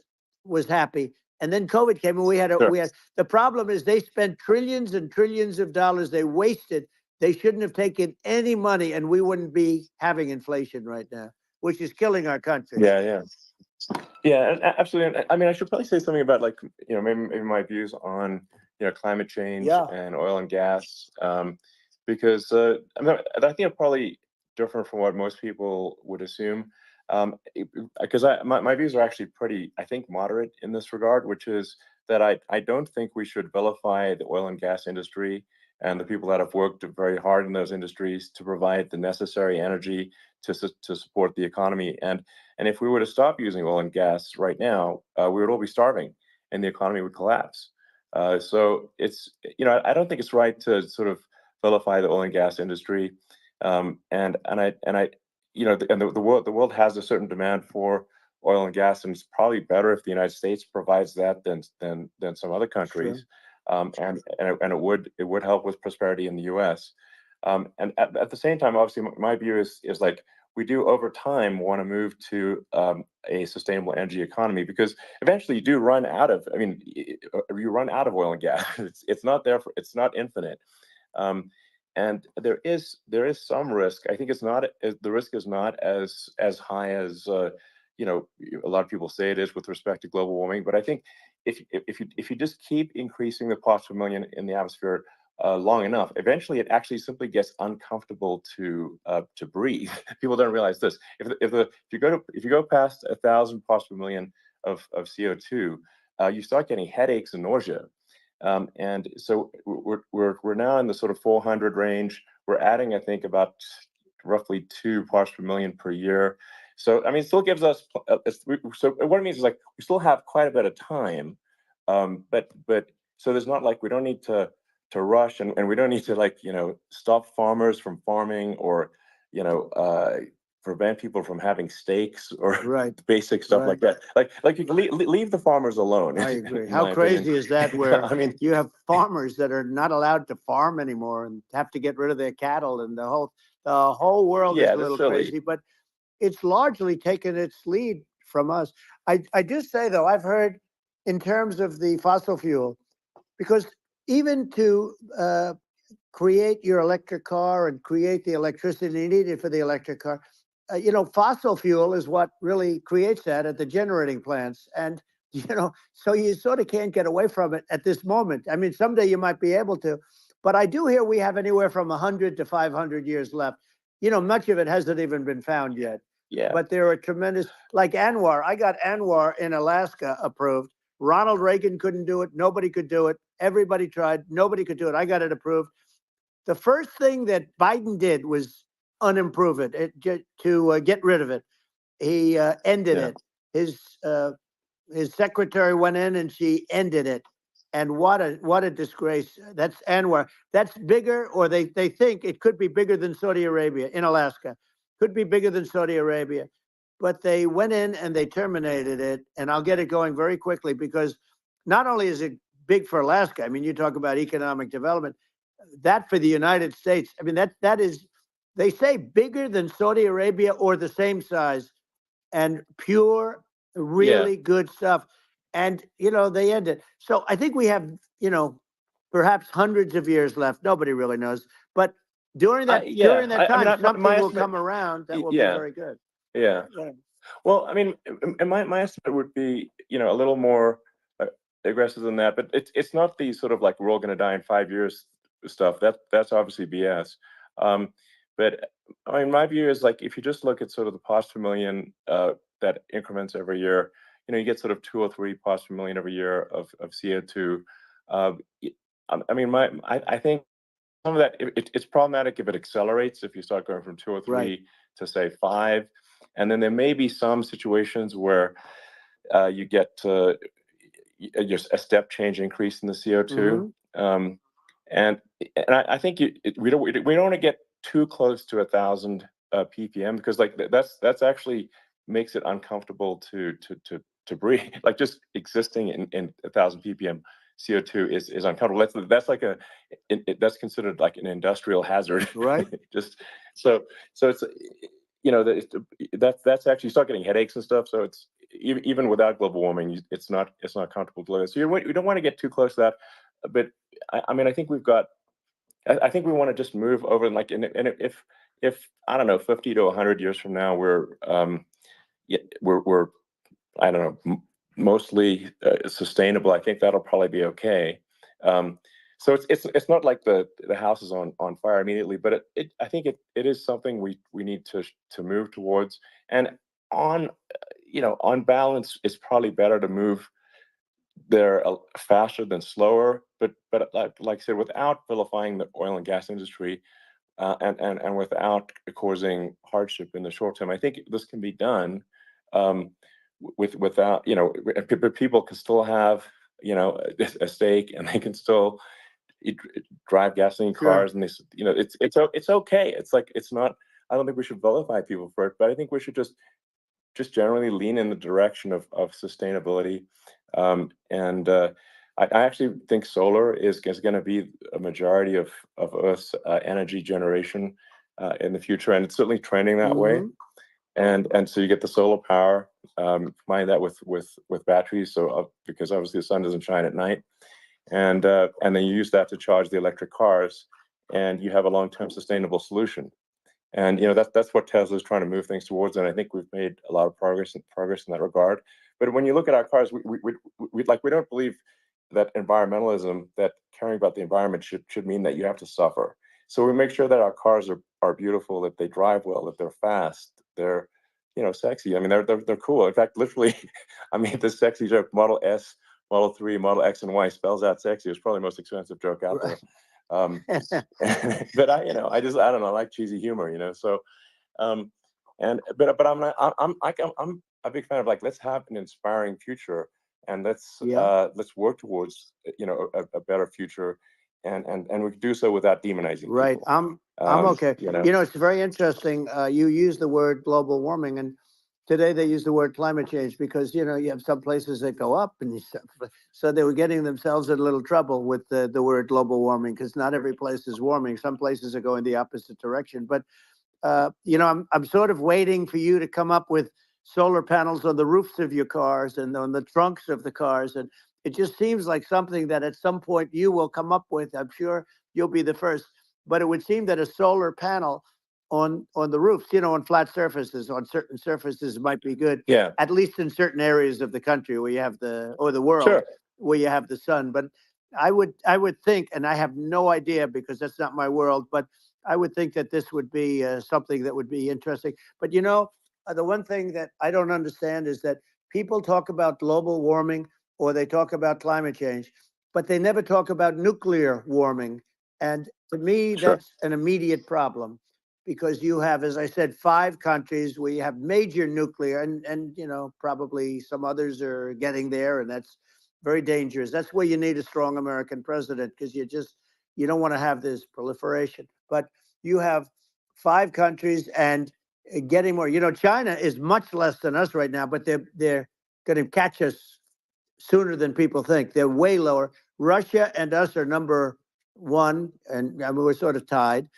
happy. And then COVID came, and Sure. we had the problem is they spent trillions and trillions of dollars. They wasted. They shouldn't have taken any money, and we wouldn't be having inflation right now, which is killing our country. Yeah. Absolutely. I mean, I should probably say something about, like, maybe my views on, climate change Yeah. and oil and gas, because I mean, I think it's probably different from what most people would assume. Because my views are actually pretty, I think, moderate in this regard, which is that I don't think we should vilify the oil and gas industry and the people that have worked very hard in those industries to provide the necessary energy to support the economy. And if we were to stop using oil and gas right now, we would all be starving, and the economy would collapse. So it's, I don't think it's right to sort of vilify the oil and gas industry. And I the world has a certain demand for oil and gas, and it's probably better if the United States provides that than some other countries. And it would help with prosperity in the U.S. And at the same time, obviously, my view is like, we do over time want to move to a sustainable energy economy, because eventually you do run out of. I mean, you run out of oil and gas. It's not there it's not infinite. And there is some risk. I think the risk is not as high as a lot of people say it is with respect to global warming. But I think if you just keep increasing the parts per million in the atmosphere long enough, eventually it actually simply gets uncomfortable to breathe. People don't realize this. If you go past 1,000 parts per million of CO2, you start getting headaches and nausea. And so we're now in the sort of 400 range. We're adding, I think, about roughly 2 parts per million per year. So I mean, it still gives us. So what it means is, like, we still have quite a bit of time, but so there's not, like, we don't need to rush, and we don't need to, like, stop farmers from farming, or prevent people from having steaks, or Right. basic stuff Right. like that. Like you can leave the farmers alone. I agree. in How my crazy opinion. is that? Where I mean, you have farmers that are not allowed to farm anymore and have to get rid of their cattle, and the whole world is yeah, a that's little silly. crazy. But it's largely taken its lead from us. I just say, though, I've heard in terms of the fossil fuel, because even to create your electric car and create the electricity needed for the electric car, fossil fuel is what really creates that at the generating plants. And, so you sort of can't get away from it at this moment. I mean, someday you might be able to, but I do hear we have anywhere from 100 to 500 years left. Much of it hasn't even been found yet. Yeah. But there are tremendous, like Anwar. I got Anwar in Alaska approved. Ronald Reagan couldn't do it. Nobody could do it. Everybody tried. Nobody could do it. I got it approved. The first thing that Biden did was unimprove it, to get rid of it. He ended it. His secretary went in and she ended it. And what a disgrace. That's Anwar. That's bigger, or they think it could be bigger than Saudi Arabia in Alaska. Could be bigger than Saudi Arabia. But they went in and they terminated it. And I'll get it going very quickly, because not only is it big for Alaska, I mean, you talk about economic development, that for the United States, I mean, that is, they say, bigger than Saudi Arabia or the same size, and pure, really good stuff. And, they end it. So I think we have, perhaps hundreds of years left. Nobody really knows. But during that time, something will come around that will be very good. Yeah. Well, I mean, and my estimate would be, a little more aggressive than that. But it's not the sort of, like, we're all going to die in 5 years stuff. That's obviously BS. But I mean, my view is, like, if you just look at sort of the parts per million that increments every year, you get sort of 2 or 3 parts per million every year of CO2. I mean, I think some of that, it's problematic if it accelerates, if you start going from 2 or 3 to, say, 5. And then there may be some situations where you get just a step change increase in the CO2. And I think we don't want to get too close to 1,000 ppm, because, like, that's actually makes it uncomfortable to breathe. Like, just existing in 1,000 ppm CO2 is uncomfortable. That's like that's considered like an industrial hazard. Right. Just so it's that's actually, you start getting headaches and stuff. So it's even without global warming, it's not comfortable to live. So you don't want to get too close to that. But I mean, I think I think we want to just move over, and if I don't know, 50 to 100 years from now, we're I don't know, mostly sustainable. I think that'll probably be okay. So it's not like the house is on fire immediately, but I think it is something we need to move towards. And on on balance, it's probably better to move there faster than slower. But like I said, without vilifying the oil and gas industry, and without causing hardship in the short term, I think this can be done. Without people can still have a stake, and they can still drive gasoline cars, and it's okay. It's not. I don't think we should vilify people for it, but I think we should just generally lean in the direction of sustainability. And I actually think solar is going to be a majority of Earth's energy generation in the future, and it's certainly trending that way. And so you get the solar power, combine that with batteries, so because obviously the sun doesn't shine at night, and then you use that to charge the electric cars, and you have a long-term sustainable solution. And that's what Tesla is trying to move things towards, and I think we've made a lot of progress in that regard. But when you look at our cars, we don't believe that environmentalism, that caring about the environment should mean that you have to suffer. So we make sure that our cars are beautiful, that they drive well, that they're fast, they're sexy. I mean, they're cool. In fact, literally, I mean, this sexy joke, Model S, Model 3, Model X, and Y spells out sexy. It's probably the most expensive joke out there. But I don't know, I like cheesy humor, So, but I'm a big fan of, like, let's have an inspiring future, and let's work towards a better future, and we can do so without demonizing Right. people. I'm okay. It's very interesting. You use the word global warming, and today they use the word climate change because you have some places that go up, and so they were getting themselves in a little trouble with the word global warming, because not every place is warming. Some places are going the opposite direction. But I'm sort of waiting for you to come up with solar panels on the roofs of your cars and on the trunks of the cars, and it just seems like something that at some point you will come up with. I'm sure you'll be the first. But it would seem that a solar panel on the roofs, on flat surfaces, on certain surfaces might be good. Yeah. At least in certain areas of the country where you have the world, Sure. where you have the sun. But I would think, and I have no idea because that's not my world, but I would think that this would be something that would be interesting. But the one thing that I don't understand is that people talk about global warming or they talk about climate change, but they never talk about nuclear warming. And to me, Sure. that's an immediate problem, because you have, as I said, 5 countries where you have major nuclear, and probably some others are getting there, and that's very dangerous. That's where you need a strong American president, because you don't want to have this proliferation. But you have 5 countries and getting more. China is much less than us right now, but they're going to catch us sooner than people think. They're way lower. Russia and us are number 1, and I mean, we're sort of tied.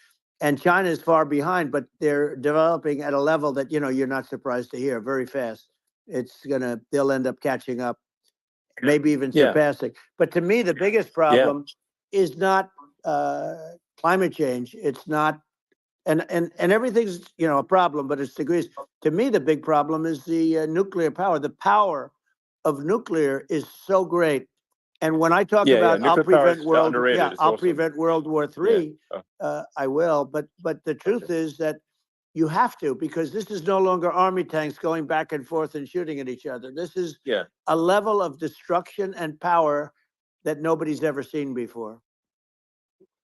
And China is far behind, but they're developing at a level that you're not surprised to hear, very fast. They'll end up catching up, maybe even surpassing. But to me, the biggest problem is not climate change. It's not, and everything's a problem, but it's degrees. To me, the big problem is the nuclear power. The power of nuclear is so great. And when I talk about I'll prevent World War III, I will. But the truth is that you have to, because this is no longer army tanks going back and forth and shooting at each other. This is a level of destruction and power that nobody's ever seen before.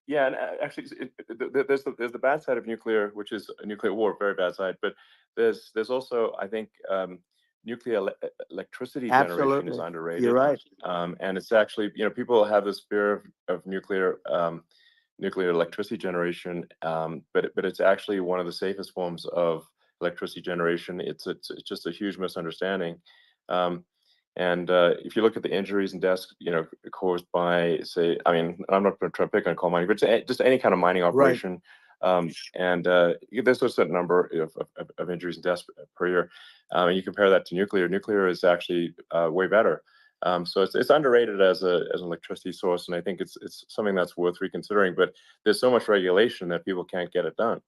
Yeah, and actually, there's the bad side of nuclear, which is a nuclear war, very bad side. But there's also, I think, nuclear electricity generation is underrated. You're right. And it's actually, people have this fear of nuclear electricity generation, but it's actually one of the safest forms of electricity generation. It's just a huge misunderstanding. And if you look at the injuries and deaths, caused by, say, I mean, I'm not going to try to pick on coal mining, but just any kind of mining operation, And there's a certain number of injuries and deaths per year. And you compare that to nuclear. Nuclear is actually way better. So it's underrated as an electricity source, and I think it's something that's worth reconsidering. But there's so much regulation that people can't get it done.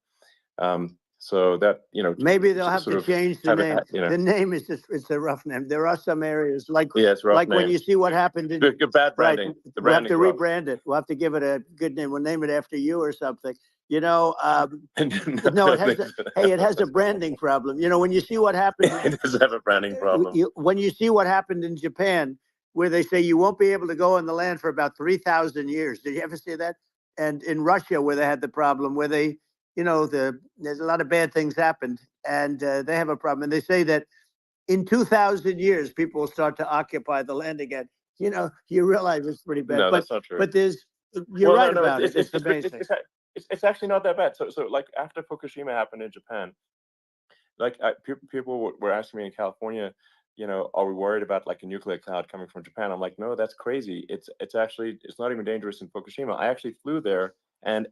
So that maybe they'll have to change the name. The name is just, it's a rough name. There are some areas like it's rough like name. when you see what happened in good bad branding. Right, The we'll have to rough. rebrand it. We'll have to give it a good name. We'll name it after you or something. No, it has a branding problem. When you see what happened, it does have a branding problem. When you see what happened in Japan, where they say you won't be able to go on the land for about 3,000 years. Did you ever see that? And in Russia, where they had the problem, where they, there's a lot of bad things happened, and they have a problem. And they say that in 2,000 years, people will start to occupy the land again. You realize it's pretty bad. No, that's not true. But you're right about it. It's amazing. It's actually not that bad. So like after Fukushima happened in Japan, like people were asking me in California, are we worried about like a nuclear cloud coming from Japan? I'm like, no, that's crazy. It's not even dangerous in Fukushima. I actually flew there and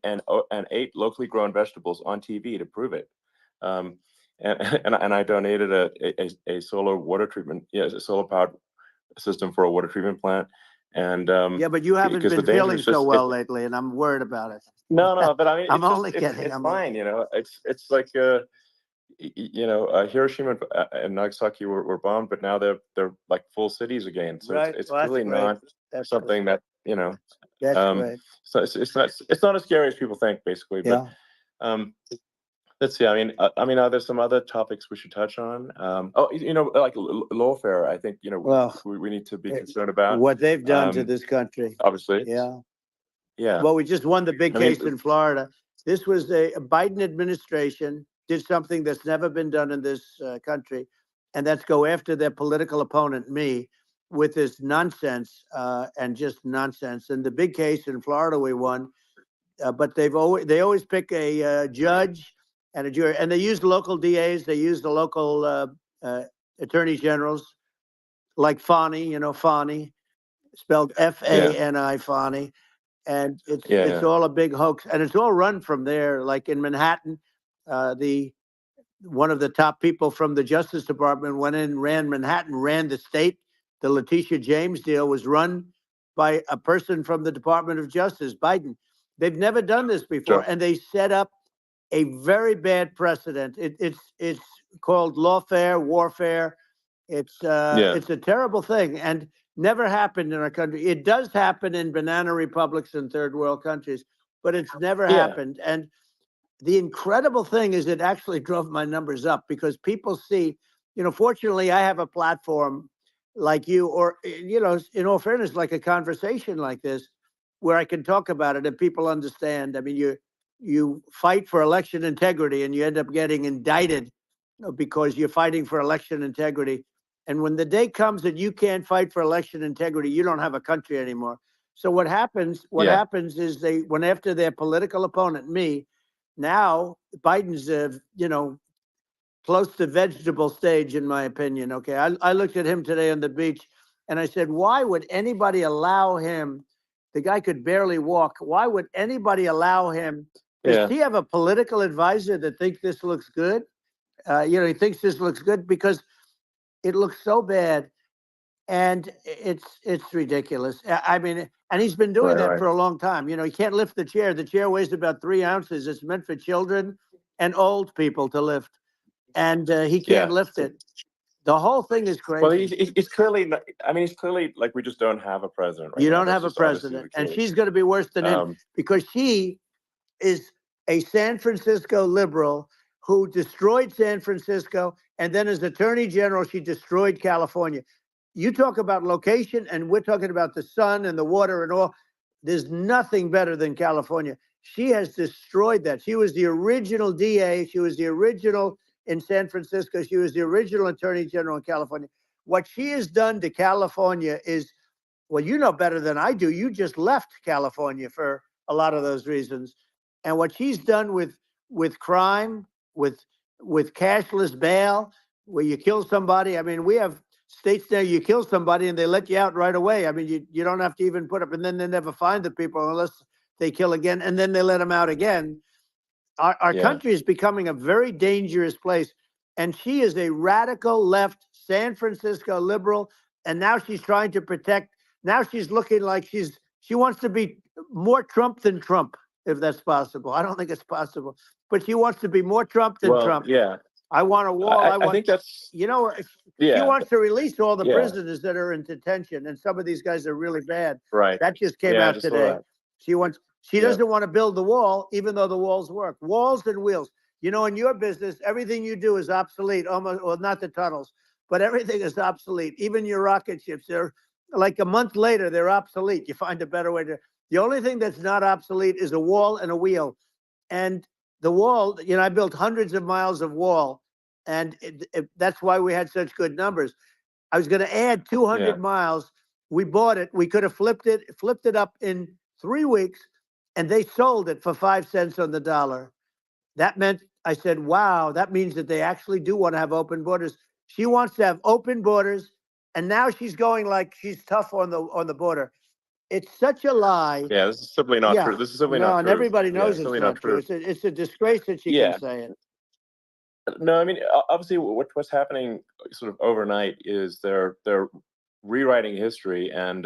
ate locally grown vegetables on TV to prove it. And I donated a solar water treatment, a solar powered system for a water treatment plant. And but you haven't been feeling so well lately, and I'm worried about it. No, but I mean, I'm only kidding. It's fine, It's like Hiroshima and Nagasaki were bombed, but now they're like full cities again. So right. it's really not something that That's right. So it's not as scary as people think, basically. Yeah. But let's see. I mean, are there some other topics we should touch on? Like lawfare. I think we need to be concerned about what they've done to this country. Obviously. Yeah. Well, we just won the big case in Florida. This was a Biden administration did something that's never been done in this country, and that's go after their political opponent, me, with this nonsense and just nonsense. And the big case in Florida we won, but they always pick a judge and a jury, and they use local DAs, they use the local attorney generals, like Fani, Fani, spelled Fani, Fani. And it's all a big hoax, and it's all run from there. Like in Manhattan, one of the top people from the Justice Department went in, ran Manhattan, ran the state. The Letitia James deal was run by a person from the Department of Justice, Biden. They've never done this before, and they set up a very bad precedent. It's called lawfare, warfare. It's a terrible thing, and never happened in our country. It does happen in banana republics and third world countries, but it's never happened. And the incredible thing is it actually drove my numbers up because people see, fortunately I have a platform like you, or, in all fairness, like a conversation like this, where I can talk about it and people understand. I mean, you fight for election integrity and you end up getting indicted because you're fighting for election integrity. And when the day comes that you can't fight for election integrity, you don't have a country anymore. So what happens is they went after their political opponent, me. Now Biden's, close to vegetable stage, in my opinion. Okay, I looked at him today on the beach, and I said, why would anybody allow him? The guy could barely walk. Why would anybody allow him? Does he have a political advisor that thinks this looks good? He thinks this looks good because it looks so bad, and it's ridiculous. I mean, and he's been doing that for a long time. He can't lift the chair. The chair weighs about 3 ounces. It's meant for children and old people to lift, and he can't lift it. The whole thing is crazy. Well, he's clearly. He's clearly like, we just don't have a president. You don't have a president, and she's going to be worse than him because she is a San Francisco liberal who destroyed San Francisco, and then as Attorney General, she destroyed California. You talk about location, and we're talking about the sun and the water and all. There's nothing better than California. She has destroyed that. She was the original DA. She was the original in San Francisco. She was the original Attorney General in California. What she has done to California is, well, you know better than I do. You just left California for a lot of those reasons. And what she's done with crime, with cashless bail, where you kill somebody. I mean, we have states there, you kill somebody and they let you out right away. I mean, you don't have to even put up, and then they never find the people unless they kill again, and then they let them out again. Our Yeah. country is becoming a very dangerous place. And she is a radical left San Francisco liberal. And now she's trying to protect. Now she's looking like she wants to be more Trump than Trump, if that's possible. I don't think it's possible, but she wants to be more Trump than Well, Trump. yeah. I want a wall. I think that's, You know, she yeah, wants to release all the yeah, prisoners that are in detention, and some of these guys are really bad. right. That just came Yeah, I out just saw today. that. She Yeah. doesn't want to build the wall, even though the walls work. Walls and wheels. You know, in your business, everything you do is obsolete, almost, well, not the tunnels, but everything is obsolete. Even your rocket ships, they're like a month later, they're obsolete. You find a better way to. The only thing that's not obsolete is a wall and a wheel. And the wall, you know, I built hundreds of miles of wall, and that's why we had such good numbers. I was going to add 200 Yeah. miles. We bought it. We could have flipped it up in 3 weeks, and they sold it for 5 cents on the dollar. That meant, I said, wow, that means that they actually do want to have open borders. She wants to have open borders, and now she's going like she's tough on the border. It's such a lie. Yeah, this is simply not Yeah, true. This is simply no, not and true. everybody Yeah, knows it's simply not not true. true. It's a disgrace that she Yeah. can say it. No, I mean, obviously, what's happening sort of overnight is they're rewriting history and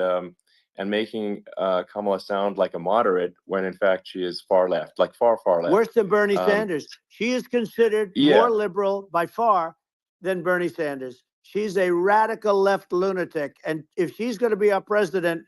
making Kamala sound like a moderate when in fact she is far left, like far left. Worse than Bernie Sanders. She is considered Yeah. more liberal by far than Bernie Sanders. She's a radical left lunatic. And if she's going to be our president,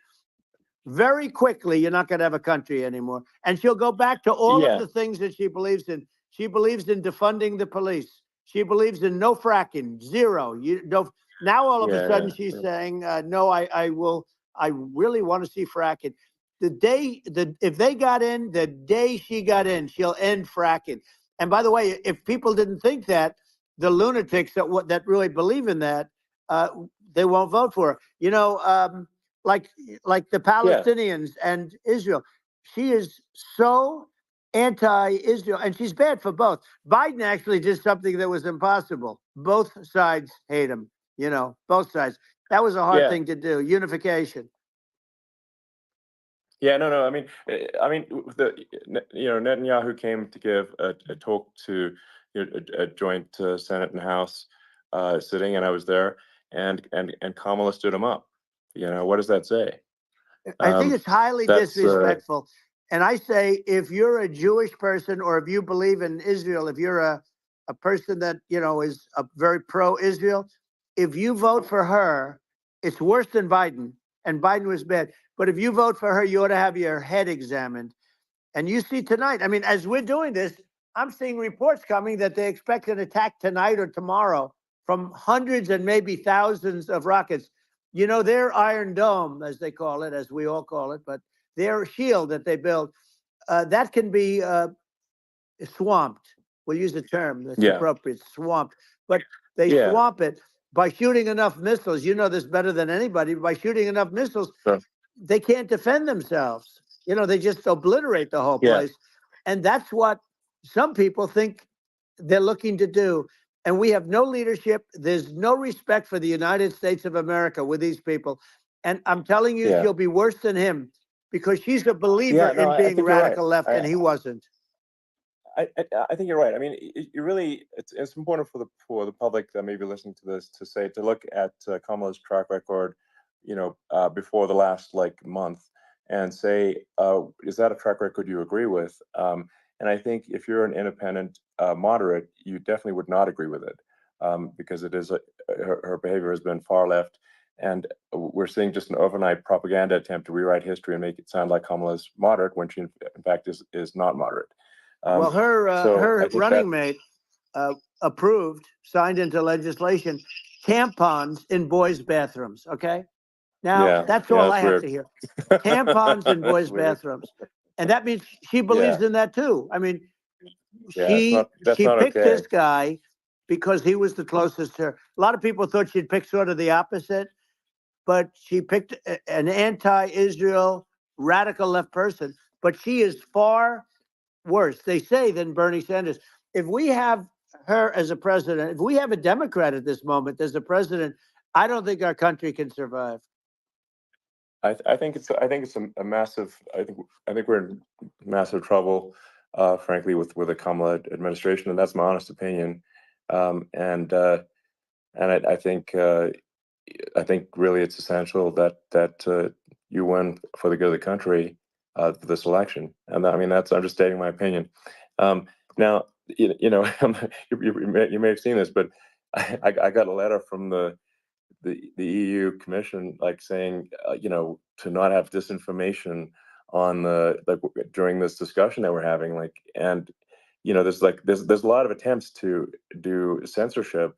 very quickly, you're not going to have a country anymore. And she'll go back to all Yeah. of the things that she believes in. She believes in defunding the police. She believes in no fracking, zero. You don't. Now all of a sudden she's saying, no, I will. I really want to see fracking. If they got in, the day she got in, she'll end fracking. And by the way, if people didn't think that, the lunatics that really believe in that, they won't vote for her. You know, like the Palestinians and Israel. She is so anti-Israel, and she's bad for both. Biden actually did something that was impossible. Both sides hate him. You know, both sides. That was a hard thing to do. Unification. Yeah, no. I mean, Netanyahu came to give a talk to a joint Senate and House sitting, and I was there, and Kamala stood him up. You know, what does that say? I think it's highly That's disrespectful. And I say, if you're a Jewish person, or if you believe in Israel, if you're a person that, you know, is a very pro-Israel, if you vote for her, it's worse than Biden. And Biden was bad. But if you vote for her, you ought to have your head examined. And you see tonight, I mean, as we're doing this, I'm seeing reports coming that they expect an attack tonight or tomorrow from hundreds and maybe thousands of rockets. You know, their Iron Dome, as they call it, as we all call it, but their shield that they build, that can be swamped. We'll use the term that's appropriate, swamped. But they swamp it by shooting enough missiles. You know this better than anybody. By shooting enough missiles, they can't defend themselves. You know, they just obliterate the whole place. And that's what some people think they're looking to do. And we have no leadership. There's no respect for the United States of America with these people. And I'm telling you, she'll be worse than him, because she's a believer in being radical left, and he wasn't. I think you're right. I mean, you really, it's important for the public that may be listening to this to look at Kamala's track record, you know, before the last month, and say, is that a track record you agree with? And I think if you're an independent moderate, you definitely would not agree with it, because it is her behavior has been far left, and we're seeing just an overnight propaganda attempt to rewrite history and make it sound like Kamala's moderate when she in fact is not moderate. Well, her running mate approved, signed into legislation, tampons in boys' bathrooms. Okay, now that's all I have to hear. Tampons in boys' bathrooms, and that means she believes in that too. I mean, she picked this guy because he was the closest to her. A lot of people thought she'd pick sort of the opposite, but she picked an anti-Israel radical left person. But she is far worse, they say, than Bernie Sanders. If we have her as a president, if we have a Democrat at this moment as the president, I don't think our country can survive. I think it's a massive. I think we're in massive trouble. frankly, with the Kamala administration, and that's my honest opinion. And I think really it's essential that you win for the good of the country for this election. And I mean, I'm just stating my opinion. Now, you may have seen this, but I got a letter from the EU Commission, like saying, to not have disinformation on during this discussion that we're having, and there's a lot of attempts to do censorship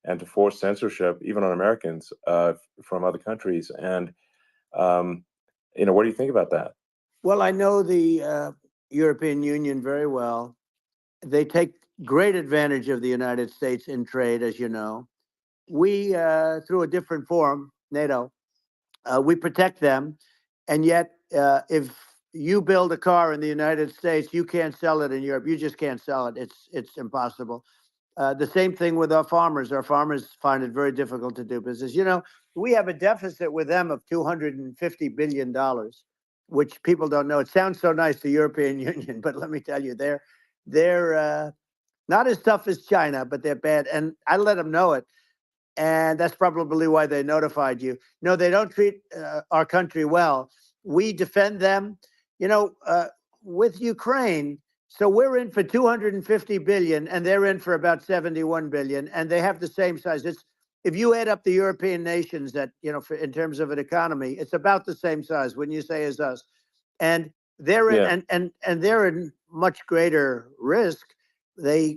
and to force censorship even on Americans from other countries. And what do you think about that? Well, I know the European Union very well. They take great advantage of the United States in trade, as you know. We, through a different forum, NATO, we protect them. And yet, if you build a car in the United States, you can't sell it in Europe. You just can't sell it. It's impossible. The same thing with our farmers. Our farmers find it very difficult to do business. We have a deficit with them of $250 billion, which people don't know. It sounds so nice, the European Union, but let me tell you, they're not as tough as China, but they're bad. And I let them know it. And that's probably why they notified you. No, they don't treat our country well. We defend them, with Ukraine. So we're in for 250 billion, and they're in for about 71 billion, and they have the same size. If you add up the European nations that in terms of an economy, it's about the same size. Wouldn't you say as us? And they're in, and they're in much greater risk. They're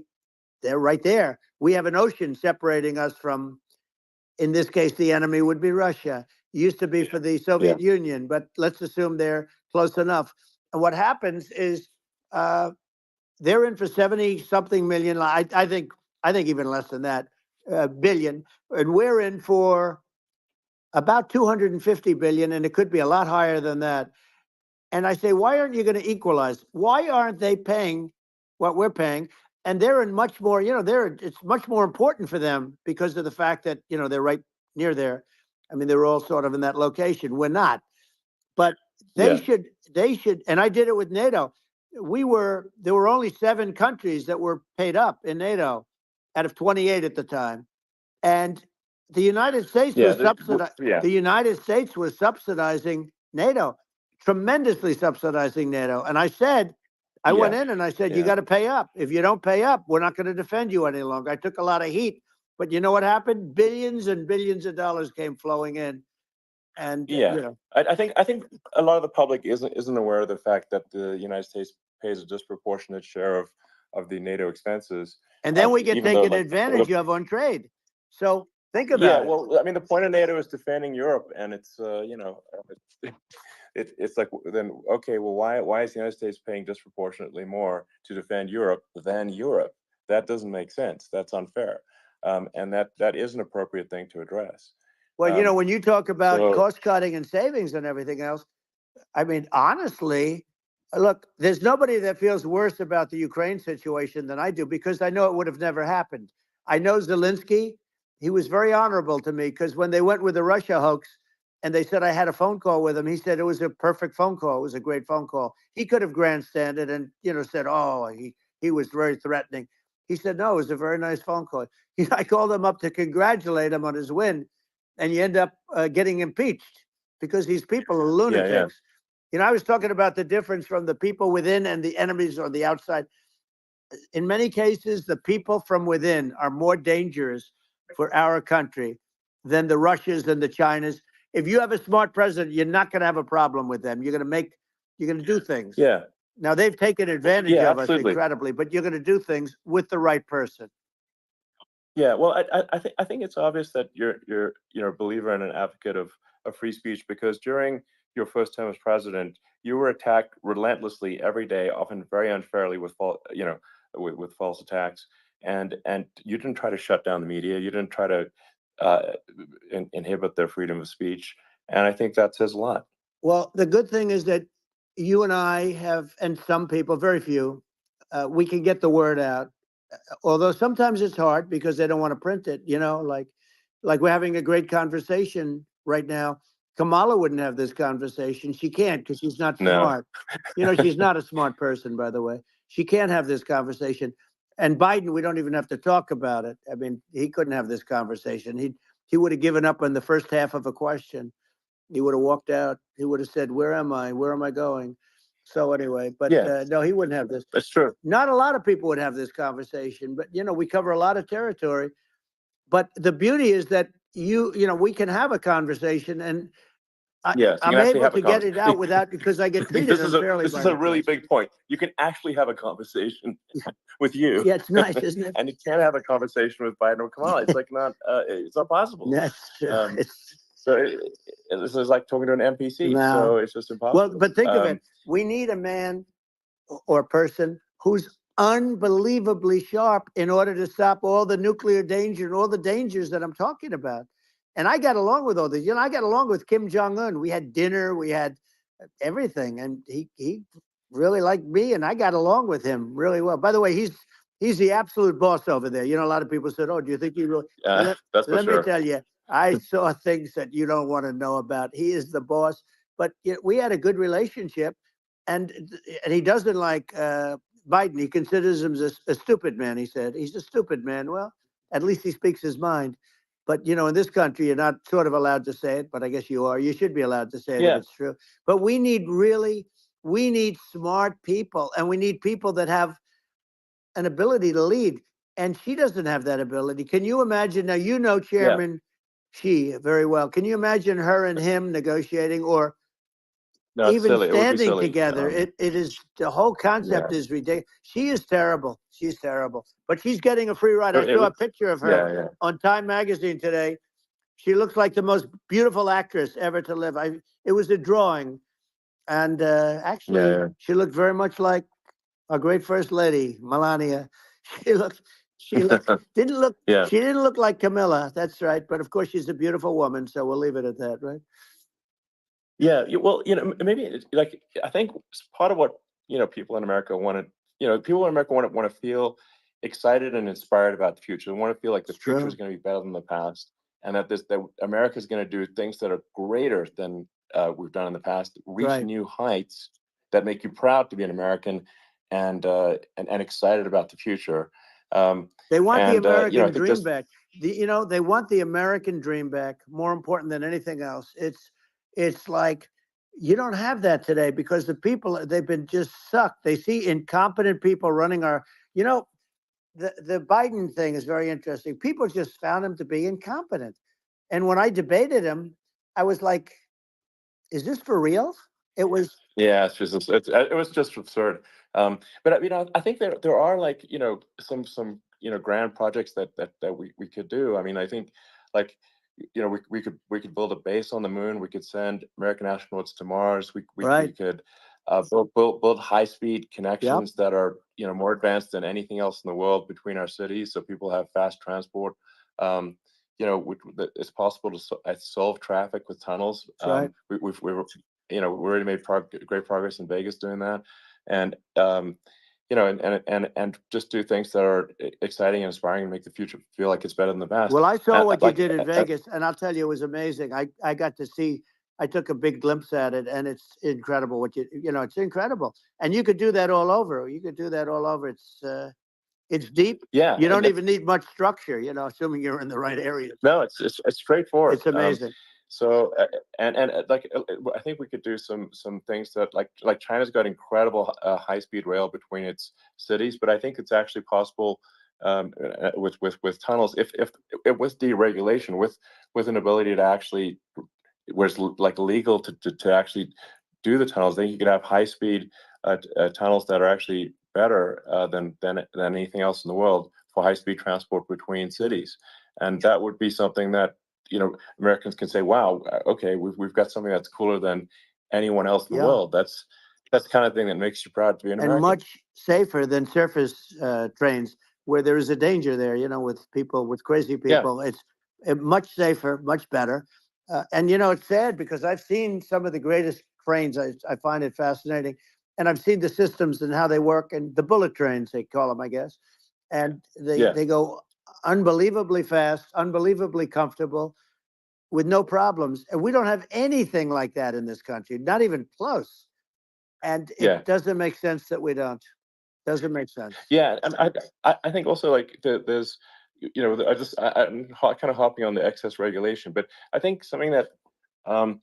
right there. We have an ocean separating us from, in this case, the enemy would be Russia. It used to be for the Soviet Union, but let's assume they're close enough. And what happens is they're in for 70-something million. I think even less than that, billion, and we're in for about 250 billion, and it could be a lot higher than that. And I say, why aren't you going to equalize? Why aren't they paying what we're paying? And they're in much more, it's much more important for them because of the fact that, they're right near there. I mean, they're all sort of in that location. We're not. But they should, and I did it with NATO. There were only 7 countries that were paid up in NATO out of 28 at the time. And the United States was the United States was subsidizing NATO, tremendously subsidizing NATO. And I said, I went in and I said, you got to pay up. If you don't pay up, we're not going to defend you any longer. I took a lot of heat, but you know what happened? Billions and billions of dollars came flowing in. And I think a lot of the public isn't aware of the fact that the United States pays a disproportionate share of the NATO expenses. And then we get taken advantage of on trade. So think about it. Well, I mean, the point of NATO is defending Europe, and it's it's like, then okay, well, why is the United States paying disproportionately more to defend Europe than Europe? That doesn't make sense. That's unfair, and that is an appropriate thing to address. Well, when you talk about cost cutting and savings and everything else, I mean, honestly, look, there's nobody that feels worse about the Ukraine situation than I do, because I know it would have never happened. I know Zelensky. He was very honorable to me, because when they went with the Russia hoax and they said I had a phone call with him, he said it was a perfect phone call. It was a great phone call. He could have grandstanded and, said, oh, he was very threatening. He said, no, it was a very nice phone call. I called him up to congratulate him on his win, and you end up getting impeached because these people are lunatics. I was talking about the difference from the people within and the enemies on the outside. In many cases, the people from within are more dangerous for our country than the Russias and the Chinas. If you have a smart president, you're not going to have a problem with them. You're going to do things. Yeah. Now, they've taken advantage of absolutely. us incredibly, but you're going to do things with the right person. Yeah, well, I think it's obvious that you're a believer and an advocate of free speech, because during your first term as president, you were attacked relentlessly every day, often very unfairly with false attacks, and you didn't try to shut down the media. You didn't try to inhibit their freedom of speech, and I think that says a lot. Well, the good thing is that you and I have, and some people, very few, we can get the word out. Although sometimes it's hard because they don't want to print it, like we're having a great conversation right now. Kamala wouldn't have this conversation. She can't, because she's not smart. She's not a smart person, by the way. She can't have this conversation. And Biden, we don't even have to talk about it. I mean, he couldn't have this conversation. He would have given up on the first half of a question. He would have walked out. He would have said, "Where am I? Where am I going?" So anyway, but no, he wouldn't have this. That's true. Not a lot of people would have this conversation, but we cover a lot of territory. But the beauty is that we can have a conversation, and Yes, you I'm can actually able have a to get it conversation. out without, because I get treated This is unfairly. a really big point. You can actually have a conversation with you. Yeah, it's nice, isn't it? And you can't have a conversation with Biden or Kamala. It's like it's not possible. That's true. This is like talking to an NPC. No. So it's just impossible. Well, but think of it. We need a man or person who's unbelievably sharp in order to stop all the nuclear danger and all the dangers that I'm talking about. And I got along with all these. I got along with Kim Jong-un. We had dinner. We had everything. And he really liked me, and I got along with him really well. By the way, he's the absolute boss over there. A lot of people said, "Oh, do you think he really?" That's for Let sure. me tell you, I saw things that you don't want to know about. He is the boss. But we had a good relationship, and he doesn't like Biden. He considers him a stupid man. He said he's a stupid man. Well, at least he speaks his mind. But in this country, you're not sort of allowed to say it, but I guess you are. You should be allowed to say it if it's true. But we need smart people, and we need people that have an ability to lead. And she doesn't have that ability. Can you imagine? Now, Chairman Xi very well. Can you imagine her and him negotiating, or even standing together? It is, the whole concept is ridiculous. She is terrible. She's terrible. But she's getting a free ride. I saw a picture of her on Time Magazine today. She looks like the most beautiful actress ever to live. It was a drawing. And actually, she looked very much like our great First Lady, Melania. She didn't look like Camilla. That's right. But of course, she's a beautiful woman. So we'll leave it at that, right? Yeah. Well, maybe I think part of what, people in America want to feel excited and inspired about the future. They want to feel like the future is going to be better than the past, and that America is going to do things that are greater than we've done in the past, reach new heights that make you proud to be an American, and excited about the future. They want the American dream back. They want the American dream back. More important than anything else. It's like you don't have that today, because the people, they've been just sucked. They see incompetent people running our. The Biden thing is very interesting. People just found him to be incompetent, and when I debated him, I was like, "Is this for real?" It was. Yeah, it was just absurd. But I think there are some grand projects that we could do. I mean, I think we could build a base on the moon. We could send American astronauts to Mars. We could build high-speed connections that are more advanced than anything else in the world between our cities, so people have fast transport. It's possible to solve traffic with tunnels. We've we already made great progress in Vegas doing that, and and just do things that are exciting and inspiring and make the future feel like it's better than the past. Well, I saw what you did in Vegas, and I'll tell you, it was amazing. I got to see. I took a big glimpse at it, and it's incredible. It's incredible, and you could do that all over. It's deep. Yeah, you don't even need much structure. Assuming you're in the right area. No, it's straightforward. It's amazing. So I think we could do some things that like China's got incredible high-speed rail between its cities, but I think it's actually possible with tunnels if with deregulation, with an ability to actually, where it's legal to actually do the tunnels. Then you could have high-speed tunnels that are actually better than anything else in the world for high-speed transport between cities, and that would be something that Americans can say, "Wow, okay, we've got something that's cooler than anyone else in the world." That's the kind of thing that makes you proud to be an American. And much safer than surface trains, where there is a danger there. With crazy people, it's much safer, much better. And it's sad, because I've seen some of the greatest trains. I find it fascinating, and I've seen the systems and how they work, and the bullet trains they call them, I guess, and they go unbelievably fast, unbelievably comfortable, with no problems. And we don't have anything like that in this country, not even close. And it doesn't make sense that we don't. Doesn't make sense. Yeah, and I think also like there's I'm kind of hopping on the excess regulation, but I think something that um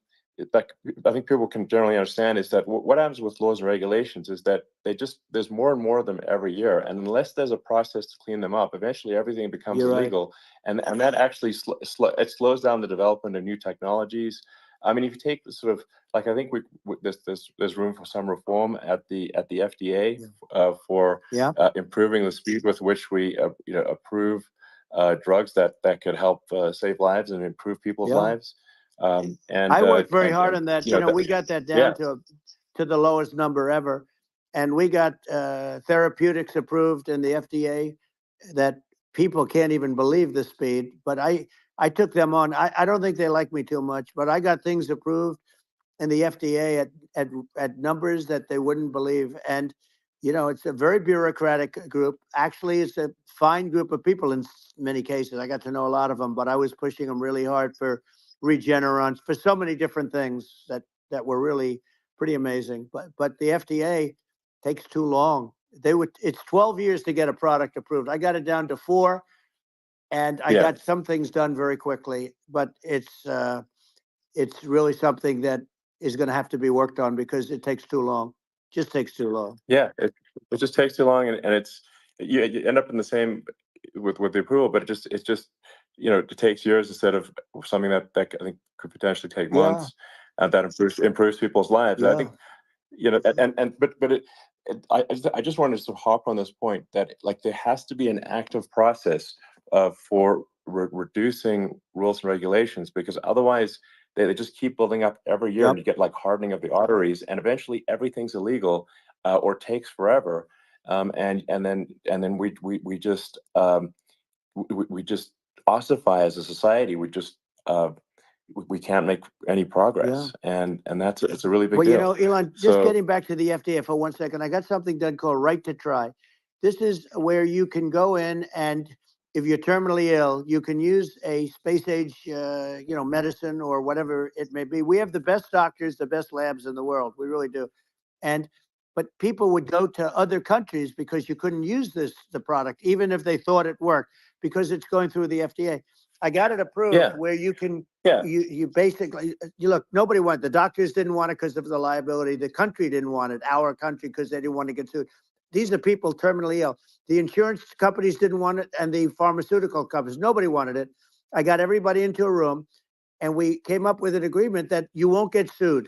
that I think people can generally understand is that what happens with laws and regulations is that there's more and more of them every year, and unless there's a process to clean them up, eventually everything becomes You're right. illegal, and that actually it slows down the development of new technologies. I mean, if you take the sort of like I think there's room for some reform at the FDA for Yeah. improving the speed with which we approve drugs that could help save lives and improve people's Yeah. lives. And I worked very hard and, on that. you know, We got that yeah. down to the lowest number ever, and we got therapeutics approved in the FDA that people can't even believe the speed. But I took them on. I don't think they like me too much, but I got things approved in the FDA at numbers that they wouldn't believe. And it's a very bureaucratic group. Actually, it's a fine group of people in many cases. I got to know a lot of them, but I was pushing them really hard for Regenerons, for so many different things that were really pretty amazing. But the FDA takes too long. It's 12 years to get a product approved. I got it down to 4, and I got some things done very quickly. But it's really something that is going to have to be worked on because it takes too long. Just takes too long. Yeah, it just takes too long, and it's you end up in the same with the approval, but it's just it takes years instead of something that I think could potentially take months, and that improves people's lives. I think I just wanted to hop on this point that like there has to be an active process for reducing rules and regulations, because otherwise they just keep building up every year, and you get like hardening of the arteries, and eventually everything's illegal or takes forever, and then we just we just ossify as a society. We can't make any progress, and that's it's a really big deal. Elon, just getting back to the FDA for 1 second, I got something done called Right to Try. This is where you can go in, and if you're terminally ill, you can use a space age, medicine or whatever it may be. We have the best doctors, the best labs in the world. We really do. But people would go to other countries because you couldn't use the product, even if they thought it worked, because it's going through the FDA. I got it approved where you can, you basically, look, nobody wanted, the doctors didn't want it because of the liability. The country didn't want it, our country, because they didn't want to get sued. These are people terminally ill. The insurance companies didn't want it, and the pharmaceutical companies, nobody wanted it. I got everybody into a room, and we came up with an agreement that you won't get sued.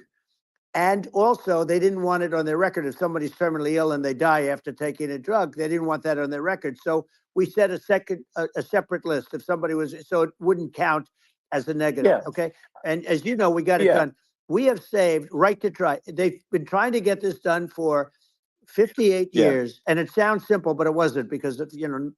And also, they didn't want it on their record. If somebody's terminally ill and they die after taking a drug, they didn't want that on their record. So we set a separate list if somebody was, so it wouldn't count as a negative. Okay. And as you know, we got it done. We have saved Right to Try. They've been trying to get this done for 58 years. And it sounds simple, but it wasn't, because, the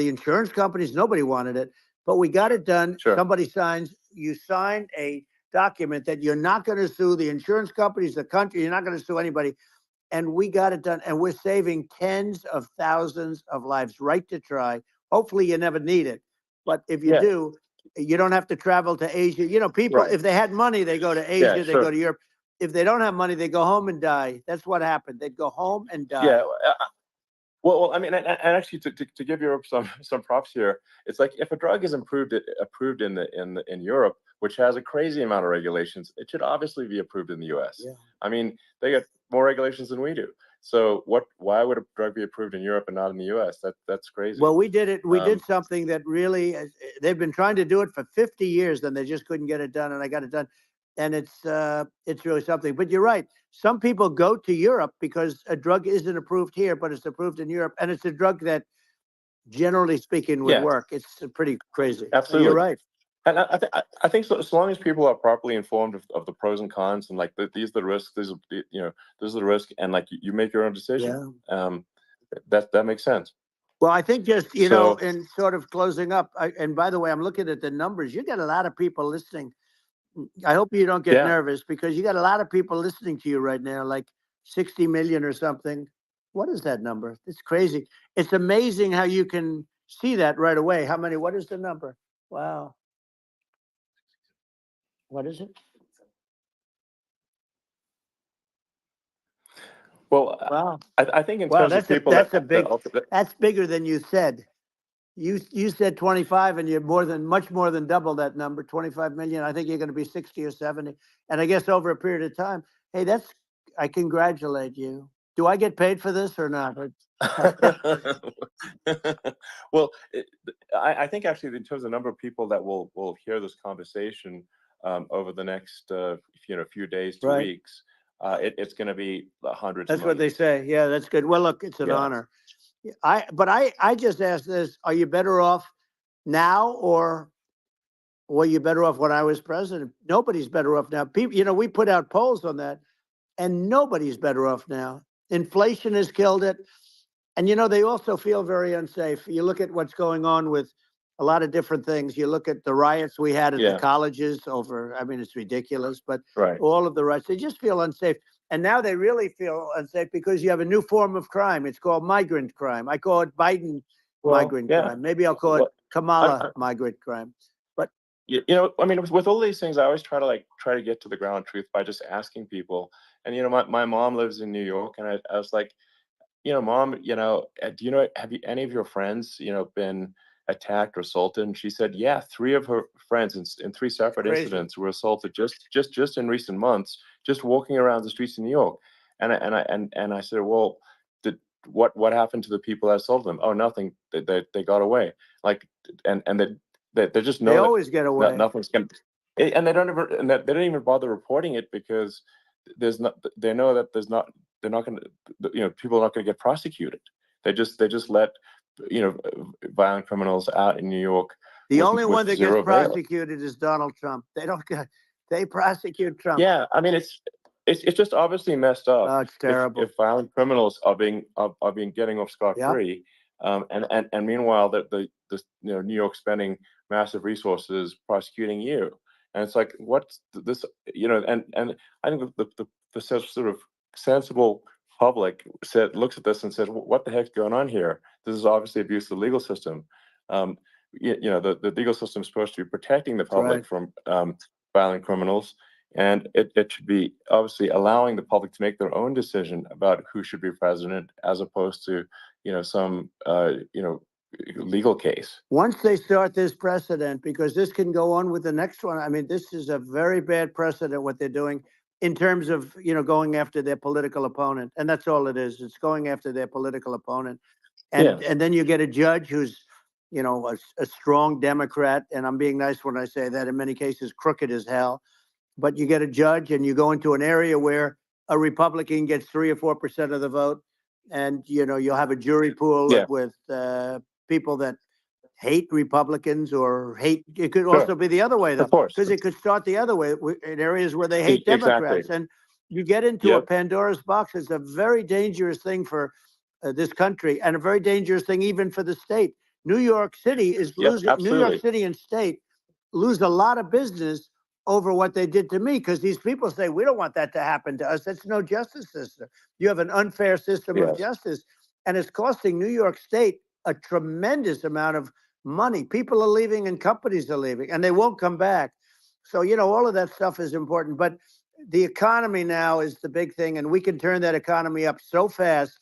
insurance companies, nobody wanted it, but we got it done. Somebody signs, you sign a document that you're not going to sue the insurance companies, the country, you're not going to sue anybody. And we got it done. And we're saving tens of thousands of lives. Right to Try. Hopefully you never need it. But if you do, you don't have to travel to Asia. People, if they had money, they go to Asia, they go to Europe. If they don't have money, they go home and die. That's what happened. They'd go home and die. Well, I mean, and actually, to give Europe some props here, it's like if a drug is approved in Europe, which has a crazy amount of regulations, it should obviously be approved in the U.S. I mean, they get more regulations than we do. So why would a drug be approved in Europe and not in the U.S.? That's crazy. Well, we did it. We did something that really, they've been trying to do it for 50 years, and they just couldn't get it done, and I got it done. And it's really something. But you're right. Some people go to Europe because a drug isn't approved here, but it's approved in Europe, and it's a drug that, generally speaking, would work. It's pretty crazy. Absolutely, you're right. And I think so long as people are properly informed of the pros and cons, and like these are the risks, this is the risk, and like you make your own decision. That makes sense. Well, I think just in sort of closing up, and by the way, I'm looking at the numbers. You got a lot of people listening. I hope you don't get nervous, because you got a lot of people listening to you right now, like 60 million or something. What is that number? It's crazy. It's amazing how you can see that right away. How many? What is the number? Wow. What is it? Well, Wow. I think in Wow, terms of people that, that's bigger than you said. You said 25 and you're much more than double that number, 25 million. I think you're going to be 60 or 70. And I guess over a period of time, hey, I congratulate you. Do I get paid for this or not? well, I think actually in terms of the number of people that will hear this conversation over the next few days to Right. weeks, it's going to be hundreds. That's of what they millions. say. Yeah, that's good. Well, look, it's an Yeah. honor. I just asked this: are you better off now, or were you better off when I was president? Nobody's better off now. People, we put out polls on that, and nobody's better off now. Inflation has killed it. And they also feel very unsafe. You look at what's going on with a lot of different things. You look at the riots we had at the colleges over, I mean, it's ridiculous, but Right. all of the riots, they just feel unsafe. And now they really feel unsafe because you have a new form of crime. It's called migrant crime. I call it Biden migrant crime. Maybe I'll call it Kamala migrant crime. But I mean, with all these things, I always try to get to the ground truth by just asking people. And my mom lives in New York, and I was like, Mom, do have any of your friends, been attacked or assaulted? And she said, yeah, 3 of her friends in 3 separate incidents were assaulted just in recent months, just walking around the streets of New York. And I said, well, what happened to the people that assaulted them? Oh, nothing. They got away. Like, and they just know they always get away. Nothing's going to, and they don't even bother reporting it because they know that they're not going to, people are not going to get prosecuted. They just let, violent criminals out in New York. The only one that gets prosecuted is Donald Trump. They prosecute Trump. Yeah, I mean, it's just obviously messed up. Oh, it's terrible. If violent criminals are being getting off scot-free, and meanwhile the New York spending massive resources prosecuting you, and it's like, what's this? And I think the sort of sensible public looks at this and says, what the heck's going on here? This is obviously abuse of the legal system. The legal system is supposed to be protecting the public from violent criminals, and it should be obviously allowing the public to make their own decision about who should be president, as opposed to some legal case. Once they start this precedent, because this can go on with the next one. I mean, this is a very bad precedent what they're doing in terms of going after their political opponent, and that's all it is. It's going after their political opponent, and then you get a judge who's a strong Democrat, and I'm being nice when I say that. In many cases, crooked as hell. But you get a judge, and you go into an area where a Republican gets 3 or 4% of the vote, and you'll have a jury pool with people that hate Republicans or hate. It could also be the other way, though, because it could start the other way in areas where they hate Democrats, and you get into a Pandora's box. It's a very dangerous thing for this country, and a very dangerous thing even for the state. New York City is losing. New York City and state lose a lot of business over what they did to me, because these people say, we don't want that to happen to us. That's no justice system. You have an unfair system of justice, and it's costing New York State a tremendous amount of money. People are leaving and companies are leaving, and they won't come back. So, all of that stuff is important. But the economy now is the big thing, and we can turn that economy up so fast,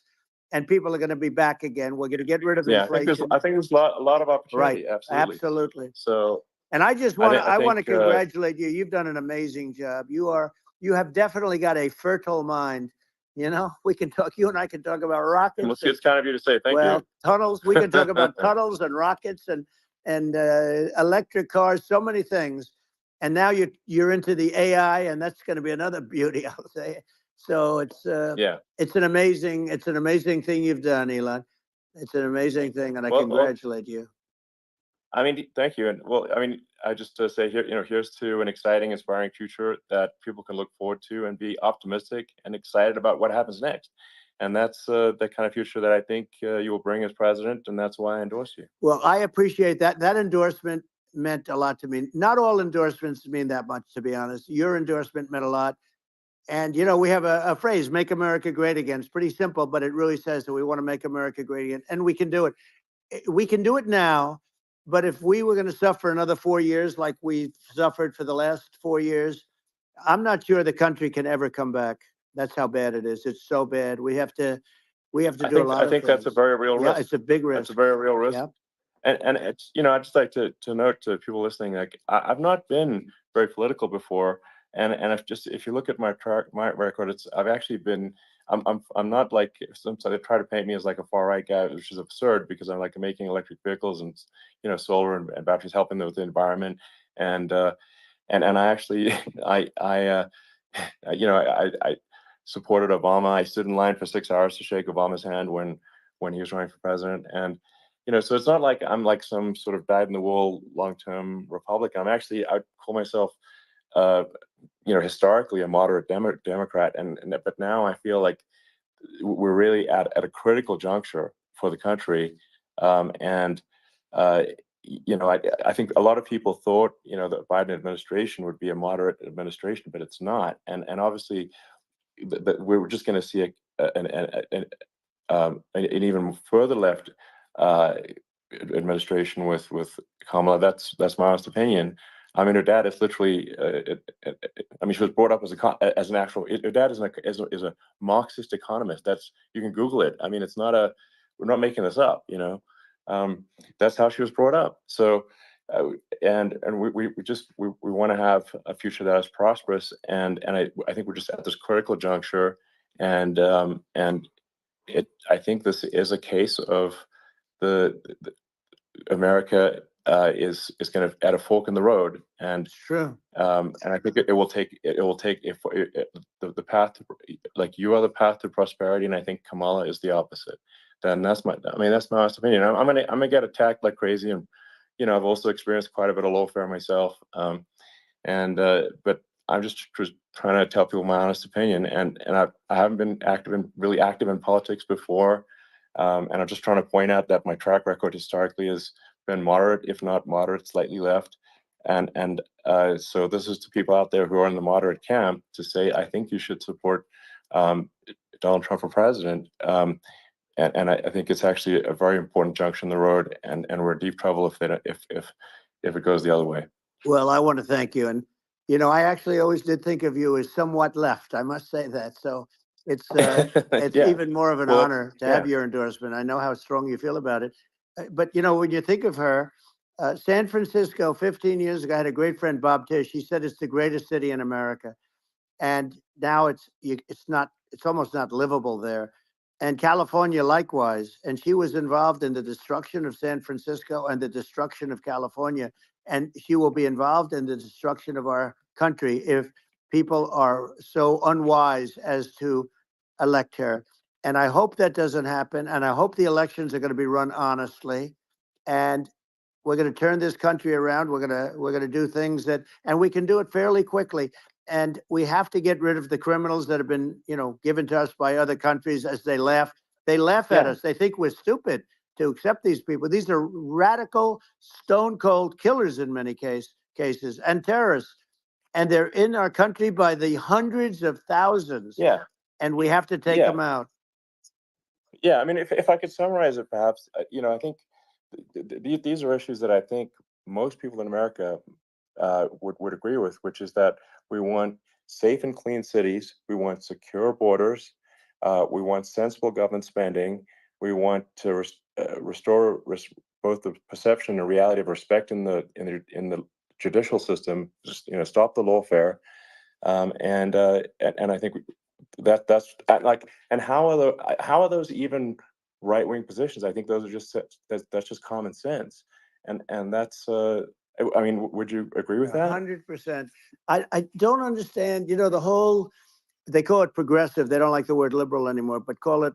and people are going to be back again. We're going to get rid of inflation. I think there's a lot of opportunity. Right. Absolutely. So. And I just want to congratulate you. You've done an amazing job. You have definitely got a fertile mind. We can talk. You and I can talk about rockets. It's kind of you to say. Thank you. Tunnels. We can talk about tunnels and rockets and electric cars. So many things. And now you're into the AI, and that's going to be another beauty, I'll say. So it's an amazing thing you've done, Elon. It's an amazing thing, and I congratulate you. I mean, thank you. And I just say here, here's to an exciting, inspiring future that people can look forward to and be optimistic and excited about what happens next. And that's the kind of future that I think you will bring as president. And that's why I endorse you. Well, I appreciate that. That endorsement meant a lot to me. Not all endorsements mean that much, to be honest. Your endorsement meant a lot. And, we have a phrase, make America great again. It's pretty simple, but it really says that we want to make America great again. And we can do it. We can do it now. But if we were going to suffer another 4 years like we've suffered for the last 4 years, I'm not sure the country can ever come back. That's how bad it is. It's so bad. We have to I do a think lot I of think that's a things. very real Yeah, risk. it's a big That's a risk. very real risk. Yeah. And it's, I'd just like to note to people listening, like I've not been very political before, and if you look at my record, I've actually been. I'm not like some they try to paint me as like a far right guy, which is absurd because I'm like making electric vehicles and solar and batteries, helping with the environment, and I actually I supported Obama. I stood in line for 6 hours to shake Obama's hand when he was running for president, and so it's not like I'm like some sort of dyed in the wool long-term Republican. I call myself historically a moderate Democrat, but now I feel like we're really at a critical juncture for the country, and I think a lot of people thought the Biden administration would be a moderate administration, but it's not, and obviously we're just going to see an even further left uh, administration with Kamala. That's my honest opinion. I mean, her dad is literally. I mean, she was brought up as an actual. Her dad is a Marxist economist. You can Google it. I mean, it's not a. We're not making this up. That's how she was brought up. So, and we want to have a future that is prosperous. And I think we're just at this critical juncture, and I think this is a case of the America is kind of at a fork in the road, and True. and I think it will take if the path to, like you are the path to prosperity, and I think Kamala is the opposite. Then that's my honest opinion. I'm gonna get attacked like crazy, and I've also experienced quite a bit of lawfare myself, but I'm just trying to tell people my honest opinion, and I haven't been really active in politics before, and I'm just trying to point out that my track record historically has been moderate, if not moderate, slightly left, and so this is to people out there who are in the moderate camp to say I think you should support Donald Trump for president. And I think it's actually a very important junction in the road, and we're in deep trouble if it goes the other way. Well, I want to thank you, and I actually always did think of you as somewhat left. I must say that. So it's Yeah. even more of an Well, honor to have your endorsement. I know how strong you feel about it. But when you think of her, San Francisco, 15 years ago, I had a great friend, Bob Tish. He said it's the greatest city in America, and now it's not. It's almost not livable there. And California likewise. And she was involved in the destruction of San Francisco and the destruction of California. And she will be involved in the destruction of our country if people are so unwise as to elect her. And I hope that doesn't happen. And I hope the elections are going to be run honestly. And we're going to turn this country around. We're going to do things and we can do it fairly quickly. And we have to get rid of the criminals that have been, given to us by other countries as they laugh. They laugh at us. They think we're stupid to accept these people. These are radical, stone cold killers in many cases and terrorists. And they're in our country by the hundreds of thousands. Yeah. And we have to take them out. Yeah. I mean, if I could summarize it, perhaps, I think these are issues that I think most people in America would agree with, which is that we want safe and clean cities, we want secure borders, we want sensible government spending, we want to restore both the perception and reality of respect in the judicial system, just stop the lawfare, and I think that's like, and how are those even right-wing positions? I think those are that's just common sense, and that's I mean, would you agree with that? 100%. I don't understand, the whole, they call it progressive. They don't like the word liberal anymore, but call it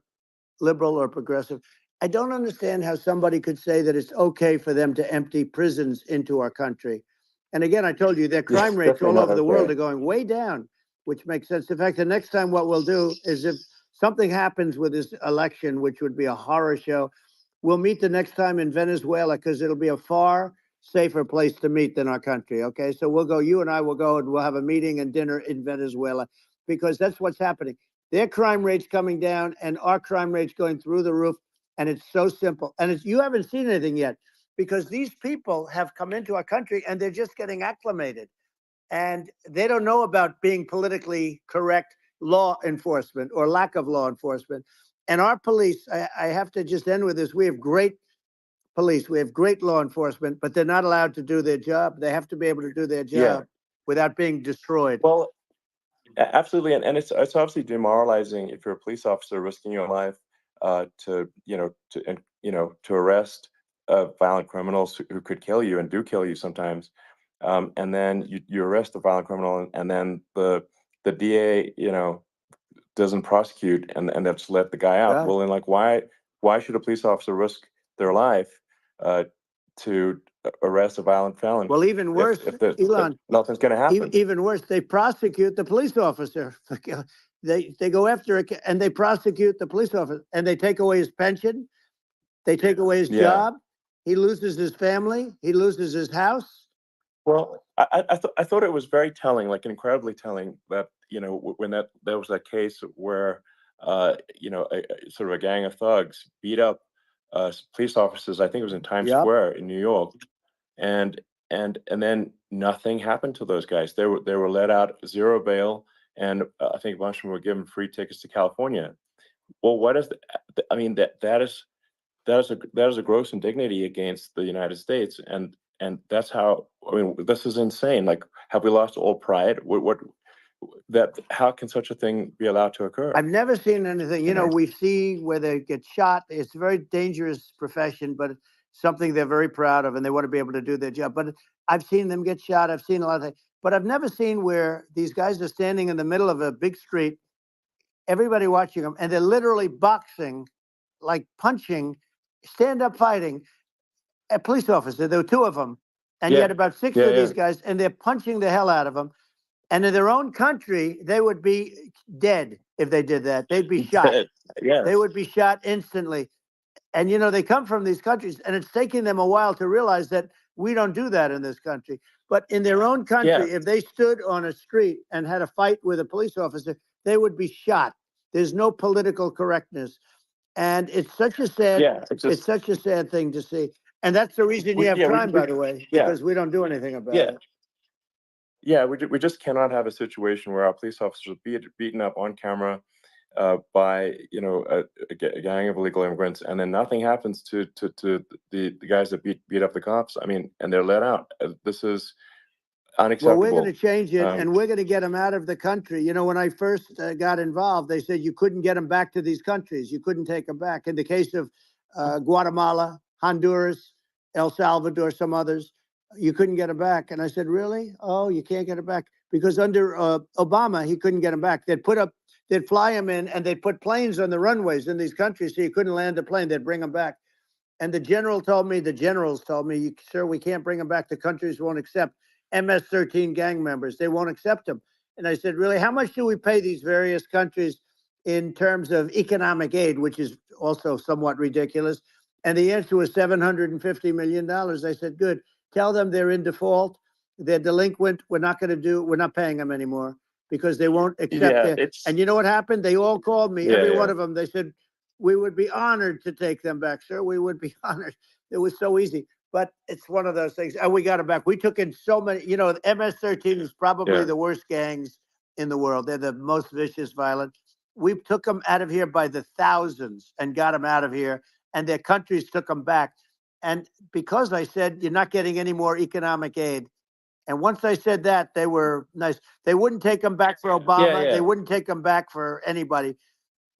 liberal or progressive. I don't understand how somebody could say that it's okay for them to empty prisons into our country. And again, I told you their crime rates all over the world are going way down, which makes sense. In fact, the next time what we'll do is if something happens with this election, which would be a horror show, we'll meet the next time in Venezuela because it'll be a far safer place to meet than our country. Okay. So you and I will go and we'll have a meeting and dinner in Venezuela because that's what's happening. Their crime rates coming down and our crime rates going through the roof. And it's so simple. And you haven't seen anything yet because these people have come into our country and they're just getting acclimated. And they don't know about being politically correct law enforcement or lack of law enforcement. And our police, I have to just end with this. We have great police. We have great law enforcement, but they're not allowed to do their job. They have to be able to do their job without being destroyed. Well, absolutely, and it's obviously demoralizing if you're a police officer risking your life to arrest violent criminals who could kill you and do kill you sometimes, and then you arrest the violent criminal, and then the DA doesn't prosecute, and they just let the guy out. Yeah. Well, then, like, why should a police officer risk their life to arrest a violent felon? Well, even worse, if Elon, nothing's going to happen. even worse, they prosecute the police officer. They go after it and they prosecute the police officer, and they take away his pension. They take away his job. He loses his family. He loses his house. Well, I thought it was very telling, like incredibly telling, that when there was that case where sort of a gang of thugs beat up police officers. I think it was in Times Square in New York, and then nothing happened to those guys. They were let out, zero bail, and I think a bunch of them were given free tickets to California. Well, what is I mean, that is a gross indignity against the United States, and that's how, I mean, this is insane. Like, have we lost all pride? How can such a thing be allowed to occur? I've never seen anything. We see where they get shot. It's a very dangerous profession, but it's something they're very proud of, and they want to be able to do their job. But I've seen them get shot. I've seen a lot of things, but I've never seen where these guys are standing in the middle of a big street, everybody watching them, and they're literally boxing, like punching, stand-up fighting a police officer. There were two of them, and you had about six of these guys, and they're punching the hell out of them. And in their own country, they would be dead if they did that. They'd be shot. They would be shot instantly. And, they come from these countries, and it's taking them a while to realize that we don't do that in this country. But in their own country, if they stood on a street and had a fight with a police officer, they would be shot. There's no political correctness. And it's such a sad, it's such a sad thing to see. And that's the reason you have crime, by the way, because we don't do anything about it. Yeah, we just cannot have a situation where our police officers are beaten up on camera by a gang of illegal immigrants, and then nothing happens to the guys that beat up the cops. I mean, and they're let out. This is unacceptable. Well, we're going to change it, and we're going to get them out of the country. When I first got involved, they said you couldn't get them back to these countries. You couldn't take them back. In the case of Guatemala, Honduras, El Salvador, some others, you couldn't get them back. And I said, really? Oh, you can't get them back? Because under Obama, he couldn't get them back. They'd fly them in, and they'd put planes on the runways in these countries so you couldn't land a plane. They'd bring them back. And the generals told me, sir, we can't bring them back. The countries won't accept MS-13 gang members. They won't accept them. And I said, really, how much do we pay these various countries in terms of economic aid, which is also somewhat ridiculous? And the answer was $750 million. I said, good. Tell them they're in default. They're delinquent. We're not paying them anymore because they won't accept it. And you know what happened? They all called me, every one of them. They said, we would be honored to take them back, sir. We would be honored. It was so easy. But it's one of those things. And we got them back. We took in so many, the MS-13 is probably the worst gangs in the world. They're the most vicious, violent. We took them out of here by the thousands and got them out of here. And their countries took them back. And because I said, you're not getting any more economic aid. And once I said that, they were nice. They wouldn't take them back for Obama. They wouldn't take them back for anybody.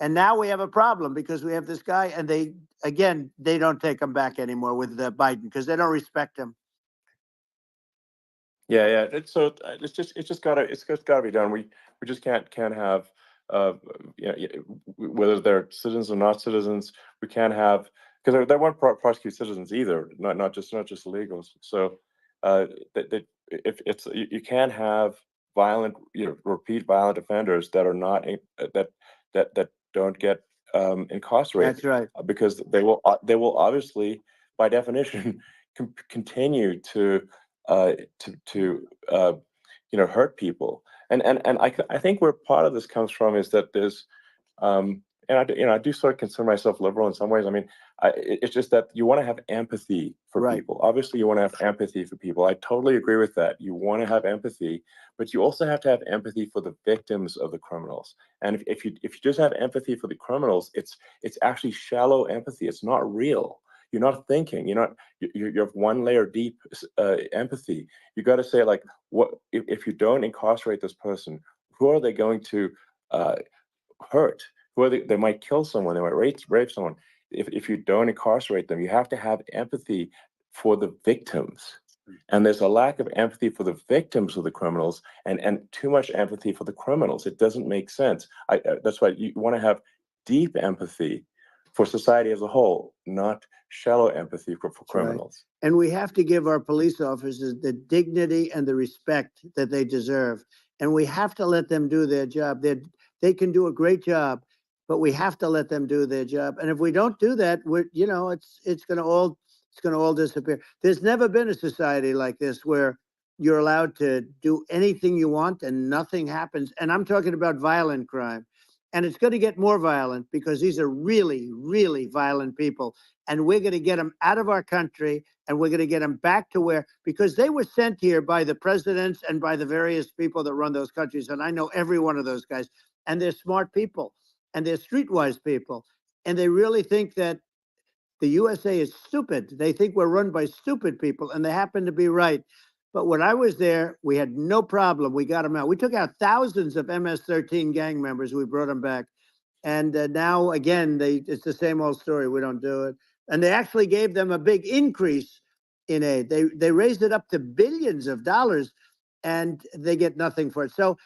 And now we have a problem because we have this guy, and they don't take him back anymore with Biden because they don't respect him. It's just gotta be done. We just can't have whether they're citizens or not citizens. We can't have, because they won't prosecute citizens either, not just illegals. So if it's, you can't have violent, repeat violent offenders that are not that don't get incarcerated. That's right. Because they will obviously, by definition, continue to hurt people. And I think where part of this comes from is that there's I do sort of consider myself liberal in some ways. I mean, it's just that you want to have empathy for Right. people. Obviously, you want to have empathy for people. I totally agree with that. You want to have empathy, but you also have to have empathy for the victims of the criminals. And if you just have empathy for the criminals, it's actually shallow empathy. It's not real. You're not thinking. You have one layer deep empathy. You got to say, like, what if you don't incarcerate this person? Who are they going to hurt? Who are they might kill someone. They might rape someone. If you don't incarcerate them, you have to have empathy for the victims. And there's a lack of empathy for the victims of the criminals, and too much empathy for the criminals. It doesn't make sense. That's why you want to have deep empathy for society as a whole, not shallow empathy for criminals. Right. And we have to give our police officers the dignity and the respect that they deserve. And we have to let them do their job. They can do a great job, but we have to let them do their job. And if we don't do that, it's going to all disappear. There's never been a society like this where you're allowed to do anything you want and nothing happens. And I'm talking about violent crime. And it's going to get more violent because these are really, really violent people. And we're going to get them out of our country, and we're going to get them back to because they were sent here by the presidents and by the various people that run those countries. And I know every one of those guys. And they're smart people, and they're streetwise people. And they really think that the USA is stupid. They think we're run by stupid people, and they happen to be right. But when I was there, we had no problem. We got them out. We took out thousands of MS-13 gang members. We brought them back. And now, again, it's the same old story. We don't do it. And they actually gave them a big increase in aid. They raised it up to billions of dollars, and they get nothing for it. So,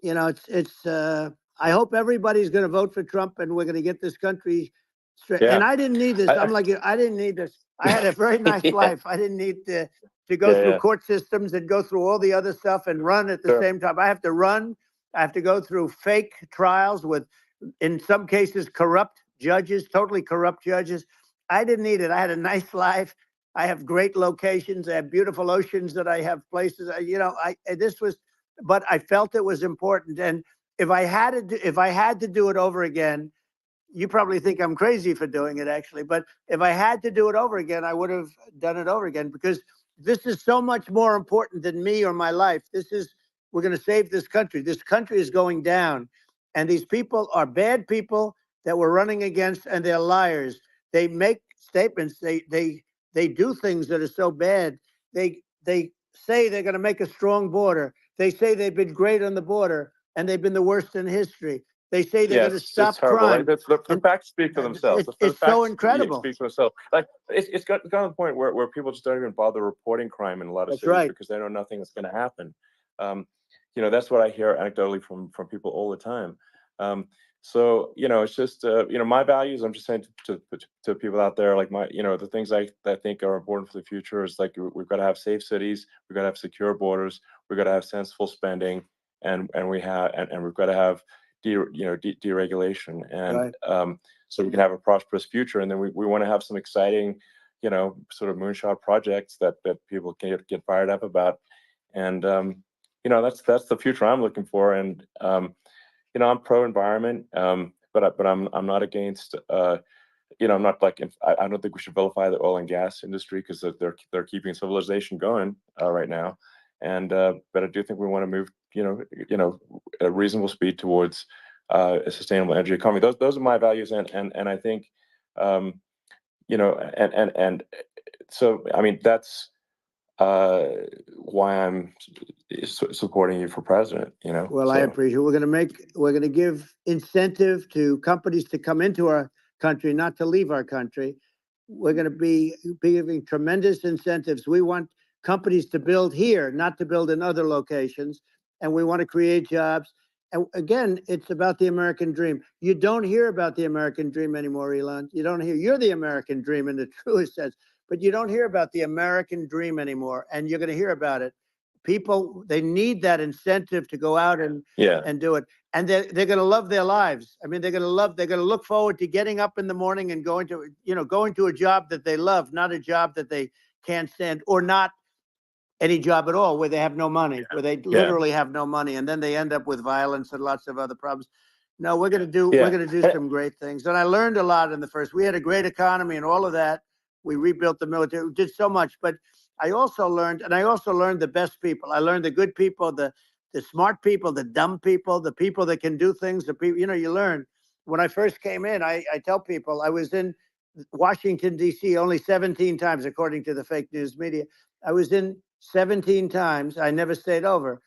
I hope everybody's going to vote for Trump, and we're going to get this country straight. Yeah. And I didn't need this. I'm like, I didn't need this. I had a very nice life. I didn't need to go through court systems and go through all the other stuff and run at the same time. I have to run. I have to go through fake trials with, in some cases, corrupt judges, totally corrupt judges. I didn't need it. I had a nice life. I have great locations. I have beautiful oceans that I have places. But I felt it was important. And if I had to do it over again, you probably think I'm crazy for doing it, actually. But if I had to do it over again, I would have done it over again, because this is so much more important than me or my life. We're going to save this country. This country is going down. And these people are bad people that we're running against, and they're liars. They make statements. They do things that are so bad. They say they're going to make a strong border. They say they've been great on the border, and they've been the worst in history. They say they're going to stop crime. Like, the facts speak for themselves. It's so incredible. Speak for themselves. Like it's got to the point where people just don't even bother reporting crime in a lot of cities because they know nothing is going to happen. That's what I hear anecdotally from people all the time. So it's just my values. I'm just saying to people out there, like the things I think are important for the future is, like, we've got to have safe cities, we've got to have secure borders, we've got to have sensible spending, and we've got to have deregulation, and so we can have a prosperous future. And then we want to have some exciting, sort of moonshot projects that people can get fired up about. And that's the future I'm looking for. And I'm pro environment, but I'm not against. I'm not like, I don't think we should vilify the oil and gas industry, because they're keeping civilization going right now. And but I do think we want to move at a reasonable speed towards a sustainable energy economy. Those are my values, and I think and so, I mean, that's why I'm supporting you for president. Well, I appreciate it. We're going to give incentive to companies to come into our country, not to leave our country. We're going to be giving tremendous incentives. We want companies to build here, not to build in other locations. And we want to create jobs. And again, it's about the American dream. You don't hear about the American dream anymore, Elon. You don't hear. You're the American dream in the truest sense, but you don't hear about the American dream anymore. And you're going to hear about it. People, they need that incentive to go out and do it. And they're going to love their lives. I mean, they're going to look forward to getting up in the morning and going to a job that they love, not a job that they can't stand, or not any job at all where they have no money, where they literally have no money. And then they end up with violence and lots of other problems. No, we're going to do Yeah. we're going to do some great things. And I learned a lot in the first. We had a great economy and all of that. We rebuilt the military. We did so much, but I also learned the best people. I learned the good people, the smart people, the dumb people, the people that can do things. The people, you learn. When I first came in, I tell people I was in Washington, D.C. only 17 times, according to the fake news media. I was in 17 times. I never stayed over.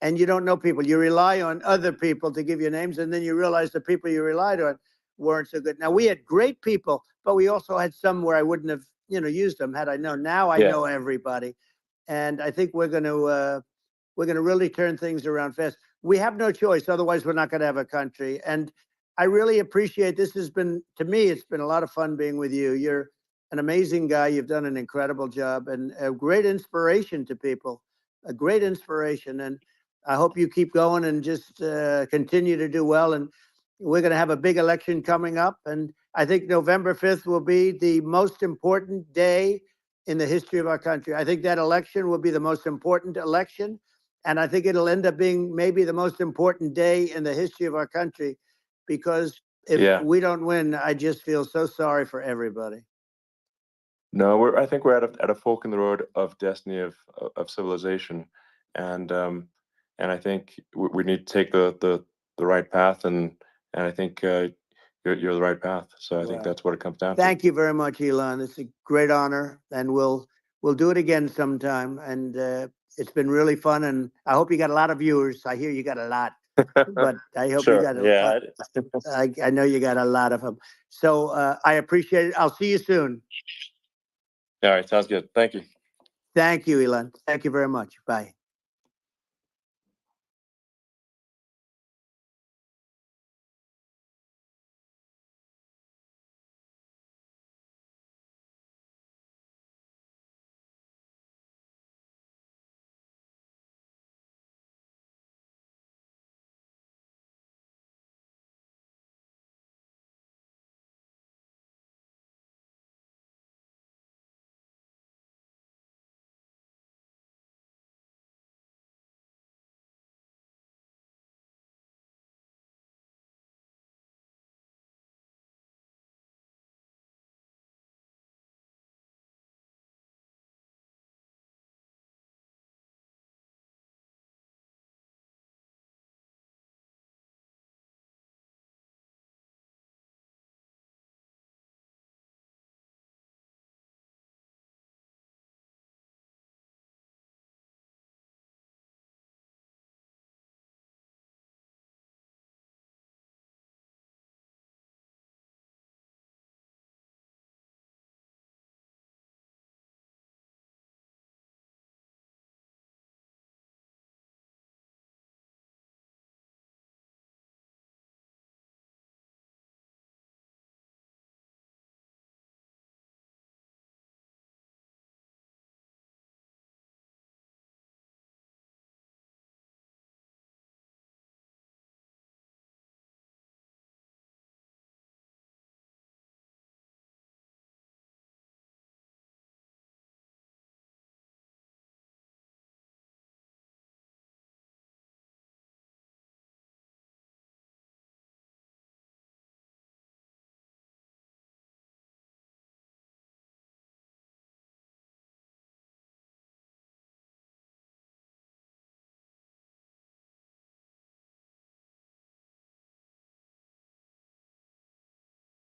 And you don't know people. You rely on other people to give you names, and then you realize the people you relied on weren't so good. Now, we had great people, but we also had some where I wouldn't have, used them had I known. Now I know everybody. And I think we're going to really turn things around fast. We have no choice. Otherwise, we're not going to have a country. And I really appreciate this. Has been, to me, it's been a lot of fun being with you. You're an amazing guy. You've done an incredible job and a great inspiration to people, a great inspiration. And I hope you keep going and just continue to do well. And we're going to have a big election coming up. And I think November 5th will be the most important day in the history of our country. I think that election will be the most important election. And I think it'll end up being maybe the most important day in the history of our country, because if we don't win, I just feel so sorry for everybody. No, I think we're at a fork in the road of destiny of civilization, and I think we need to take the right path, and I think you're the right path. So I think that's what it comes down to. Thank you very much, Elon. It's a great honor, and we'll do it again sometime. And it's been really fun, and I hope you got a lot of viewers. I hear you got a lot, but I hope you got a lot. I know you got a lot of them. So I appreciate it. I'll see you soon. All right, sounds good. Thank you. Thank you, Elon. Thank you very much. Bye.